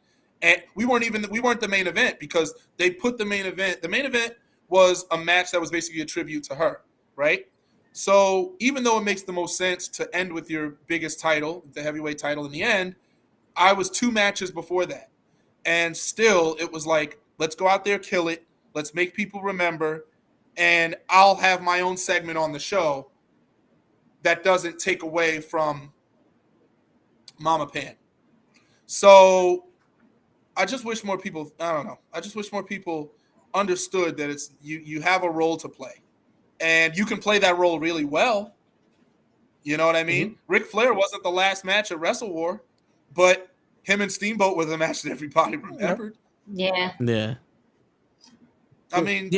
And we weren't the main event, because they put the main event. The main event was a match that was basically a tribute to her, right? So even though it makes the most sense to end with your biggest title, the heavyweight title in the end, I was 2 matches before that. And still, it was like, let's go out there, kill it. Let's make people remember. And I'll have my own segment on the show that doesn't take away from Mama Pan. So I just wish more people, I just wish more people understood that it's you have a role to play. And you can play that role really well. You know what I mean? Ric Flair wasn't the last match at Wrestle War, but him and Steamboat was a match that everybody remembered. Yeah. Yeah. I mean,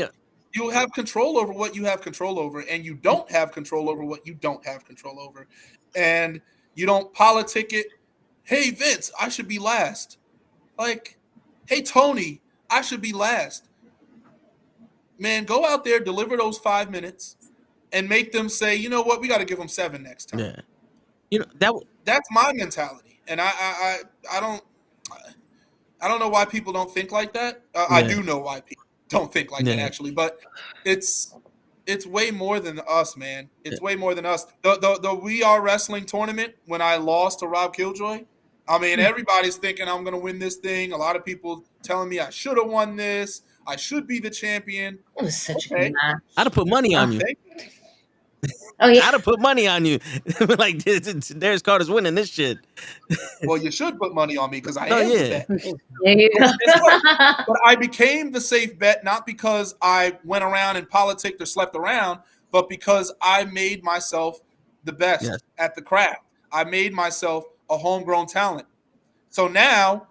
you have control over what you have control over, and you don't have control over what you don't have control over. And you don't politic it. Hey, Vince, I should be last. Like, hey, Tony, I should be last. Man, go out there, deliver those 5 minutes, and make them say, you know what, we got to give them 7 next time. Yeah. That's my mentality. And I don't know why people don't think like that. I do know why people don't think like that, actually, but it's way more than us, man. It's way more than us. The We Are Wrestling tournament, when I lost to Rob Killjoy, I mean, everybody's thinking I'm going to win this thing. A lot of people telling me I should have won this. I should be the champion. It was such a good match. I'd have put money on you. Oh, yeah. I'd have put money on you. Like, Darius Carter's winning this shit. Well, you should put money on me, because I am the bet. There you go. But I became the safe bet, not because I went around and politicked or slept around, but because I made myself the best at the craft. I made myself a homegrown talent. So now,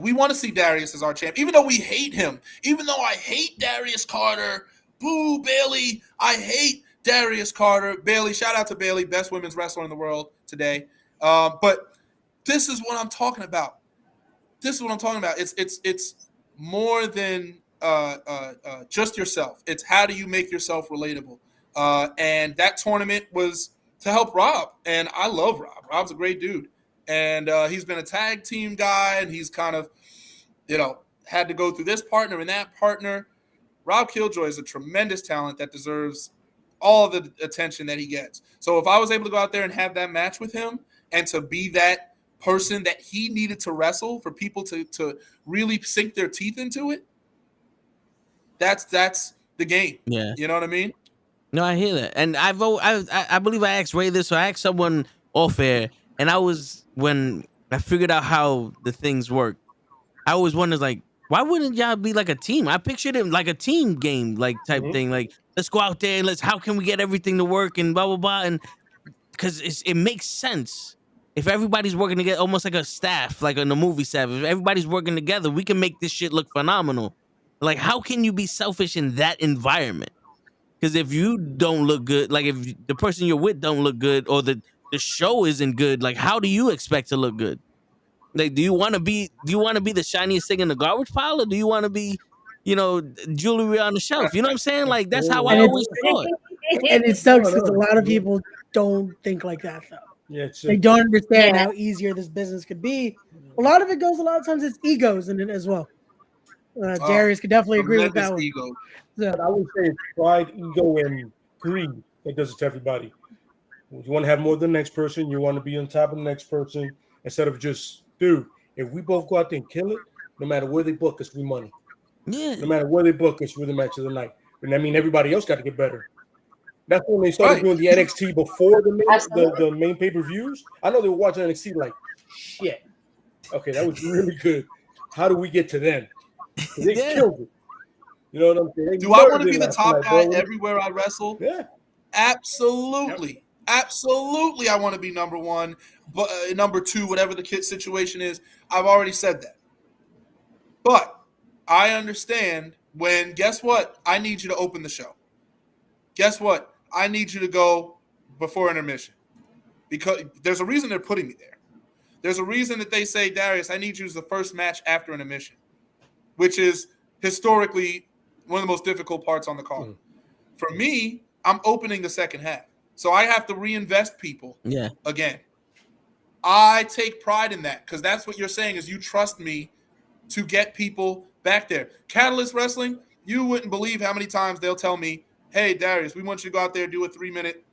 we want to see Darius as our champ, even though we hate him. Even though I hate Darius Carter. Boo, Bailey. I hate Darius Carter. Bailey, shout out to Bailey, best women's wrestler in the world today. But this is what I'm talking about. It's more than just yourself. It's how do you make yourself relatable? And that tournament was to help Rob. And I love Rob. Rob's a great dude. And he's been a tag team guy, and he's kind of, had to go through this partner and that partner. Rob Killjoy is a tremendous talent that deserves all the attention that he gets. So if I was able to go out there and have that match with him, and to be that person that he needed to wrestle for people to really sink their teeth into it, that's the game. Yeah. You know what I mean? No, I hear that. And I believe I asked Ray this, so I asked someone off air, and when I figured out how the things work, I always wondered, like, why wouldn't y'all be like a team? I pictured it like a team game, like type thing. Like, let's go out there and how can we get everything to work and blah blah blah. And because it makes sense if everybody's working together, almost like a staff, like in the movie staff. If everybody's working together, we can make this shit look phenomenal. Like, how can you be selfish in that environment? Because if you don't look good, like if the person you're with don't look good, or the show isn't good, like how do you expect to look good? Like, do you want to be the shiniest thing in the garbage pile, or do you want to be, jewelry on the shelf? You know what I'm saying? Like, that's how I always thought. And it sucks because a lot of people don't think like that, though. Yeah, they don't understand how easier this business could be. A lot of times it's egos in it as well. Darius could definitely agree with that one. Ego. So, I would say it's pride, ego, and greed that does it to everybody. You want to have more than the next person. You want to be on top of the next person instead of just, dude, if we both go out there and kill it, no matter where they book us, we money. Yeah. No matter where they book us, we're the match of the night. And I mean, everybody else got to get better. That's when they started doing the NXT before the main pay-per-views. I know they were watching NXT like, shit. Okay, that was really good. How do we get to them? They killed it. You know what I'm saying? Do I want to be the top guy everywhere I wrestle? Yeah. Absolutely. Yep. Absolutely, I want to be number one, but number two, whatever the kid situation is. I've already said that. But I understand when, guess what? I need you to open the show. Guess what? I need you to go before intermission. Because there's a reason they're putting me there. There's a reason that they say, Darius, I need you as the first match after intermission, which is historically one of the most difficult parts on the card. For me, I'm opening the second half. So I have to reinvest people again. I take pride in that because that's what you're saying is you trust me to get people back there. Catalyst Wrestling, you wouldn't believe how many times they'll tell me, hey, Darius, we want you to go out there and do a 3-minute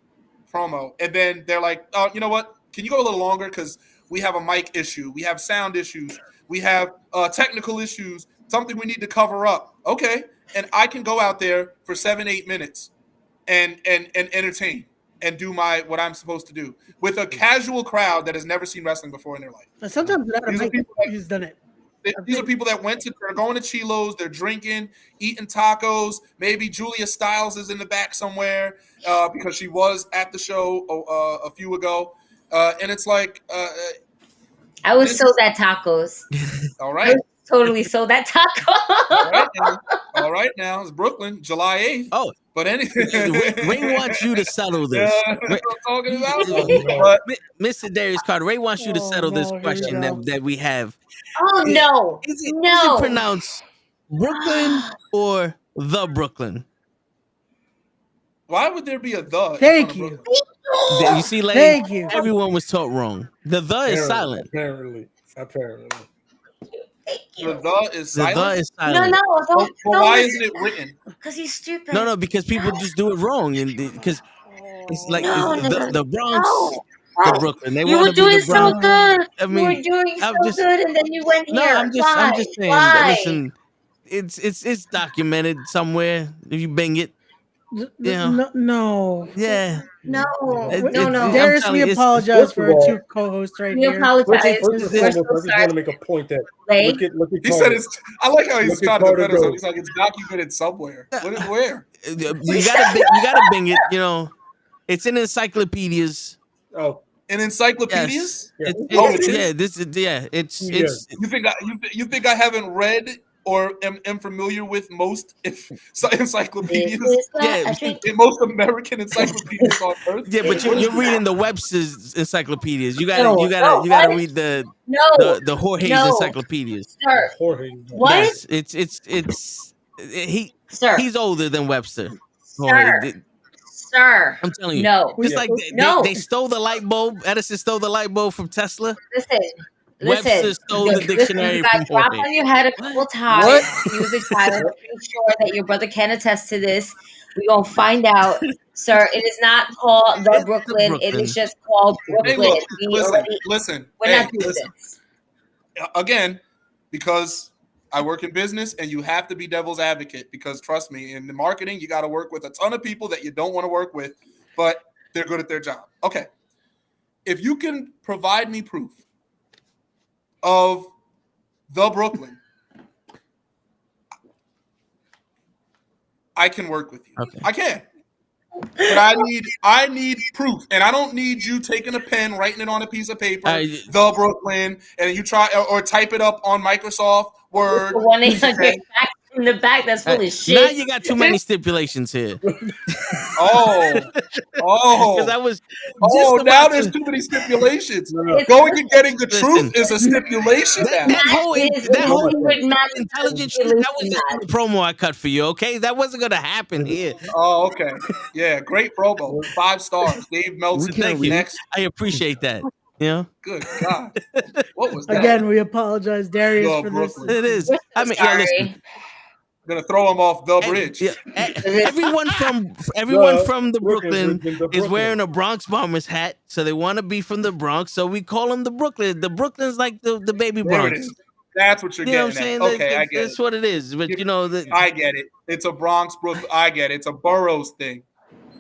promo. And then they're like, oh, you know what? Can you go a little longer? Because we have a mic issue. We have sound issues. We have technical issues, something we need to cover up. Okay. And I can go out there for 7-8 minutes and entertain and do what I'm supposed to do with a casual crowd that has never seen wrestling before in their life. Sometimes he's done it. These are people that they're going to Chilo's, they're drinking, eating tacos. Maybe Julia Stiles is in the back somewhere because she was at the show a few ago. And it's like... I was sold at tacos. All right. Totally sold that taco. All right now. It's Brooklyn, July 8th. Oh. But anyway. Ray wants you to settle this. That's what I'm talking about. Mr. Darius Carter, Ray wants you to settle this question that we have. Oh, no. Is it pronounced Brooklyn or the Brooklyn? Why would there be a the? Thank you. You see, like, thank you. Everyone was taught wrong. The is silent. Apparently. The is silent? The is silent. No. Why isn't it written? Because he's stupid. No, because people just do it wrong. And because it's like the Bronx, the Brooklyn. You were doing so good. I mean, you were doing so good, and then you went here. No, I'm just saying. Why? Listen, it's documented somewhere. If you bang it. No. Yeah. No. Darius, we apologize for our two co-hosts right here. We apologize. First I just want to make a point that look at he said it's. I like how he's trying to defend himself. He's like it's documented somewhere. Where? You gotta bing it. You know, it's in encyclopedias. Oh. In encyclopedias? Yes. It's. You think I haven't read or am familiar with most encyclopedias? Most American encyclopedias on earth. Yeah, but you're reading the Webster's encycloses. You gotta read the Jorge's encyclopedias. Sir, what? Yes, Sir, he's older than Webster. Sir, I'm telling you. No. Just like they stole the light bulb. Edison stole the light bulb from Tesla. Listen, stole the dictionary you got dropped on your head a couple times. Music silence. I'm pretty sure that your brother can attest to this. We're going to find out. Sir, it is not called the Brooklyn. It is just called Brooklyn. Hey, listen. We're not doing this. Again, because I work in business and you have to be devil's advocate because trust me, in the marketing, you got to work with a ton of people that you don't want to work with, but they're good at their job. Okay. If you can provide me proof of the Brooklyn I can work with you. Okay. I can. But I need proof, and I don't need you taking a pen, writing it on a piece of paper, the Brooklyn, and you try or type it up on Microsoft Word. 1-800 in the back. That's full of shit. Now you got too many stipulations here. Because I was. Now there's too many stipulations. Going and getting the truth is a stipulation. That whole intelligent shit, that was just the promo I cut for you. Okay, that wasn't gonna happen here. Oh, okay. Yeah, great promo. 5 stars. Dave Meltzer. Thank you. Next. I appreciate that. Yeah. Good God. What was that? Again, we apologize, Darius, for Brooklyn. this. It is. I mean, yeah, listen. Gonna throw him off the bridge. Everyone from the Brooklyn is wearing a Bronx Bombers hat, so they want to be from the Bronx. So we call them the Brooklyn. The Brooklyn's like the baby There Bronx. it is. That's what you're You know getting what I'm saying? at. Okay, I get That's it. what it is. But you know that I get it. It's a Bronx, Brooklyn. I get it. It's a boroughs thing.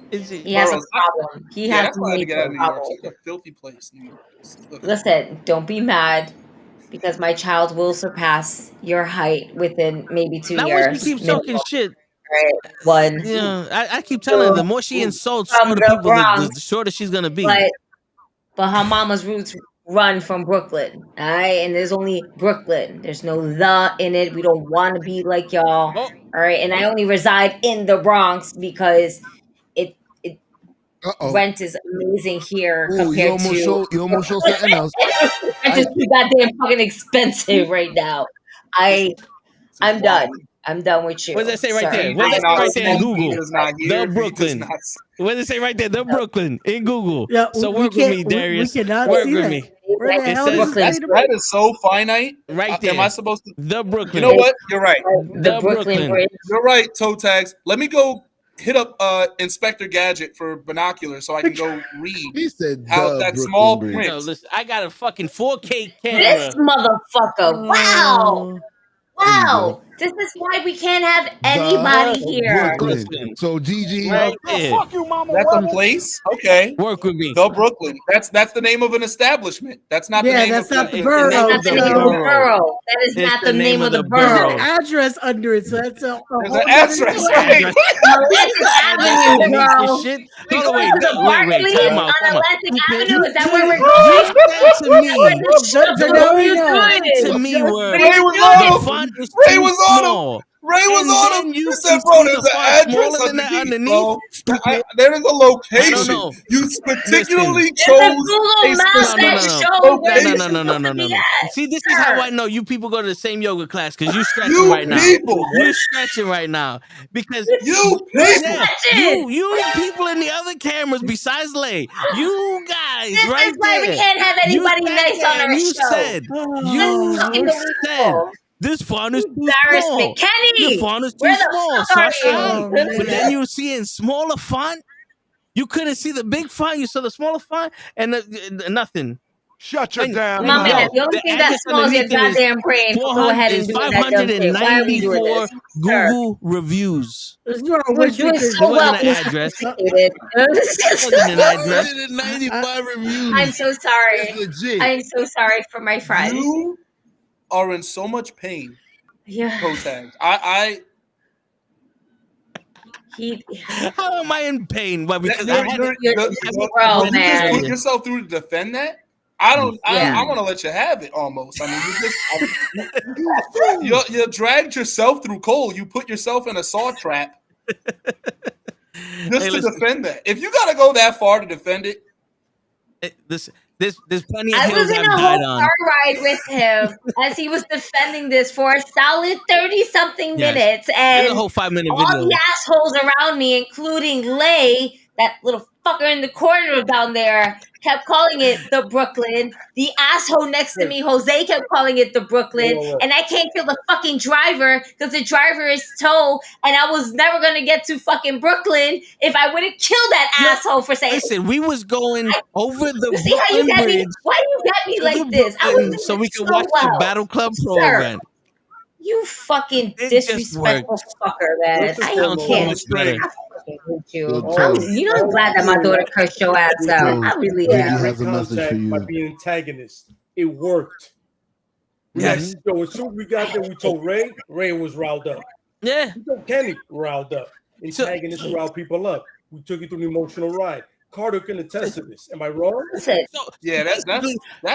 He has a problem. He has that's why I had to get out of New York. problem. It's like a filthy place. New York. Listen, don't be mad because my child will surpass your height within maybe 2 that years. way she keeps talking shit. Right. One. Yeah, I keep telling her the more she insults From other the people, Bronx. the shorter she's gonna be. But her mama's roots run from Brooklyn. All right, and there's only Brooklyn. There's no the in it. We don't want to be like y'all. All right, and I only reside in the Bronx because rent is amazing here compared to. You almost show something else. Rent is too goddamn fucking expensive right now. I'm done. I'm done with you. What does it say right sir. there? What does it say right there in Google? The Brooklyn. What does it say right there? The Brooklyn in Google. Yeah, so work with me, Darius. We cannot work see with that. me. Where the hell says, that is so finite. Right there. Am I supposed to? The Brooklyn. You know what? You're right. The Brooklyn Bridge. You're right, toe tags. Let me go hit up Inspector Gadget for binoculars so I can go read He said how that Brooklyn small Bridge. print. No, listen, I got a fucking 4K camera. This motherfucker. Wow. Wow. This is why we can't have anybody here. Brooklyn. So GG. Right there. Fuck you, mama. That's a place. Okay. Work with me. The Brooklyn. That's the name of an establishment. That's not the Yeah, name that's of not the it's borough. That's not the name name of of the borough. That is It's not the name of the There's borough. an address under it, so that's a There's whole an address, right? Atlantic Avenue, girl. Shit. We Hold go on, wait, to the Barclays time out. on Come on. Atlantic Avenue. Is that where we're going? To me. What are you To doing? me, word. Ray was on The him. font is Ray too was on him. small. Ray was And on then him. you You said, see bro, the there's an font address smaller than that underneath, underneath. bro. There is a location. know. You particularly It's a chose Google map that shows where location. you're supposed to be at. See, this is how I know you people go to the same yoga class because you stretching You right now. people. You stretching right now because You people. yeah, you people in the other cameras besides Lay, you guys This right is why there. we can't have anybody You sat nice there on our and you show. said, you fucking said, unbelievable. this font is too small. Embarrassment. Kenny, The font is too where the small. fuck So I are tried. you? But then you see in smaller font, you couldn't see the big font. You saw the smaller font and nothing. Shut your And- damn My man, mouth. the only thing that's small is your goddamn brain. So go ahead and do that dumb shit. Why are we doing 594 this? Sir, Google reviews. You are we're wish we doing could. so well. Wasn't an address. Sophisticated. Wasn't an address. 195 reviews. I'm so sorry. That's legit. I'm so sorry for my friend. You are in so much pain, Yeah, toe tags. How am I in pain? Well, because Bro, When you man. just put yourself through to defend that, I don't. Yeah. I want to let you have it. Almost. I mean, you dragged yourself through coal. You put yourself in a saw trap just to defend that. If you got to go that far to defend it, there's plenty of I hills was in I've a died whole on. car ride with him as he was defending this for a solid 30-something Yes. minutes, There's and a whole 5-minute all video. the assholes around me, including Lay, that little fucker in the corner down there, kept calling it the Brooklyn. The asshole next to me, Jose, kept calling it the Brooklyn. And I can't kill the fucking driver because the driver is tow, and I was never going to get to fucking Brooklyn if I wouldn't kill that asshole for saying, Listen, we was going over the you see how you Brooklyn got me? Bridge Why you got me to like the this? I Brooklyn was so we doing could watch the well. Battle Club Pro Sir. event. You fucking It just disrespectful fucker, man. I Sounds so can't. much better. I fucking hate you. Yo, I'm glad that my daughter cursed your ass out. I really Gigi am. has a message for you. By being antagonist, it worked. Yes. So as soon as we got there, we told Ray was riled up. Yeah. We told Kenny riled up. antagonists rile people up. We took you through an emotional ride. Carter can attest to this. Am I wrong? Yeah, that's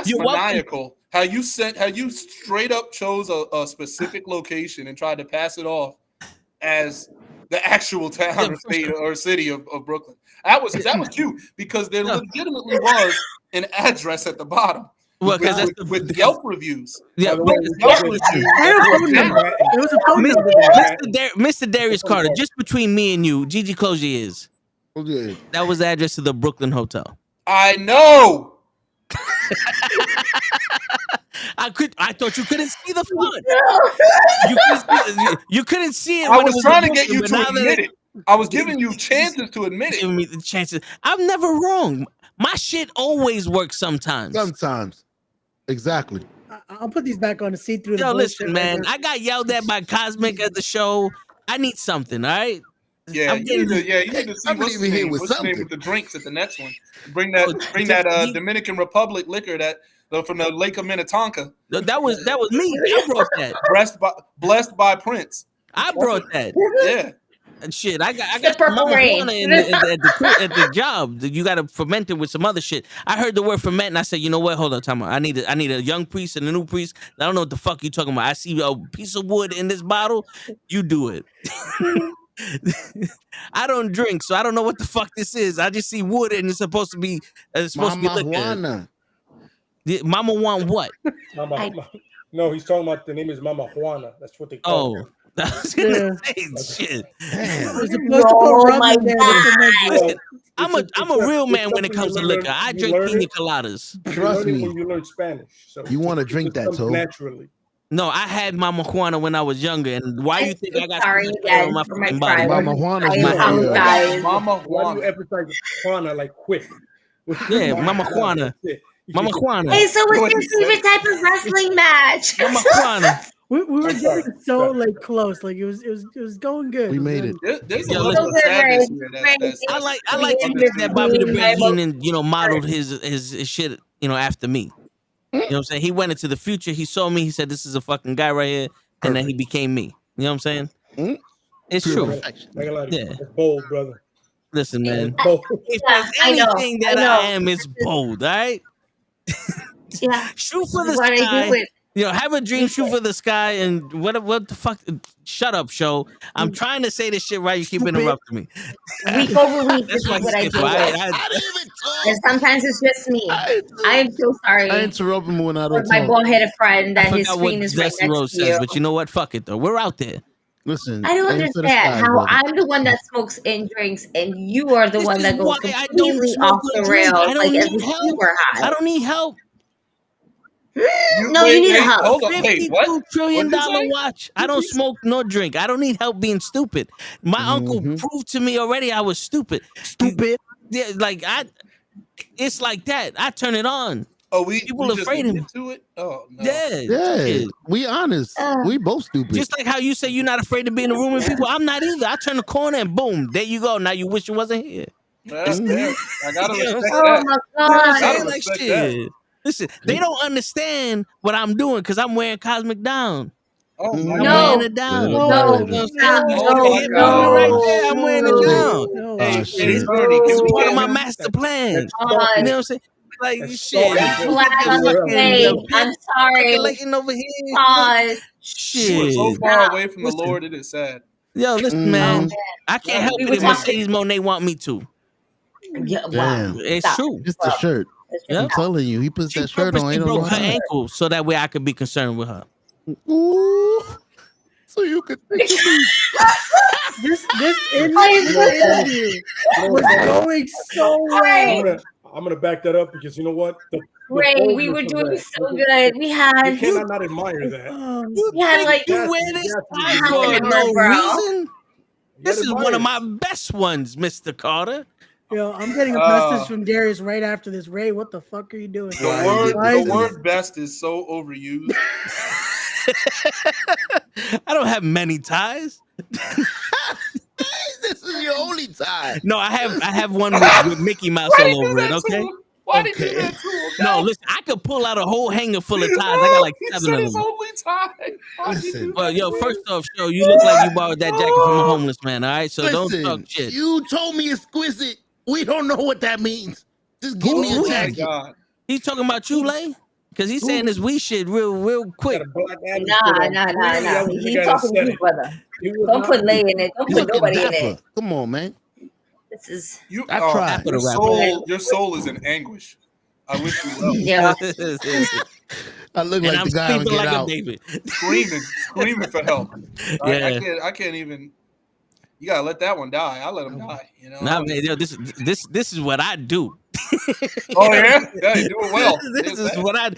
maniacal. How you straight up chose a specific location and tried to pass it off as the actual town or state or city of Brooklyn. That was cute because there legitimately was an address at the bottom. Well, because with Yelp reviews. Yeah, Mr. Darius Carter, just between me and you, Gigi, close your ears. Okay. That was the address to the Brooklyn Hotel. I know. I thought you couldn't see the font. You couldn't see it. I was trying to get you to admit it. I was giving you chances to admit it. Giving me the chances. I'm never wrong. My shit always works sometimes. Sometimes. Exactly. I'll put these back on to see through the Yo, bullshit. listen, man. I got yelled at by Cosmic at the show. I need something, all right? Yeah, you need to see what's the name with the drinks at the next one. Bring that Dominican Republic liquor from the Lake of Minnetonka. That was me. I brought that. Blessed by Prince. I brought that. Yeah. And shit, I got some marijuana at the job. You got to ferment it with some other shit. I heard the word ferment, and I said, you know what? Hold on, time out. I need a young priest and a new priest. I don't know what the fuck you talking about. I see a piece of wood in this bottle. You do it. I don't drink, so I don't know what the fuck this is. I just see wood, and it's supposed to be liquor. Mama want what? No, he's talking about the name is Mama Juana. That's what they call her. I was gonna say shit. I'm a real man when it comes to liquor. I drink pina coladas. Trust me. When you learn Spanish, so you want to drink that, so naturally. No, I had Mama Juana when I was younger, and why you think I got again my for my fucking body? Mama Juana. Mama Juana. Why do you emphasize Juana like quick? Yeah, Mama Juana. Mama Juana. Hey, so what's your favorite type of wrestling match? Mama Juana. We were getting so close, like it was going good. We made it. I like to think that Bobby the Brain Heenan, modeled his shit, after me. You know what I'm saying? He went into the future. He saw me. He said, "This is a fucking guy right here," and then he became me. You know what I'm saying? It's true. Yeah, that's bold, brother. Listen, man. If there's anything that I am, it's bold. All right. Yeah. Shoot for the sky. Have a dream, shoot for the sky, and what the fuck? Shut up, show. I'm trying to say this shit right. You keep interrupting me. Week over week, this is what I do. And sometimes it's just me. I am so sorry. I interrupt him when I don't talk. My bald-headed friend that his screen is right next to you. But you know what? Fuck it, though. We're out there. Listen, I don't understand how I'm the one that smokes and drinks, and you are the one that goes completely off the rails. Like as if you were high. I don't need help. You need help. Hold on, $52 trillion watch. I don't smoke nor drink. I don't need help being stupid. My uncle proved to me already I was stupid. Yeah, it's like that. I turn it on. Oh, people afraid of me. It? Oh no. Yeah. We honest. We both stupid. Just like how you say you're not afraid to be in a room with people. I'm not either. I turn the corner and boom, there you go. Now you wish you wasn't here. That's fair. I gotta respect that. Oh my god. I gotta respect that. Listen, they don't understand what I'm doing because I'm wearing Cosmic down. Oh, I'm no. wearing it down. No. Right there, I'm wearing it down. It's part of my master plan. You know what I'm saying? Like shit. I'm sorry. Over here. Pause. Shit. So far away from the Lord, it is sad. Yo, listen, man. I can't help it if Mercedes Monet want me to. Yeah, wow. It's true. Just the shirt. I'm telling you, he puts that shirt on. She broke her ankle so that way I could be concerned with her. Ooh. So you could think of me. This interview was going so well. I'm gonna back that up because you know what? Ray, we were doing so good. We had. You cannot not admire that. We had like you wear this for no reason. This is one of my best ones, Mr. Carter. Yo, I'm getting a message from Darius right after this. Ray, what the fuck are you doing? The word best is so overused. I don't have many ties. This is your only tie. No, I have one with Mickey Mouse all over it, okay? Why did you do that to him? No, listen, I could pull out a whole hanger full of ties. I got like 7 of his them. only tie. Listen. Well, yo, first off, show you look like you borrowed that jacket from a homeless man. All right, so don't talk shit. You told me exquisite. We don't know what that means. Just give me a jacket. God. He's talking about you, Lay? Because he's saying this we shit real quick. Nah. He's talking to you, brother. Don't put Lay in it. Don't put nobody in it. Come on, man. This is I tried. Your soul is in anguish. I wish you well. Yeah. I look like the guy on Get Out. Screaming for help. Yeah. I can't even. You gotta let that one die. I let him die. You know. Nah, man, yo, this is what I do. Oh yeah, yeah, you do it well. This is what I.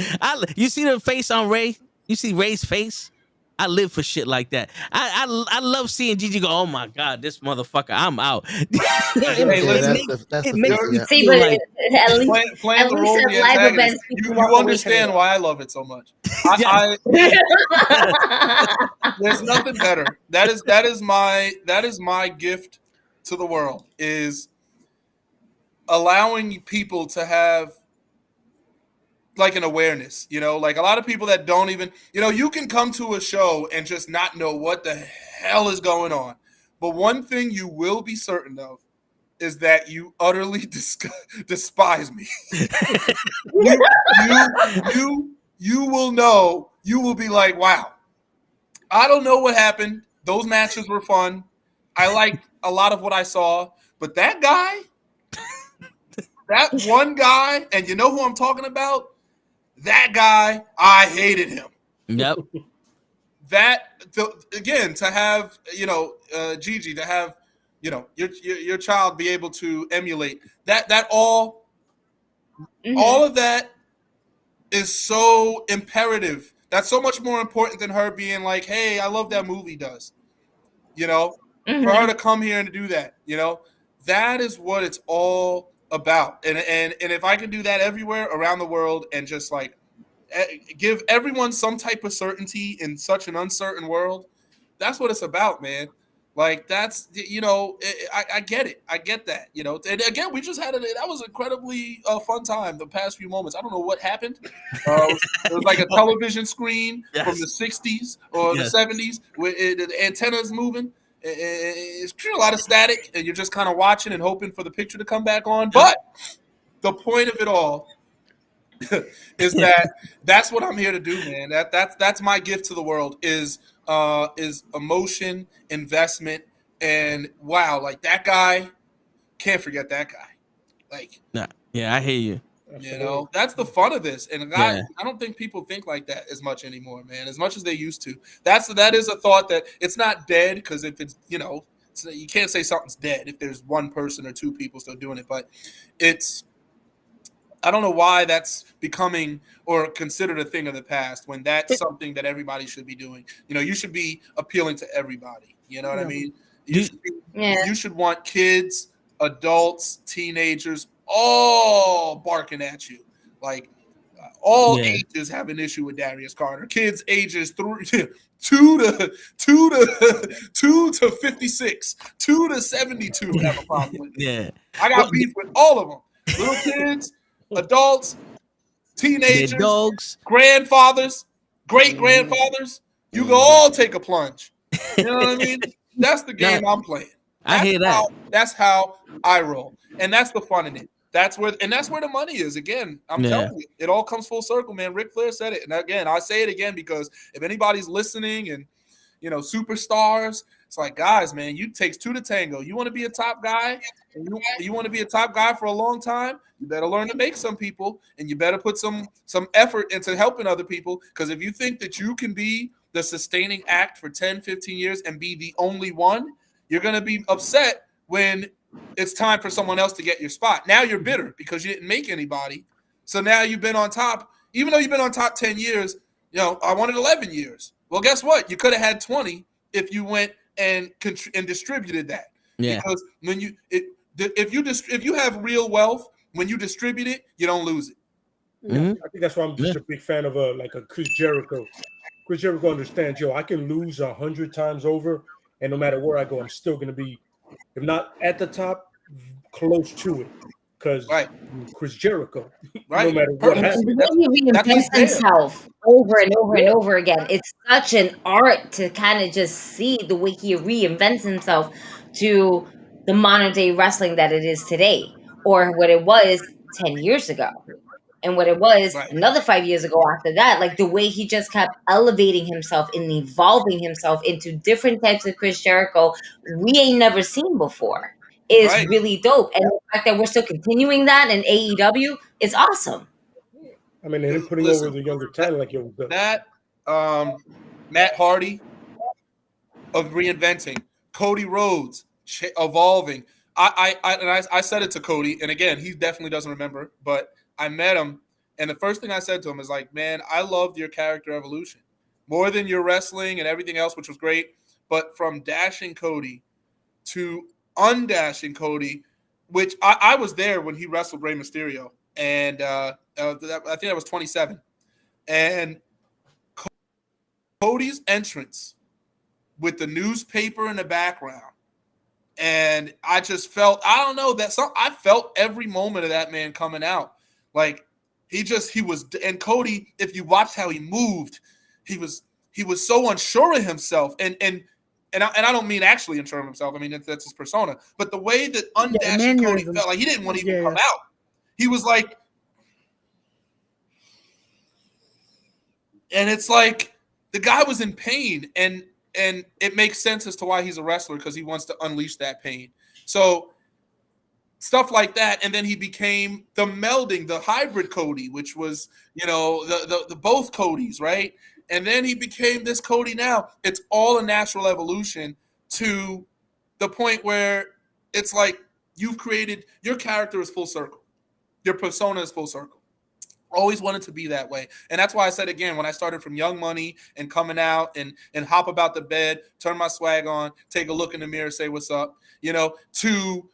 You see the face on Ray? You see Ray's face? I live for shit like that. I love seeing Gigi go, oh my God, this motherfucker, I'm out. It makes me see, feel but like at least playing the role of the antagonist, you understand why I love it so much. There's nothing better. That is my gift to the world, is allowing people to have like an awareness, you know, like a lot of people that don't even, you know, you can come to a show and just not know what the hell is going on. But one thing you will be certain of is that you utterly despise me. you will know, you will be like, wow, I don't know what happened. Those matches were fun. I liked a lot of what I saw, but that guy, that one guy, and you know who I'm talking about? That guy, I hated him. Yep. Again, to have, you know, Gigi, to have, you know, your child be able to emulate that all of that is so imperative. That's so much more important than her being like, hey, I love that movie does. You know, for her to come here and to do that, you know, that is what it's all about. And if I can do that everywhere around the world and just like give everyone some type of certainty in such an uncertain world, that's what it's about, man. Like that's, you know, I get it. I get that, you know. And again, we just had that was incredibly fun time the past few moments. I don't know what happened. It was like a television screen from the 60s or the 70s with the antennas moving. It's a lot of static, and you're just kind of watching and hoping for the picture to come back on. But the point of it all is that's what I'm here to do, man. That's my gift to the world is emotion, investment, and wow, like that guy, can't forget that guy. Like, yeah, I hear you. You know, that's the fun of this, and I don't think people think like that as much anymore, man. As much as they used to. That is a thought that it's not dead, because if it's, you know, you can't say something's dead if there's one person or two people still doing it, but it's. I don't know why that's becoming or considered a thing of the past when that's something that everybody should be doing. You know, you should be appealing to everybody. You know what I mean? You should want kids, adults, teenagers, all barking at you. Like all ages have an issue with Darius Carter. Kids ages 2 to 56, 2 to 72 have a problem with it. Yeah. I got beef with all of them. Little kids, adults, teenagers, dogs, grandfathers, great grandfathers. You can all take a plunge. You know what I mean? That's the game I'm playing. I hear that. That's how I roll, and that's the fun in it. That's where the money is. Again, I'm telling you, it all comes full circle, man. Ric Flair said it, and again, I say it again because if anybody's listening, and you know, superstars, it's like, guys, man, you takes two to tango. You want to be a top guy, and you want to be a top guy for a long time. You better learn to make some people, and you better put some effort into helping other people. Because if you think that you can be the sustaining act for 10, 15 years and be the only one, you're going to be upset when it's time for someone else to get your spot. Now you're bitter because you didn't make anybody. So now you've been on top. Even though you've been on top 10 years, you know, I wanted 11 years. Well, guess what? You could have had 20 if you went and distributed that. Yeah. Because when if you have real wealth, when you distribute it, you don't lose it. Yeah, I think that's why I'm just a big fan of a Chris Jericho. Chris Jericho understands, I can lose 100 times over, and no matter where I go, I'm still going to be, if not at the top, close to it. because Right. Chris Jericho, Right. no matter what And happens. the way he reinvents himself over and over and over again, it's such an art to kind of just see the way he reinvents himself to the modern day wrestling that it is today, or what it was 10 years ago, and what it was another 5 years ago after that. Like the way he just kept elevating himself and evolving himself into different types of Chris Jericho we ain't never seen before is really dope. And the fact that we're still continuing that in AEW is awesome. I mean, him putting over the younger talent like it was good. That Matt Hardy of reinventing, Cody Rhodes evolving. I said it to Cody, and again, he definitely doesn't remember, but I met him, and the first thing I said to him is like, man, I loved your character evolution more than your wrestling and everything else, which was great. But from dashing Cody to undashing Cody, which I was there when he wrestled Rey Mysterio, and I think that was 27. And Cody's entrance with the newspaper in the background, and I just felt, I don't know, I felt every moment of that man coming out. Like he was, and Cody, if you watched how he moved, he was so unsure of himself, and I don't mean actually unsure of himself. I mean that's his persona, but the way that undashing Cody felt, like he didn't want to even come out. He was like, and it's like the guy was in pain, and it makes sense as to why he's a wrestler, because he wants to unleash that pain. So stuff like that, and then he became the melding, the hybrid Cody, which was, the both Codys, right? And then he became this Cody now. It's all a natural evolution to the point where it's like you've created, your character is full circle. Your persona is full circle. Always wanted to be that way. And that's why I said, again, when I started from Young Money and coming out and hop about the bed, turn my swag on, take a look in the mirror, say what's up, to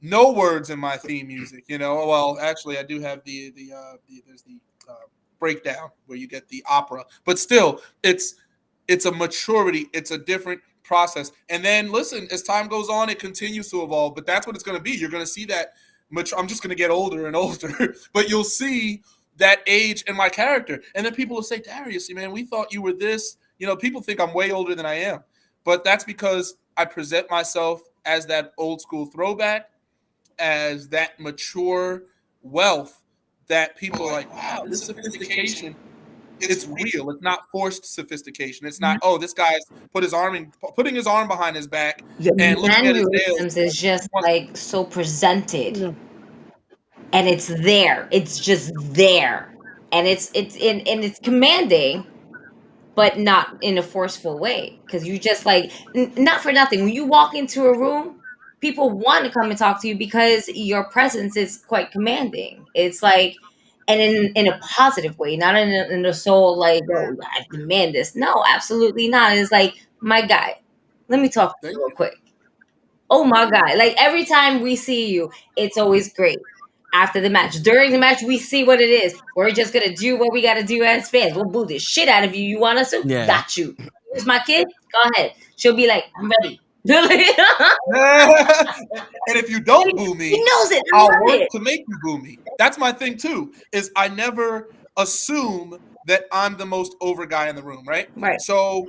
no words in my theme music, Well, actually, I do have there's the breakdown where you get the opera, but still, it's a maturity. It's a different process. And then listen, as time goes on, it continues to evolve, but that's what it's going to be. You're going to see that I'm just going to get older and older, but you'll see that age in my character. And then people will say, Darius, man, we thought you were this. People think I'm way older than I am, but that's because I present myself as that old school throwback, as that mature wealth that people are like, wow, this sophistication, it's real. It's not forced sophistication. It's not, this guy's putting his arm behind his back and looking at his nails. Is just like so presented. And it's there. It's just there. And it's commanding, but not in a forceful way. Because you just like, not for nothing. When you walk into a room, people want to come and talk to you because your presence is quite commanding. It's like, and in a positive way, not in a soul like, oh, I demand this. No, absolutely not. It's like, my guy, let me talk to you real quick. Oh my God. Like every time we see you, it's always great. After the match, during the match, we see what it is. We're just going to do what we got to do as fans. We'll boo the shit out of you. You want us to? Yeah. Got you. Here's my kid. Go ahead. She'll be like, I'm ready. And if you don't boo me, he knows it. I'll work to make you boo me. That's my thing too, is I never assume that I'm the most over guy in the room, right? Right. So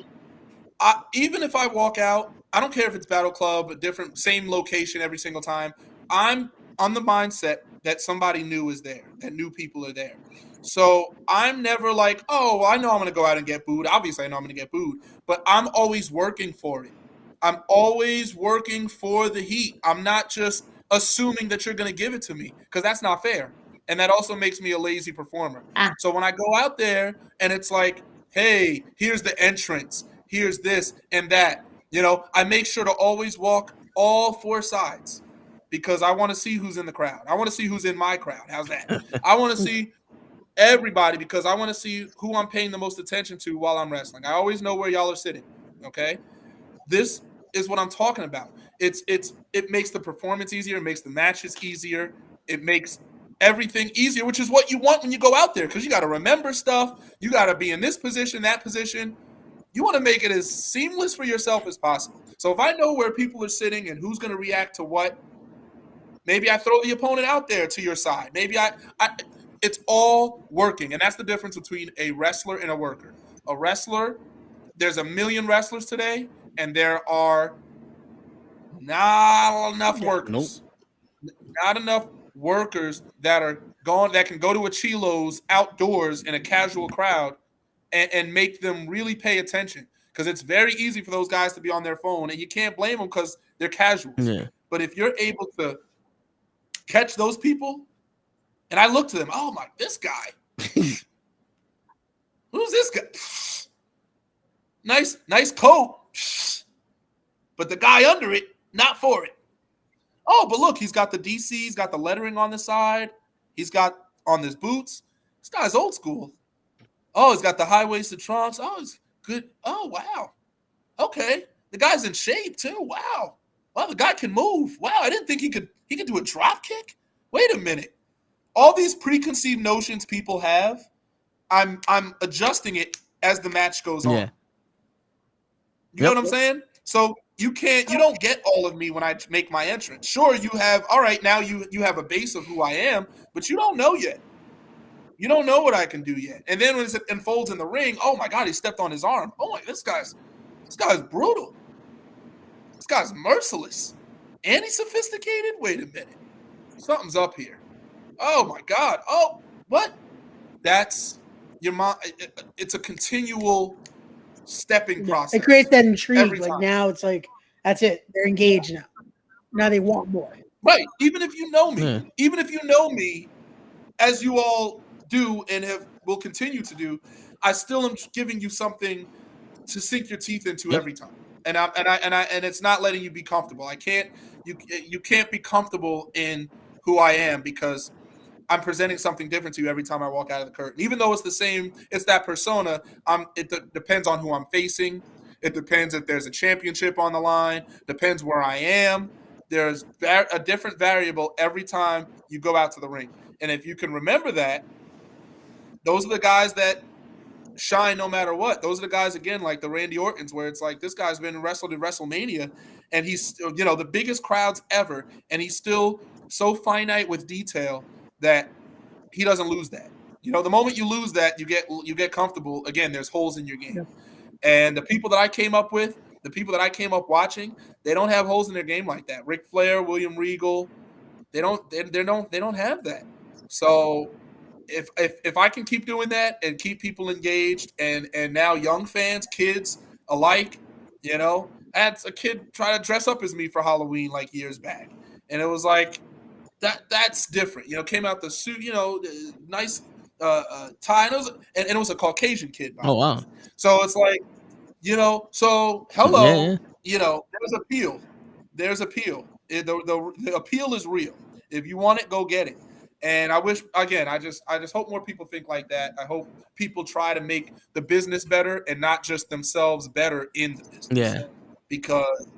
even if I walk out, I don't care if it's Battle Club, same location every single time, I'm on the mindset that somebody new is there, that new people are there. So I'm never like, oh, I know I'm going to go out and get booed. Obviously, I know I'm going to get booed, but I'm always working for it. I'm always working for the heat. I'm not just assuming that you're going to give it to me, because that's not fair. And that also makes me a lazy performer. So when I go out there and it's like, hey, here's the entrance, here's this and that, I make sure to always walk all four sides, because I want to see who's in the crowd. I want to see who's in my crowd. How's that? I want to see everybody, because I want to see who I'm paying the most attention to while I'm wrestling. I always know where y'all are sitting, okay? This is what I'm talking about. It makes the performance easier. It makes the matches easier. It makes everything easier, which is what you want when you go out there, because you got to remember stuff. You got to be in this position, that position. You want to make it as seamless for yourself as possible. So if I know where people are sitting and who's going to react to what, Maybe I throw the opponent out there to your side. Maybe it's all working. And that's the difference between a wrestler and a worker. A wrestler, there's a million wrestlers today, and there are not enough workers. Not enough workers that can go to a Chilo's outdoors in a casual crowd and make them really pay attention. Because it's very easy for those guys to be on their phone, and you can't blame them because they're casuals. Yeah. But if you're able to catch those people, and I look to them, oh my, this guy. Who's this guy? Nice coat. But the guy under it, not for it. Oh, but look, he's got the DC, he's got the lettering on the side, he's got on his boots. This guy's old school. Oh, he's got the high-waisted trunks. Oh, he's good. Oh, wow. Okay. The guy's in shape too. Wow. Wow, the guy can move. Wow, I didn't think he could do a drop kick. Wait a minute. All these preconceived notions people have, I'm adjusting it as the match goes on. Yeah. You know what I'm saying? So you don't get all of me when I make my entrance. Sure, you have, all right, now you have a base of who I am, but you don't know yet. You don't know what I can do yet. And then when it unfolds in the ring, oh my God, he stepped on his arm. Oh my, this guy's brutal. This guy's merciless. And he's sophisticated? Wait a minute. Something's up here. Oh my God. Oh, what? That's your mom. It's a continual stepping process. It creates that intrigue. Like now it's like, that's it. They're engaged now. Now they want more. Right. Even if you know me, as you all do and will continue to do, I still am giving you something to sink your teeth into every time. And it's not letting you be comfortable. You can't be comfortable in who I am because I'm presenting something different to you every time I walk out of the curtain. Even though it's the same, it's that persona. It depends on who I'm facing. It depends if there's a championship on the line. Depends where I am. There's a different variable every time you go out to the ring. And if you can remember that, those are the guys that shine no matter what. Those are the guys, again, like the Randy Ortons, where it's like this guy's been wrestled in WrestleMania, and he's, the biggest crowds ever, and he's still so finite with detail that he doesn't lose that. The moment you lose that, you get comfortable. Again, there's holes in your game. Yeah. And the people that I came up with, the people that I came up watching, they don't have holes in their game like that. Ric Flair, William Regal, they don't have that. So if I can keep doing that and keep people engaged and now young fans, kids alike, I had a kid try to dress up as me for Halloween like years back. And it was like, that's different. Came out the suit, the nice tie. And it was a Caucasian kid. Oh, wow. So it's like, so hello, there's appeal. There's appeal. The appeal is real. If you want it, go get it. And I wish, again, I just hope more people think like that. I hope people try to make the business better and not just themselves better in the business. Yeah. Because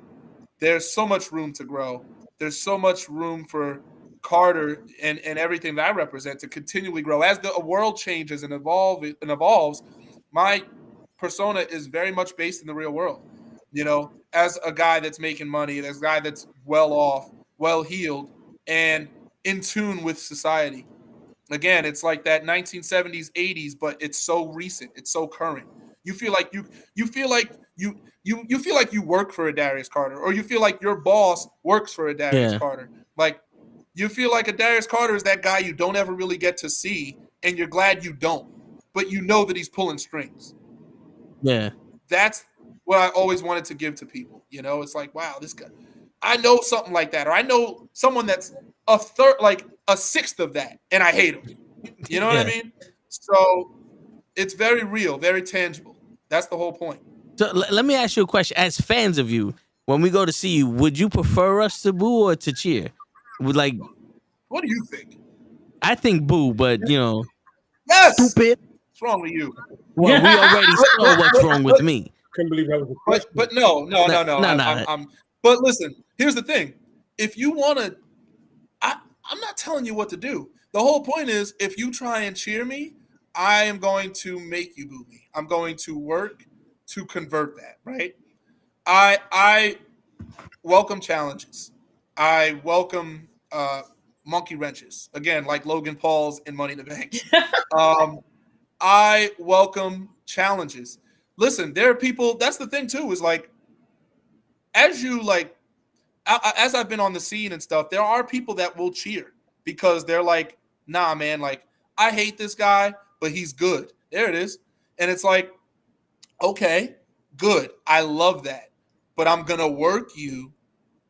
there's so much room to grow. There's so much room for Carter and everything that I represent to continually grow. As the world changes and evolves, my persona is very much based in the real world. As a guy that's making money, as a guy that's well off, well heeled, and in tune with society. Again, it's like that 1970s, 80s, but it's so recent, it's so current. You feel like you work for a Darius Carter, or you feel like your boss works for a Darius Carter. Like you feel like a Darius Carter is that guy you don't ever really get to see, and you're glad you don't, but you know that he's pulling strings. Yeah. That's what I always wanted to give to people. It's like, wow, this guy, I know something like that, or I know someone that's a third, like a sixth of that, and I hate him. You know what I mean? So it's very real, very tangible. That's the whole point. So let me ask you a question. As fans of you, when we go to see you, would you prefer us to boo or to cheer? What do you think? I think boo, but yes. Stupid. What's wrong with you? Well, we already saw what's wrong with me. Couldn't believe that was a question. But no. But listen, here's the thing. If you want to, I'm not telling you what to do. The whole point is, if you try and cheer me, I am going to make you boo me. I'm going to work to convert that, right? I welcome challenges. I welcome monkey wrenches. Again, like Logan Paul's in Money in the Bank. I welcome challenges. Listen, there are people, that's the thing too, is like, as I've been on the scene and stuff, there are people that will cheer because they're like, nah, man, like, I hate this guy, but he's good. There it is. And it's like, okay, good. I love that. But I'm going to work you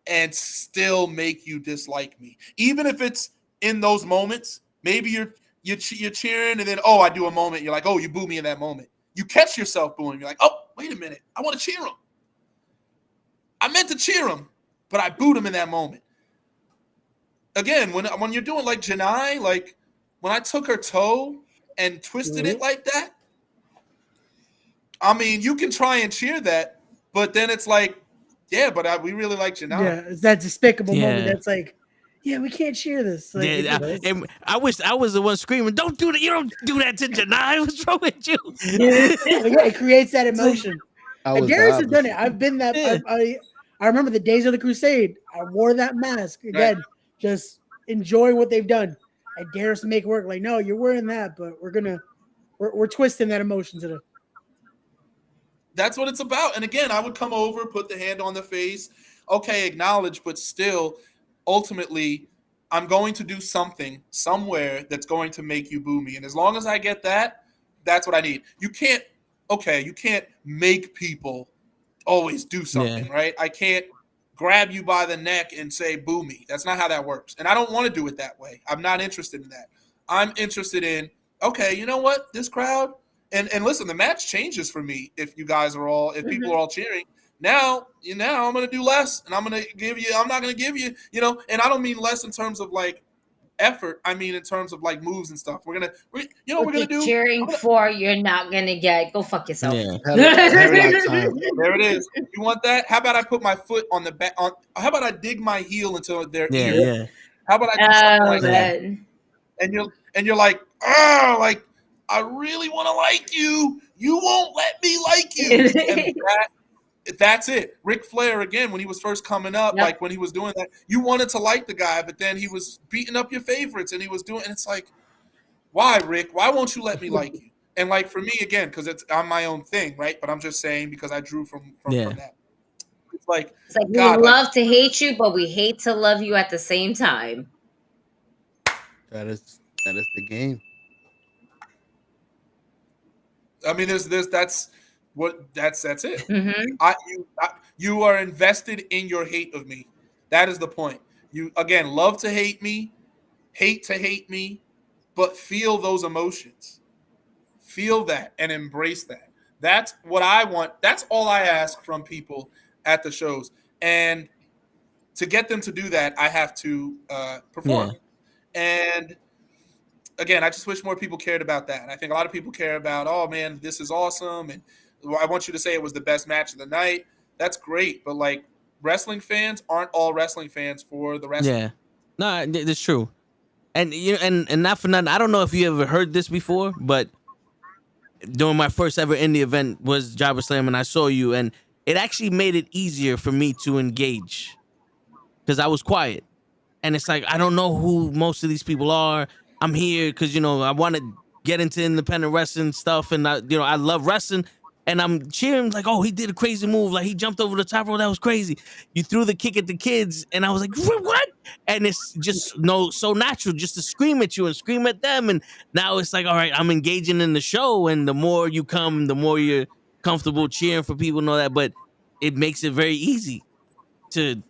and still make you dislike me. Even if it's in those moments, maybe you're cheering and then, oh, I do a moment. You're like, oh, you boo me in that moment. You catch yourself booing. You're like, oh, wait a minute. I want to cheer him. I meant to cheer him, but I booed him in that moment. Again, when you're doing like Janai, like when I took her toe and twisted it like that, I mean, you can try and cheer that, but then it's like, yeah, but we really like Janai. Yeah, it's that despicable moment that's like, yeah, we can't cheer this. Like, I wish I was the one screaming, don't do that. You don't do that to Janai. What's wrong with you? It creates that emotion. And Darius has done it. I've been that. Yeah. I remember the days of the Crusade. I wore that mask. Again, just enjoying what they've done. And Darius to make work. Like, no, you're wearing that, but we're twisting that emotion to the. That's what it's about. And again, I would come over, put the hand on the face. Okay, acknowledge, but still, ultimately, I'm going to do something somewhere that's going to make you boo me. And as long as I get that, that's what I need. You can't make people always do something, right? I can't grab you by the neck and say, boo me. That's not how that works. And I don't want to do it that way. I'm not interested in that. I'm interested in, okay, you know what? This crowd, and listen, the match changes for me if people are all cheering. Now, I'm going to do less, and I'm not going to give you, and I don't mean less in terms of like effort. I mean in terms of like moves and stuff. We're going to do cheering for you're not going to get. Go fuck yourself. Yeah. There it is. You want that? How about I put my foot on the back? How about I dig my heel into their ear? Yeah. How about I do something like that? And you're like, oh, like I really want to like you. You won't let me like you. And that's it. Ric Flair, again, when he was first coming up, like when he was doing that, you wanted to like the guy, but then he was beating up your favorites and and it's like, why, Rick? Why won't you let me like you? And like for me, again, because it's on my own thing, right? But I'm just saying because I drew from that. It's like we love to hate you, but we hate to love you at the same time. That is the game. I mean, that's it. Mm-hmm. You are invested in your hate of me. That is the point. You again love to hate me, hate to hate me, but feel those emotions. Feel that and embrace that. That's what I want. That's all I ask from people at the shows. And to get them to do that, I have to perform. Yeah. And again, I just wish more people cared about that. And I think a lot of people care about, oh, man, this is awesome. And I want you to say it was the best match of the night. That's great. But, like, wrestling fans aren't all wrestling fans for the wrestling. Yeah. No, that's true. And and not for nothing, I don't know if you ever heard this before, but during my first ever indie event was Jobber Slam, and I saw you, and it actually made it easier for me to engage because I was quiet. And it's like, I don't know who most of these people are. I'm here because, I want to get into independent wrestling stuff. And, I love wrestling. And I'm cheering like, oh, he did a crazy move. Like, he jumped over the top rope. That was crazy. You threw the kick at the kids. And I was like, what? And it's just so natural just to scream at you and scream at them. And now it's like, all right, I'm engaging in the show. And the more you come, the more you're comfortable cheering for people and all that. But it makes it very easy to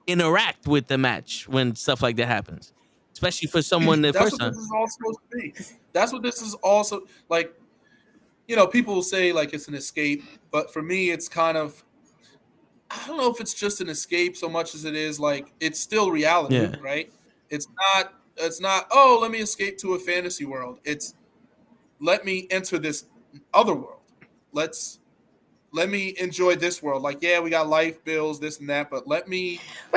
interact with the match when stuff like that happens. Especially for someone the first time. That's what this is all supposed to be. That's what this is also like. People will say like it's an escape, but for me, it's kind of. I don't know if it's just an escape so much as it is like it's still reality, right? It's not. Oh, let me escape to a fantasy world. It's let me enter this other world. Let me enjoy this world. Like, yeah, we got life bills, this and that, but we're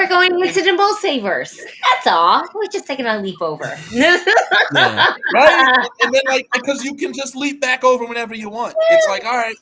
going into the Multiverse. That's all. We're just taking a leap over. Right? And then, like, because you can just leap back over whenever you want. It's like, all right.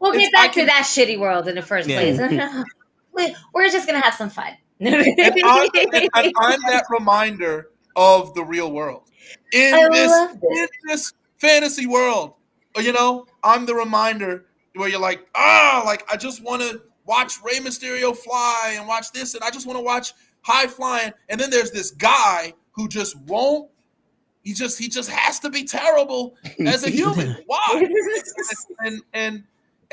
We'll get back to that shitty world in the first place. We're just going to have some fun. I'm that reminder of the real world in this fantasy world. You know, I'm the reminder where you're like, like I just want to watch Rey Mysterio fly and watch this, and I just want to watch high flying. And then there's this guy who just won't. He just has to be terrible as a human. Why?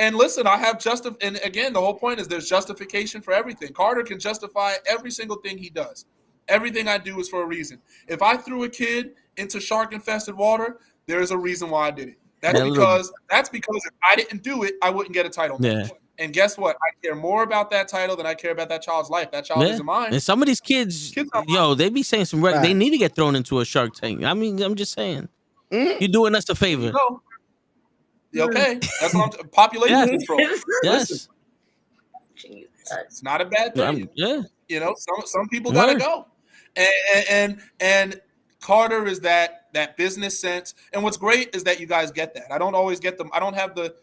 And listen, I have and again, the whole point is there's justification for everything. Carter can justify every single thing he does. Everything I do is for a reason. If I threw a kid into shark-infested water, there is a reason why I did it. That's because if I didn't do it, I wouldn't get a title match. And guess what? I care more about that title than I care about that child's life. That child isn't mine. And some of these kids they be saying some they need to get thrown into a shark tank. I mean, I'm just saying. You're doing us a favor. Okay, that's what I'm population control. Yes, listen, it's not a bad thing. You know, some people gotta go, and Carter is that business sense. And what's great is that you guys get that. I don't always get them. I don't have the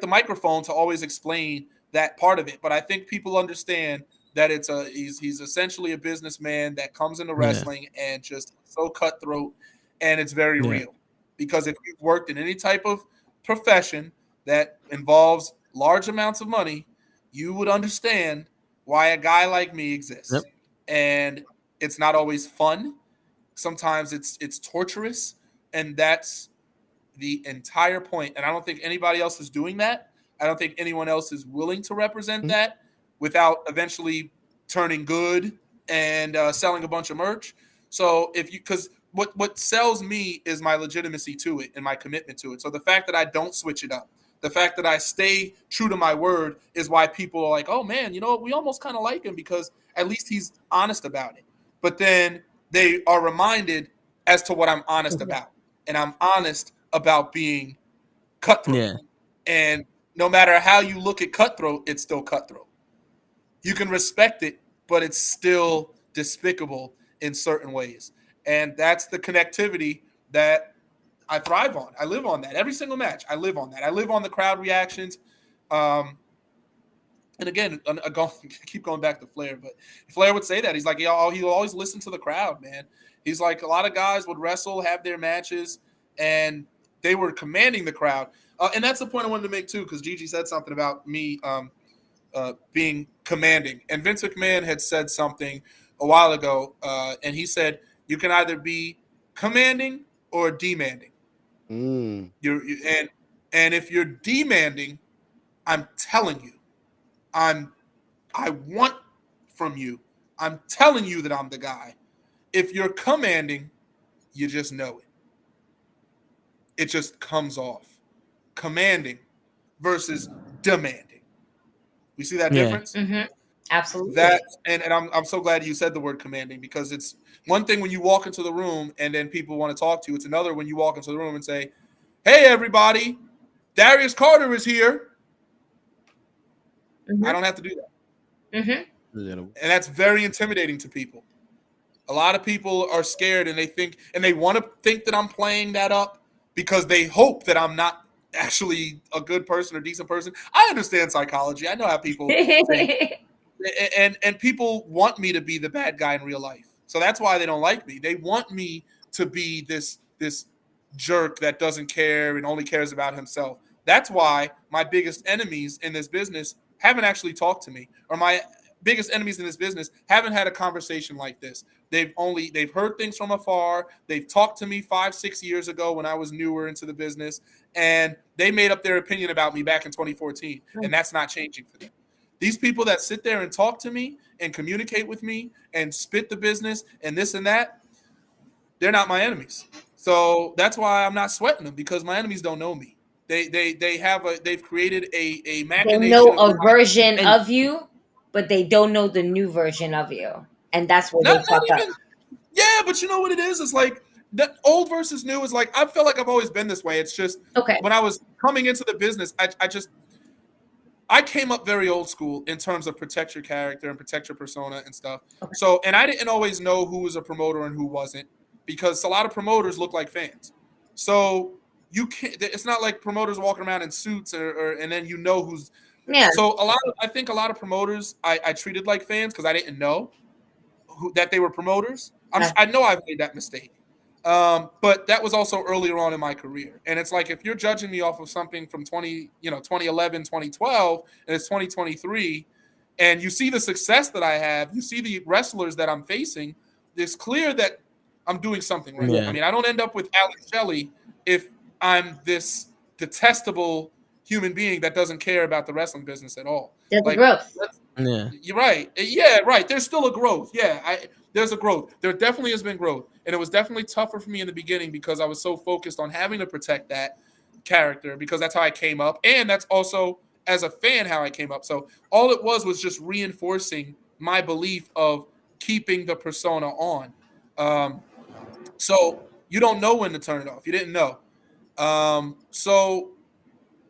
microphone to always explain that part of it, but I think people understand that he's essentially a businessman that comes into wrestling and just so cutthroat, and it's very real. Because if you've worked in any type of profession that involves large amounts of money, you would understand why a guy like me exists. And it's not always fun. Sometimes it's torturous, and that's the entire point. And I don't think anybody else is doing that. I don't think anyone else is willing to represent that without eventually turning good and selling a bunch of merch. So because what sells me is my legitimacy to it and my commitment to it. So the fact that I don't switch it up, the fact that I stay true to my word is why people are like, oh man, you know what? We almost kind of like him because at least he's honest about it. But then they are reminded as to what I'm honest about. And I'm honest about being cutthroat. And no matter how you look at cutthroat, it's still cutthroat. You can respect it, but it's still despicable in certain ways. And that's the connectivity that I thrive on. I live on that. Every single match, I live on that. I live on the crowd reactions. And again, I keep going back to Flair, but Flair would say that. He's like, he'll always listen to the crowd, man. He's like, a lot of guys would wrestle, have their matches, and they were commanding the crowd. And that's the point I wanted to make, too, because Gigi said something about me being commanding. And Vince McMahon had said something a while ago, and he said, you can either be commanding or demanding. And if you're demanding, I'm telling you, I want from you. I'm telling you that I'm the guy. If you're commanding, you just know it. It just comes off. Commanding versus demanding. You see that difference? Absolutely. And I'm so glad you said the word commanding, because it's one thing when you walk into the room and then people want to talk to you. It's another when you walk into the room and say, hey, everybody, Darius Carter is here. I don't have to do that. And that's very intimidating to people. A lot of people are scared and they want to think that I'm playing that up because they hope that I'm not actually a good person or decent person. I understand psychology. I know how people think. And people want me to be the bad guy in real life. So that's why they don't like me. They want me to be this jerk that doesn't care and only cares about himself. That's why my biggest enemies in this business haven't actually talked to me, or my biggest enemies in this business haven't had a conversation like this. They've heard things from afar. They've talked to me 5-6 years ago when I was newer into the business, and they made up their opinion about me back in 2014, and that's not changing for them. These people that sit there and talk to me and communicate with me and spit the business and this and that, they're not my enemies. So that's why I'm not sweating them, because my enemies don't know me. They've created a machination. They know a version of you, but they don't know the new version of you, and that's what they fuck up. Yeah, but you know what it is? It's like that old versus new is like, I feel like I've always been this way. It's just when I was coming into the business, I came up very old school in terms of protect your character and protect your persona and stuff. So, and I didn't always know who was a promoter and who wasn't, because a lot of promoters look like fans. So you can't. It's not like promoters walking around in suits and then you know who's Yeah. So I think a lot of promoters I treated like fans because I didn't know that they were promoters. I know I've made that mistake. But that was also earlier on in my career. And it's like, if you're judging me off of something from 2011, 2012, and it's 2023, and you see the success that I have, you see the wrestlers that I'm facing, it's clear that I'm doing something right. Yeah. I mean, I don't end up with Alex Shelley if I'm this detestable human being that doesn't care about the wrestling business at all. There's Like, growth. Yeah. You're right. Yeah, right. There's still a growth. Yeah, there's a growth. There definitely has been growth. And it was definitely tougher for me in the beginning because I was so focused on having to protect that character because that's how I came up. And that's also, as a fan, how I came up. So all it was just reinforcing my belief of keeping the persona on. So you don't know when to turn it off. You didn't know. So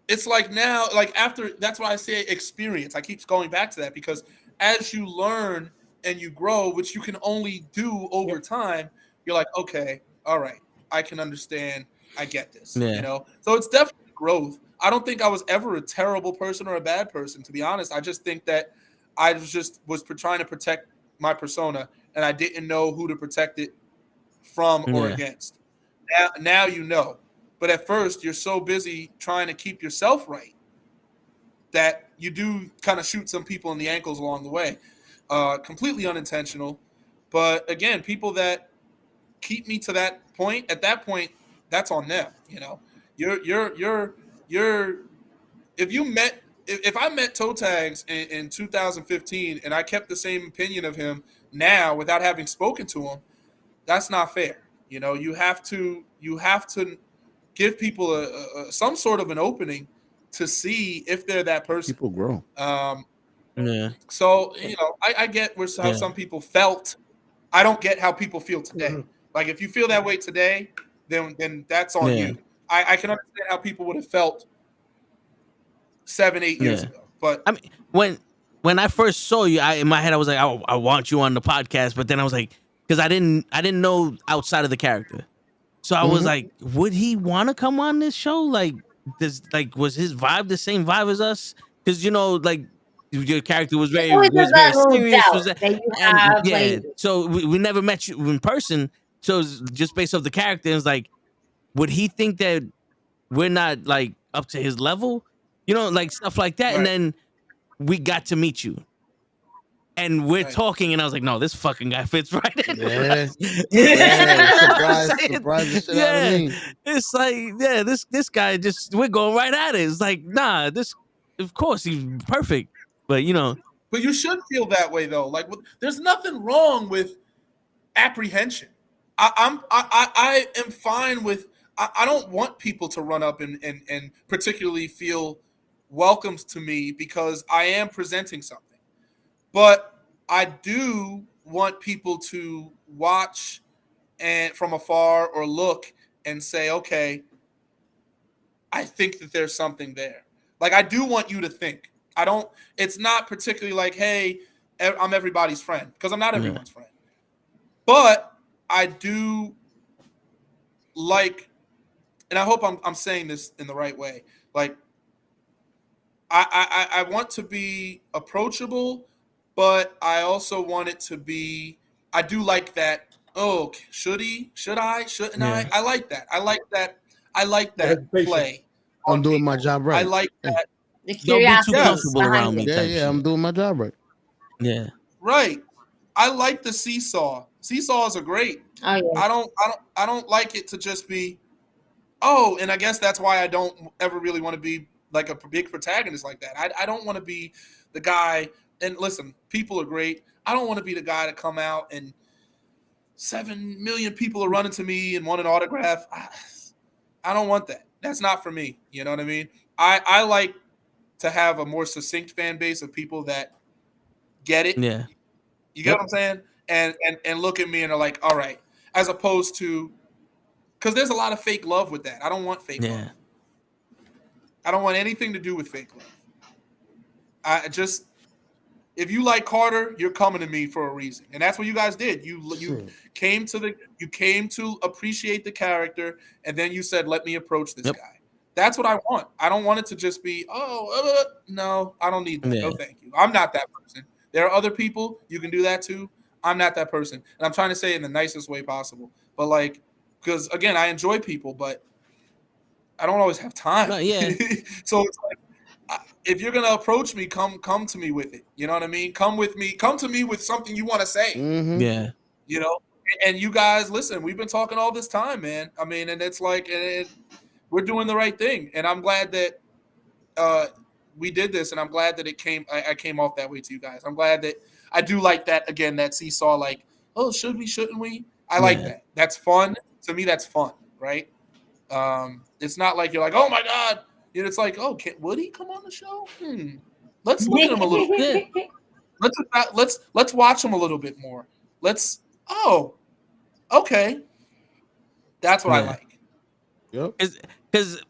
it's like now, like after, that's why I say experience. I keep going back to that because as you learn and you grow, which you can only do over time, you're like, okay, all right, I can understand. I get this, you know? So it's definitely growth. I don't think I was ever a terrible person or a bad person, to be honest. I just think that I was trying to protect my persona and I didn't know who to protect it from or against. Now you know. But at first, you're so busy trying to keep yourself right that you do kind of shoot some people in the ankles along the way. Completely unintentional. But again, people that keep me to that point, at that point, that's on them. You know, if I met Toe Tags in 2015 and I kept the same opinion of him now without having spoken to him, that's not fair. You know, you have to give people some sort of an opening to see if they're that person. People grow. So, you know, I get how some people felt. I don't get how people feel today. Like, if you feel that way today, then that's on you. I can understand how people would have felt 7-8 years ago. But I mean, when I first saw you, in my head I was like, I want you on the podcast. But then I was like, because I didn't know outside of the character. So I was like, would he want to come on this show? Like, was his vibe the same vibe as us? Because, you know, like, your character was very serious. So we never met you in person. So just based off the character, it's like, would he think that we're not like up to his level? You know, like stuff like that. Right. And then we got to meet you. And we're talking, and I was like, no, this fucking guy fits right in. Surprise the shit out of me. It's like, this guy we're going right at it. It's like, nah, of course, he's perfect. But, you know. But you should feel that way, though. Like, there's nothing wrong with apprehension. I am fine with, I don't want people to run up and particularly feel welcomed to me because I am presenting something. But I do want people to watch and from afar or look and say, okay, I think that there's something there. Like, I do want you to think. It's not particularly like, hey, I'm everybody's friend, because I'm not everyone's friend. But I do like, and I hope I'm saying this in the right way. Like, I want to be approachable, but I also want it to be, I do like that. Oh, should he? Should I? Shouldn't I? I like that. I like that play. I'm doing my job right. I like that. The curiosity. Don't be too comfortable around me. Yeah, I'm doing my job right. Yeah. Right. I like the seesaw. Seesaws are great. Oh yeah. I don't like it to just be, oh, and I guess that's why I don't ever really want to be like a big protagonist like that. I don't want to be the guy. And listen, people are great. I don't want to be the guy to come out and 7 million people are running to me and want an autograph. I don't want that. That's not for me. You know what I mean? I like to have a more succinct fan base of people that get it. Yeah. You get what I'm saying? And look at me and are like, all right. As opposed to, because there's a lot of fake love with that. I don't want fake love. I don't want anything to do with fake love. If you like Carter, you're coming to me for a reason, and that's what you guys did. You came to appreciate the character, and then you said, "Let me approach this guy." That's what I want. I don't want it to just be, no, I don't need that. Yeah. No, thank you. I'm not that person. There are other people you can do that to. I'm not that person. And I'm trying to say it in the nicest way possible. But like, because again, I enjoy people, but I don't always have time. No, yeah. So it's like, if you're gonna approach me, come to me with it. You know what I mean? Come to me with something you want to say. Mm-hmm. Yeah. You know, and you guys, listen, we've been talking all this time, man. I mean, and it's like, we're doing the right thing, and I'm glad that we did this, and I'm glad that I came off that way to you guys. I'm glad that I do like that again, that seesaw, like, oh, should we, shouldn't we? I like that. That's fun. To me, that's fun, right? It's not like you're like, oh my God. You know, it's like, oh, would he come on the show? Let's look at him a little bit. Let's watch him a little bit more. Okay. That's what I like. Yep. Because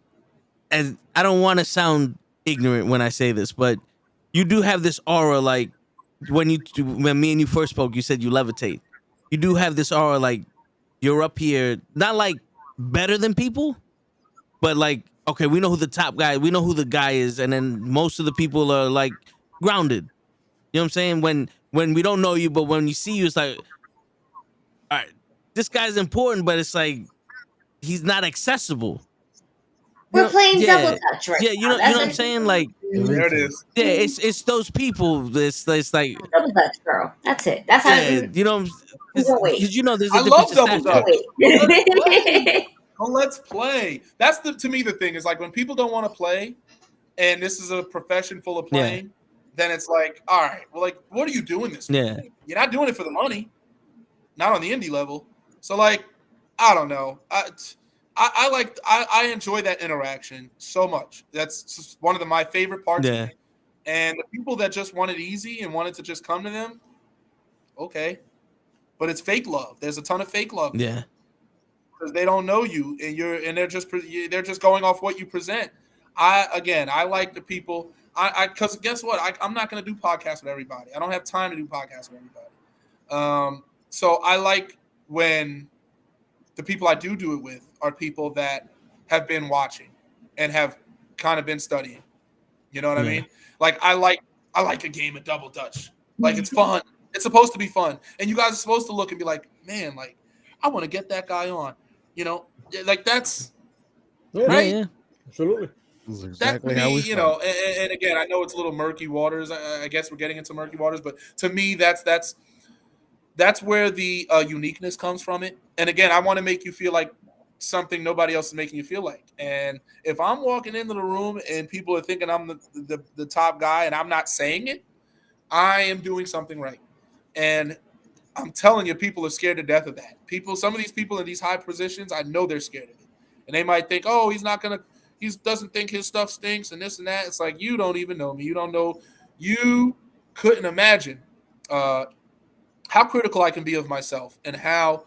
as I don't want to sound ignorant when I say this, but you do have this aura, like when me and you first spoke, you said you levitate. You do have this aura, like you're up here, not like better than people, but like, okay, we know who the top guy, we know who the guy is, and then most of the people are like grounded. You know what I'm saying? When we don't know you, but when you see you, it's like, all right, this guy's important, but it's like he's not accessible. We're playing double touch right now. You know what I'm saying? Like, there it is. Yeah, it's those people. It's like double touch, girl. That's it. That's how you know. Because you know, there's a I difference love in double stature. touch. Well, let's play. That's to me the thing is like when people don't want to play, and this is a profession full of playing, then it's like, all right, well, like, what are you doing this for? Yeah. You're not doing it for the money, not on the indie level. So like, I don't know. I enjoy that interaction so much. That's just one of my favorite parts of it. And the people that just want it easy and wanted to just come to them, okay. But it's fake love. There's a ton of fake love. Yeah. Because they don't know you, and they're just going off what you present. I like the people. Because guess what? I'm not going to do podcasts with everybody. I don't have time to do podcasts with everybody. So I like when the people I do it with are people that have been watching and have kind of been studying. You know what I mean? Like I like a game of double dutch. Like it's fun. It's supposed to be fun, and you guys are supposed to look and be like, man, like I want to get that guy on. You know, like that's right. Yeah, absolutely. That's exactly how we and again, I know it's a little murky waters. I guess we're getting into murky waters, but to me, that's where the uniqueness comes from it. And again, I want to make you feel like something nobody else is making you feel like. And if I'm walking into the room and people are thinking I'm the top guy and I'm not saying it, I am doing something right. And I'm telling you, people are scared to death of that. Some of these people in these high positions, I know they're scared of it. And they might think, oh, he doesn't think his stuff stinks and this and that. It's like, you don't even know me. You don't know. You couldn't imagine how critical I can be of myself and how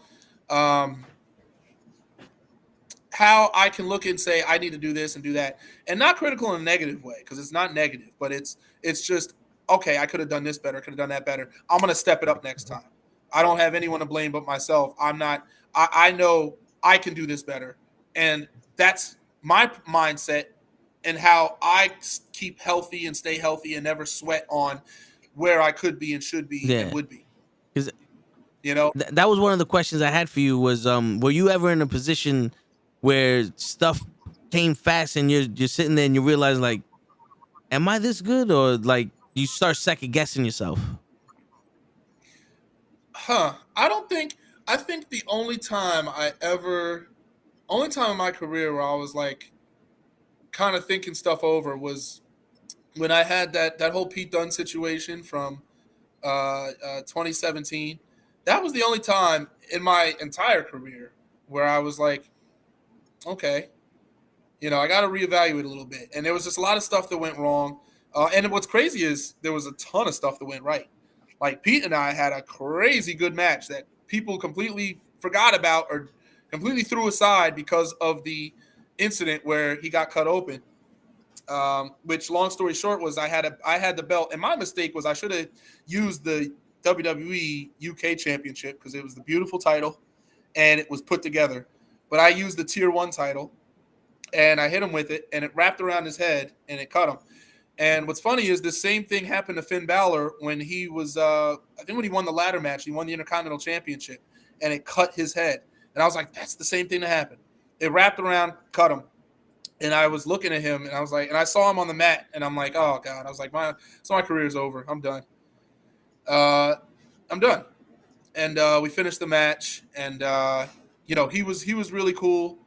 I can look and say, I need to do this and do that. And not critical in a negative way, because it's not negative, but it's just, okay, I could have done this better, could have done that better. I'm going to step it up next time. I don't have anyone to blame but myself. I know I can do this better. And that's my mindset and how I keep healthy and stay healthy and never sweat on where I could be and should be and would be. Because that was one of the questions I had for you was, were you ever in a position where stuff came fast and you're sitting there and you realize, like, am I this good? Or like you start second guessing yourself? I think the only time in my career where I was like kind of thinking stuff over was when I had that whole Pete Dunne situation from 2017. That was the only time in my entire career where I was like, okay, I got to reevaluate a little bit. And there was just a lot of stuff that went wrong. And what's crazy is there was a ton of stuff that went right. Like Pete and I had a crazy good match that people completely forgot about or completely threw aside because of the incident where he got cut open. Which, long story short, was I had the belt, and my mistake was I should have used the WWE UK Championship because it was the beautiful title and it was put together. But I used the Tier 1 title and I hit him with it, and it wrapped around his head, and it cut him. And what's funny is the same thing happened to Finn Balor when he was, I think when he won the ladder match, he won the Intercontinental Championship, and it cut his head. And I was like, that's the same thing that happened. It wrapped around, cut him. And I was looking at him, and I was like, and I saw him on the mat, and I'm like, oh God. I was like, my career's over. I'm done. And we finished the match, and he was really cool,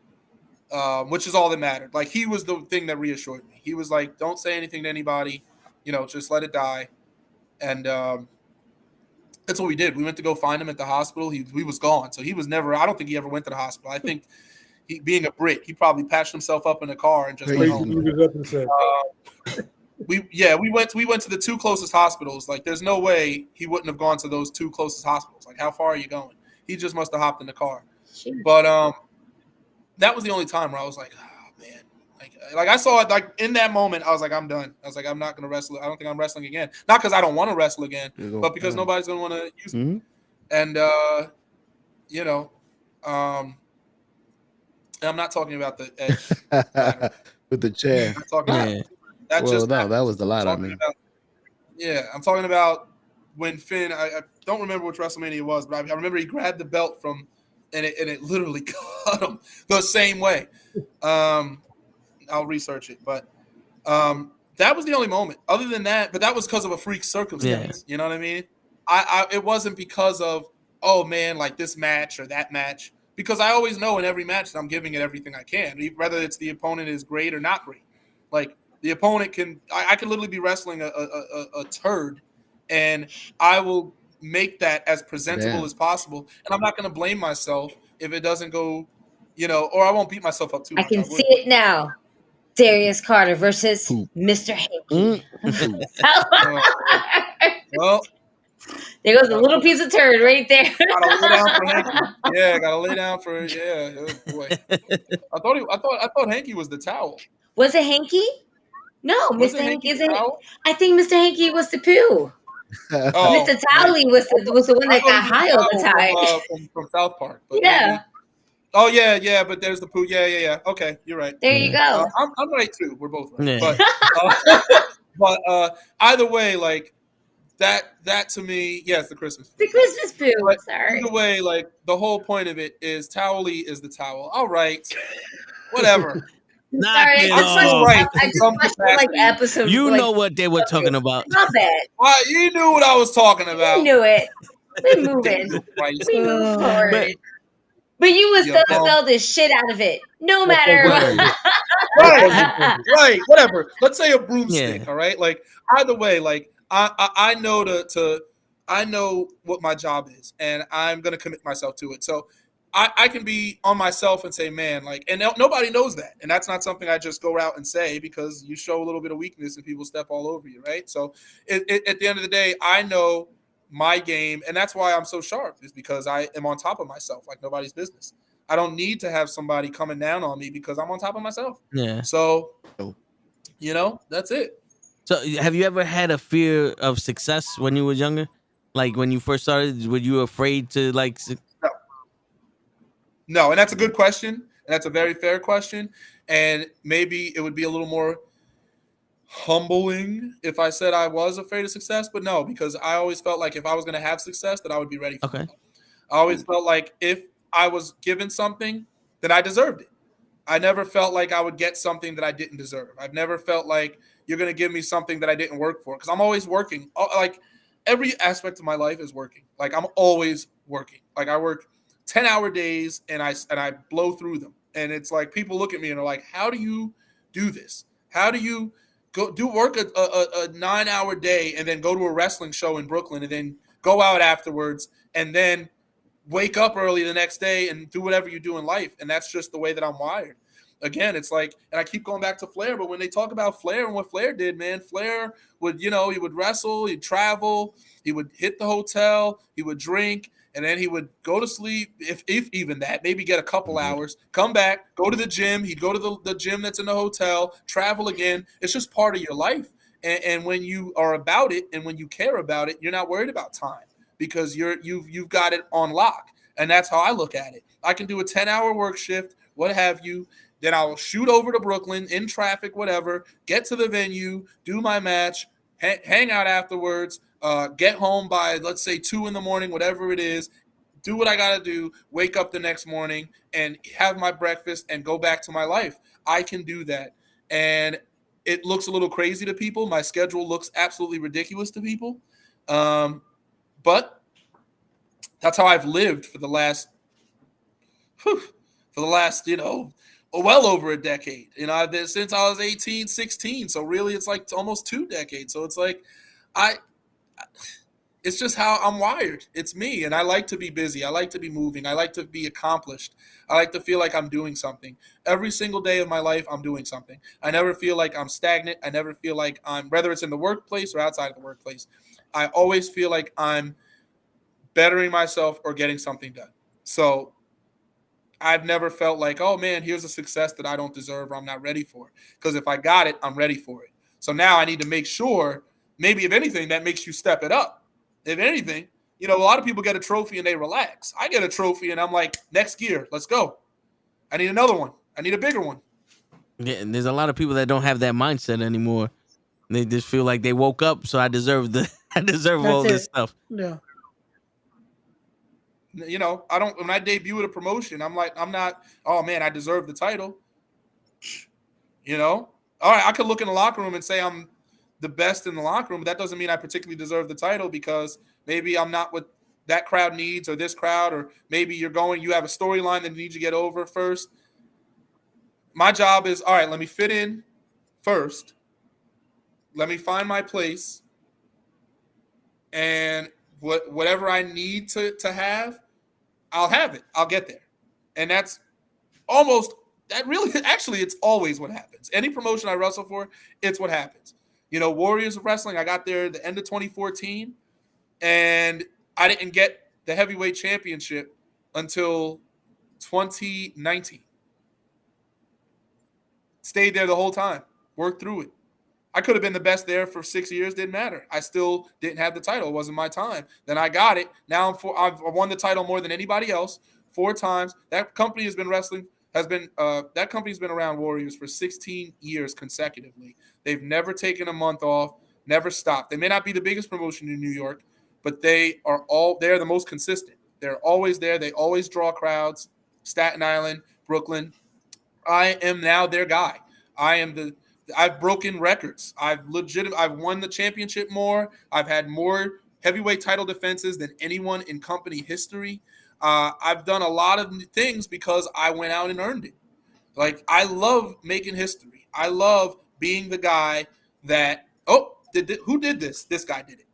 which is all that mattered. Like, he was the thing that reassured me. He was like, don't say anything to anybody, just let it die. And that's what we did. We went to go find him at the hospital. He was gone, so he was never. I don't think he ever went to the hospital. I think. He, being a Brit, he probably patched himself up in a car and just went home. We went to the two closest hospitals. Like, there's no way he wouldn't have gone to those two closest hospitals. Like, how far are you going? He just must have hopped in the car. But that was the only time where I was like, oh man, like I saw it. Like, in that moment, I was like, I'm done. I was like, I'm not gonna wrestle. I don't think I'm wrestling again. Not because I don't want to wrestle again, but because nobody's gonna want to use me. And and I'm not talking about the edge with the chair. That was the ladder. I'm talking about when Finn. I don't remember which WrestleMania it was, but I remember he grabbed the belt from, and it literally cut him the same way. I'll research it, but that was the only moment. Other than that, but that was because of a freak circumstance. You know what I mean? It wasn't because of, oh man, like this match or that match. Because I always know in every match that I'm giving it everything I can, whether it's the opponent is great or not great. Like, the opponent I can literally be wrestling a turd, and I will make that as presentable as possible. And I'm not going to blame myself if it doesn't go, or I won't beat myself up too much. I can see it now. Darius Carter versus Mr. Hanky. Well. There goes a little piece of turd right there. Gotta lay down for Hanky. Yeah, gotta lay down for Oh boy, I thought Hanky was the towel. Was it Hanky? No, Mr. Hanky isn't. I think Mr. Hanky was the poo. Mr. Towley was the one that got high all the time from South Park. But yeah. Oh yeah, but there's the poo. Yeah. Okay, you're right. There you go. I'm right too. We're both right. But either way, like. That to me, yes, the Christmas poo. The Christmas poo. But sorry. Either way, like, the whole point of it is Towley is the towel. All right, whatever. Sorry, I just like episode. You know what they were talking about. Not bad. You knew what I was talking about. You knew it. We're moving. We move forward. But you would still sell the shit out of it, no matter what. Right, whatever. Let's say a broomstick. All right, like, either way, like. I know I know what my job is, and I'm going to commit myself to it. So I can be on myself and say, man, like, and nobody knows that. And that's not something I just go out and say, because you show a little bit of weakness and people step all over you, right? So at the end of the day, I know my game, and that's why I'm so sharp, is because I am on top of myself like nobody's business. I don't need to have somebody coming down on me because I'm on top of myself. Yeah. So, that's it. So, have you ever had a fear of success when you were younger? Like, when you first started, were you afraid to, like... No, and that's a good question. And that's a very fair question. And maybe it would be a little more humbling if I said I was afraid of success. But no, because I always felt like if I was going to have success, that I would be ready for it. I always felt like if I was given something, then I deserved it. I never felt like I would get something that I didn't deserve. I've never felt like you're going to give me something that I didn't work for, because I'm always working. Like, every aspect of my life is working. Like, I'm always working. Like, I work 10-hour days and I blow through them. And it's like, people look at me and are like, how do you do this? How do you work a 9-hour day and then go to a wrestling show in Brooklyn and then go out afterwards and then wake up early the next day and do whatever you do in life? And that's just the way that I'm wired. Again, it's like, and I keep going back to Flair, but when they talk about Flair and what Flair did, man, Flair would, he would wrestle, he'd travel, he would hit the hotel, he would drink, and then he would go to sleep, if even that, maybe get a couple hours, come back, go to the gym, he'd go to the gym that's in the hotel, travel again. It's just part of your life. And when you are about it and when you care about it, you're not worried about time, because you've got it on lock. And that's how I look at it. I can do a 10-hour work shift, what have you, Then I'll shoot over to Brooklyn in traffic, whatever, get to the venue, do my match, hang out afterwards, get home by, let's say, 2 a.m, whatever it is, do what I got to do, wake up the next morning and have my breakfast and go back to my life. I can do that. And it looks a little crazy to people. My schedule looks absolutely ridiculous to people. But that's how I've lived for the last, well over a decade. I've been since I was 18, 16. So really it's like almost 2 decades. So it's like, it's just how I'm wired. It's me. And I like to be busy. I like to be moving. I like to be accomplished. I like to feel like I'm doing something. Every single day of my life, I'm doing something. I never feel like I'm stagnant. I never feel like whether it's in the workplace or outside of the workplace, I always feel like I'm bettering myself or getting something done. So I've never felt like, oh man, here's a success that I don't deserve or I'm not ready for. Because if I got it, I'm ready for it. So now I need to make sure, maybe if anything, that makes you step it up. If anything, a lot of people get a trophy and they relax. I get a trophy and I'm like, next gear, let's go. I need another one. I need a bigger one. Yeah, and there's a lot of people that don't have that mindset anymore. They just feel like they woke up, so I deserve all this stuff. Yeah. I don't. When I debut at a promotion, I'm not. Oh man, I deserve the title. All right, I could look in the locker room and say I'm the best in the locker room, but that doesn't mean I particularly deserve the title because maybe I'm not what that crowd needs or this crowd, or maybe you have a storyline that needs to get over first. My job is, all right, let me fit in first. Let me find my place. And whatever I need to have, I'll have it. I'll get there. And it's always what happens. Any promotion I wrestle for, it's what happens. Warriors of Wrestling, I got there at the end of 2014, and I didn't get the heavyweight championship until 2019. Stayed there the whole time, worked through it. I could have been the best there for 6 years, didn't matter. I still didn't have the title. It wasn't my time. Then I got it. Now I've won the title more than anybody else 4 times. That company has been that company's been around Warriors for 16 years consecutively. They've never taken a month off, never stopped. They may not be the biggest promotion in New York, but they're the most consistent. They're always there. They always draw crowds. Staten Island, Brooklyn. I am now their guy. I've broken records. I've won the championship more. I've had more heavyweight title defenses than anyone in company history. I've done a lot of things because I went out and earned it. Like, I love making history. I love being the guy that, who did this? This guy did it.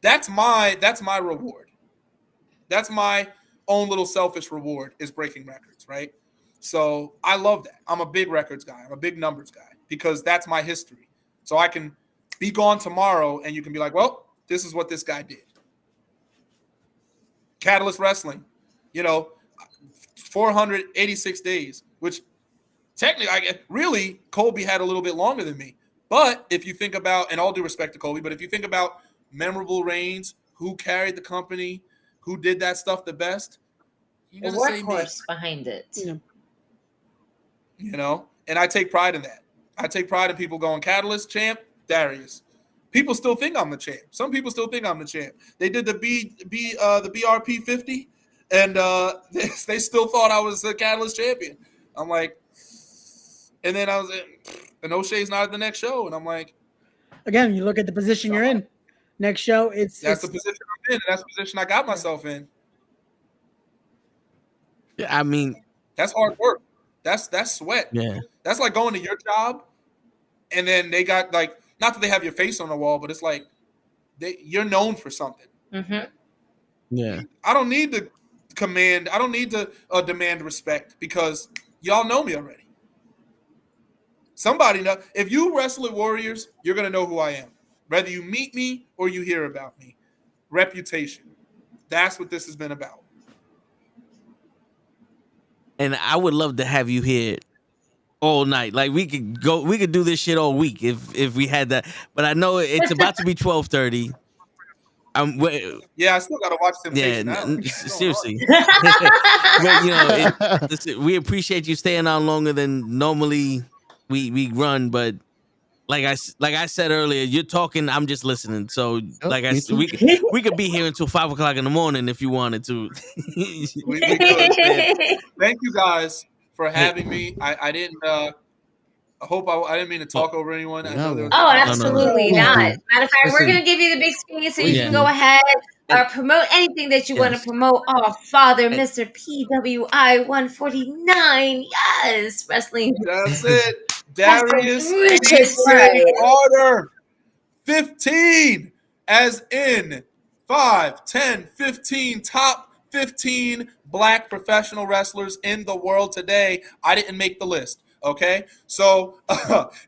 That's my reward. That's my own little selfish reward, is breaking records, right? So I love that. I'm a big records guy. I'm a big numbers guy because that's my history. So I can be gone tomorrow and you can be like, well, this is what this guy did. Catalyst Wrestling, 486 days, which technically, really, Colby had a little bit longer than me. But if you think about, and all due respect to Colby, but if you think about memorable reigns, who carried the company, who did that stuff the best, the workhorse behind it. And I take pride in that. I take pride in people going, Catalyst champ, Darius. People still think I'm the champ. Some people still think I'm the champ. They did the BRP 50, and they still thought I was the Catalyst champion. I'm like, and then I was and O'Shea's not at the next show, and I'm like, again, you look at the position you're in. Next show, the position I'm in, and that's the position I got myself in. Yeah, I mean, that's hard work. That's sweat. Yeah, that's like going to your job, and then they got like, not that they have your face on the wall, but it's like you're known for something. Mm-hmm. Yeah, I don't need to command. I don't need to demand respect because y'all know me already. Somebody know. If you wrestle at Warriors, you're gonna know who I am, whether you meet me or you hear about me. Reputation. That's what this has been about. And I would love to have you here all night. Like, we could do this shit all week if we had that. But I know it's about to be 12:30. Yeah, I still gotta watch Temptation Yeah, Island. seriously. But listen, we appreciate you staying on longer than normally we run. But like I said earlier, you're talking, I'm just listening. So like I me said, too. we could be here until 5 o'clock in the morning if you wanted to. We could, man. Thank you guys for having me. I didn't. I hope I didn't mean to talk over anyone. I know there was Oh, a absolutely No. not. Matter of fact, we're Listen. going to give you the big space so you Yeah. can go ahead or promote anything that you want to Yes. promote. Oh, Father, Mr. PWI 149. Yes, wrestling. That's it. Darius Richest DJ right. Carter, 15, as in 5, 10, 15, top 15 black professional wrestlers in the world today. I didn't make the list. Okay, so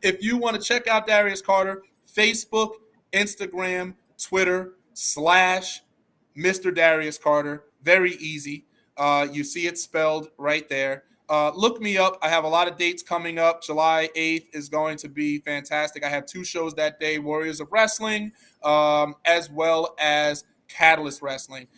if you want to check out Darius Carter, Facebook, Instagram, Twitter /Mr. Darius Carter. Very easy. You see it spelled right there. Look me up. I have a lot of dates coming up. July 8th is going to be fantastic. I have 2 shows that day, Warriors of Wrestling, as well as Catalyst Wrestling.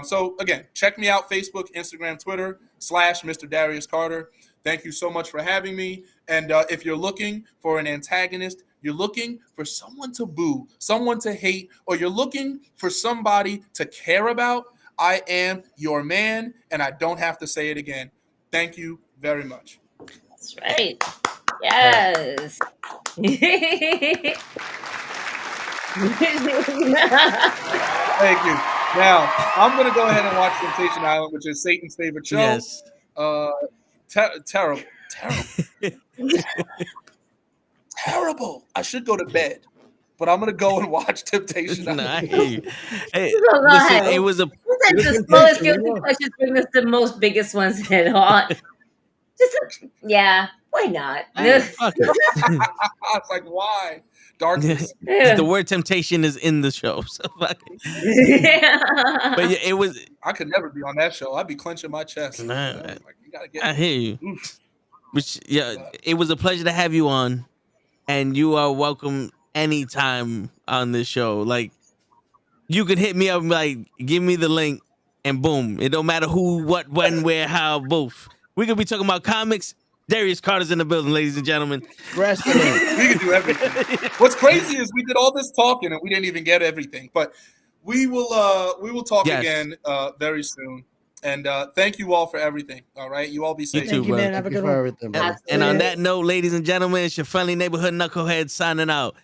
So again, check me out, Facebook, Instagram, Twitter /Mr. Darius Carter. Thank you so much for having me. And if you're looking for an antagonist, you're looking for someone to boo, someone to hate, or you're looking for somebody to care about, I am your man, and I don't have to say it again. Thank you very much. That's right. Yes. Thank you. Now, I'm going to go ahead and watch Temptation Island, which is Satan's favorite show. Yes. Terrible. Terrible. I should go to bed, but I'm going to go and watch Temptation Island. Nah, I hear you. Hey, Go listen, ahead. it was a The smallest guilty pleasures bring us the most biggest ones at all. Yeah, why not? fuck it. It's like, why? Darkness. The word temptation is in the show, so fuck it. But yeah, it was. I could never be on that show. I'd be clenching my chest. Nah, Like, you gotta get I hear you. Oof. Which it was a pleasure to have you on, and you are welcome anytime on this show. Like, you could hit me up and like, give me the link, and boom, it don't matter who, what, when, where, how, both. We could be talking about comics. Darius Carter's in the building, ladies and gentlemen. Wrestling. We can do everything. What's crazy is we did all this talking and we didn't even get everything. But we will talk again very soon. And thank you all for everything. All right, you all be safe. You too, bro. Man. Have a good one. Everything, brother. And on that note, ladies and gentlemen, it's your friendly neighborhood knucklehead signing out.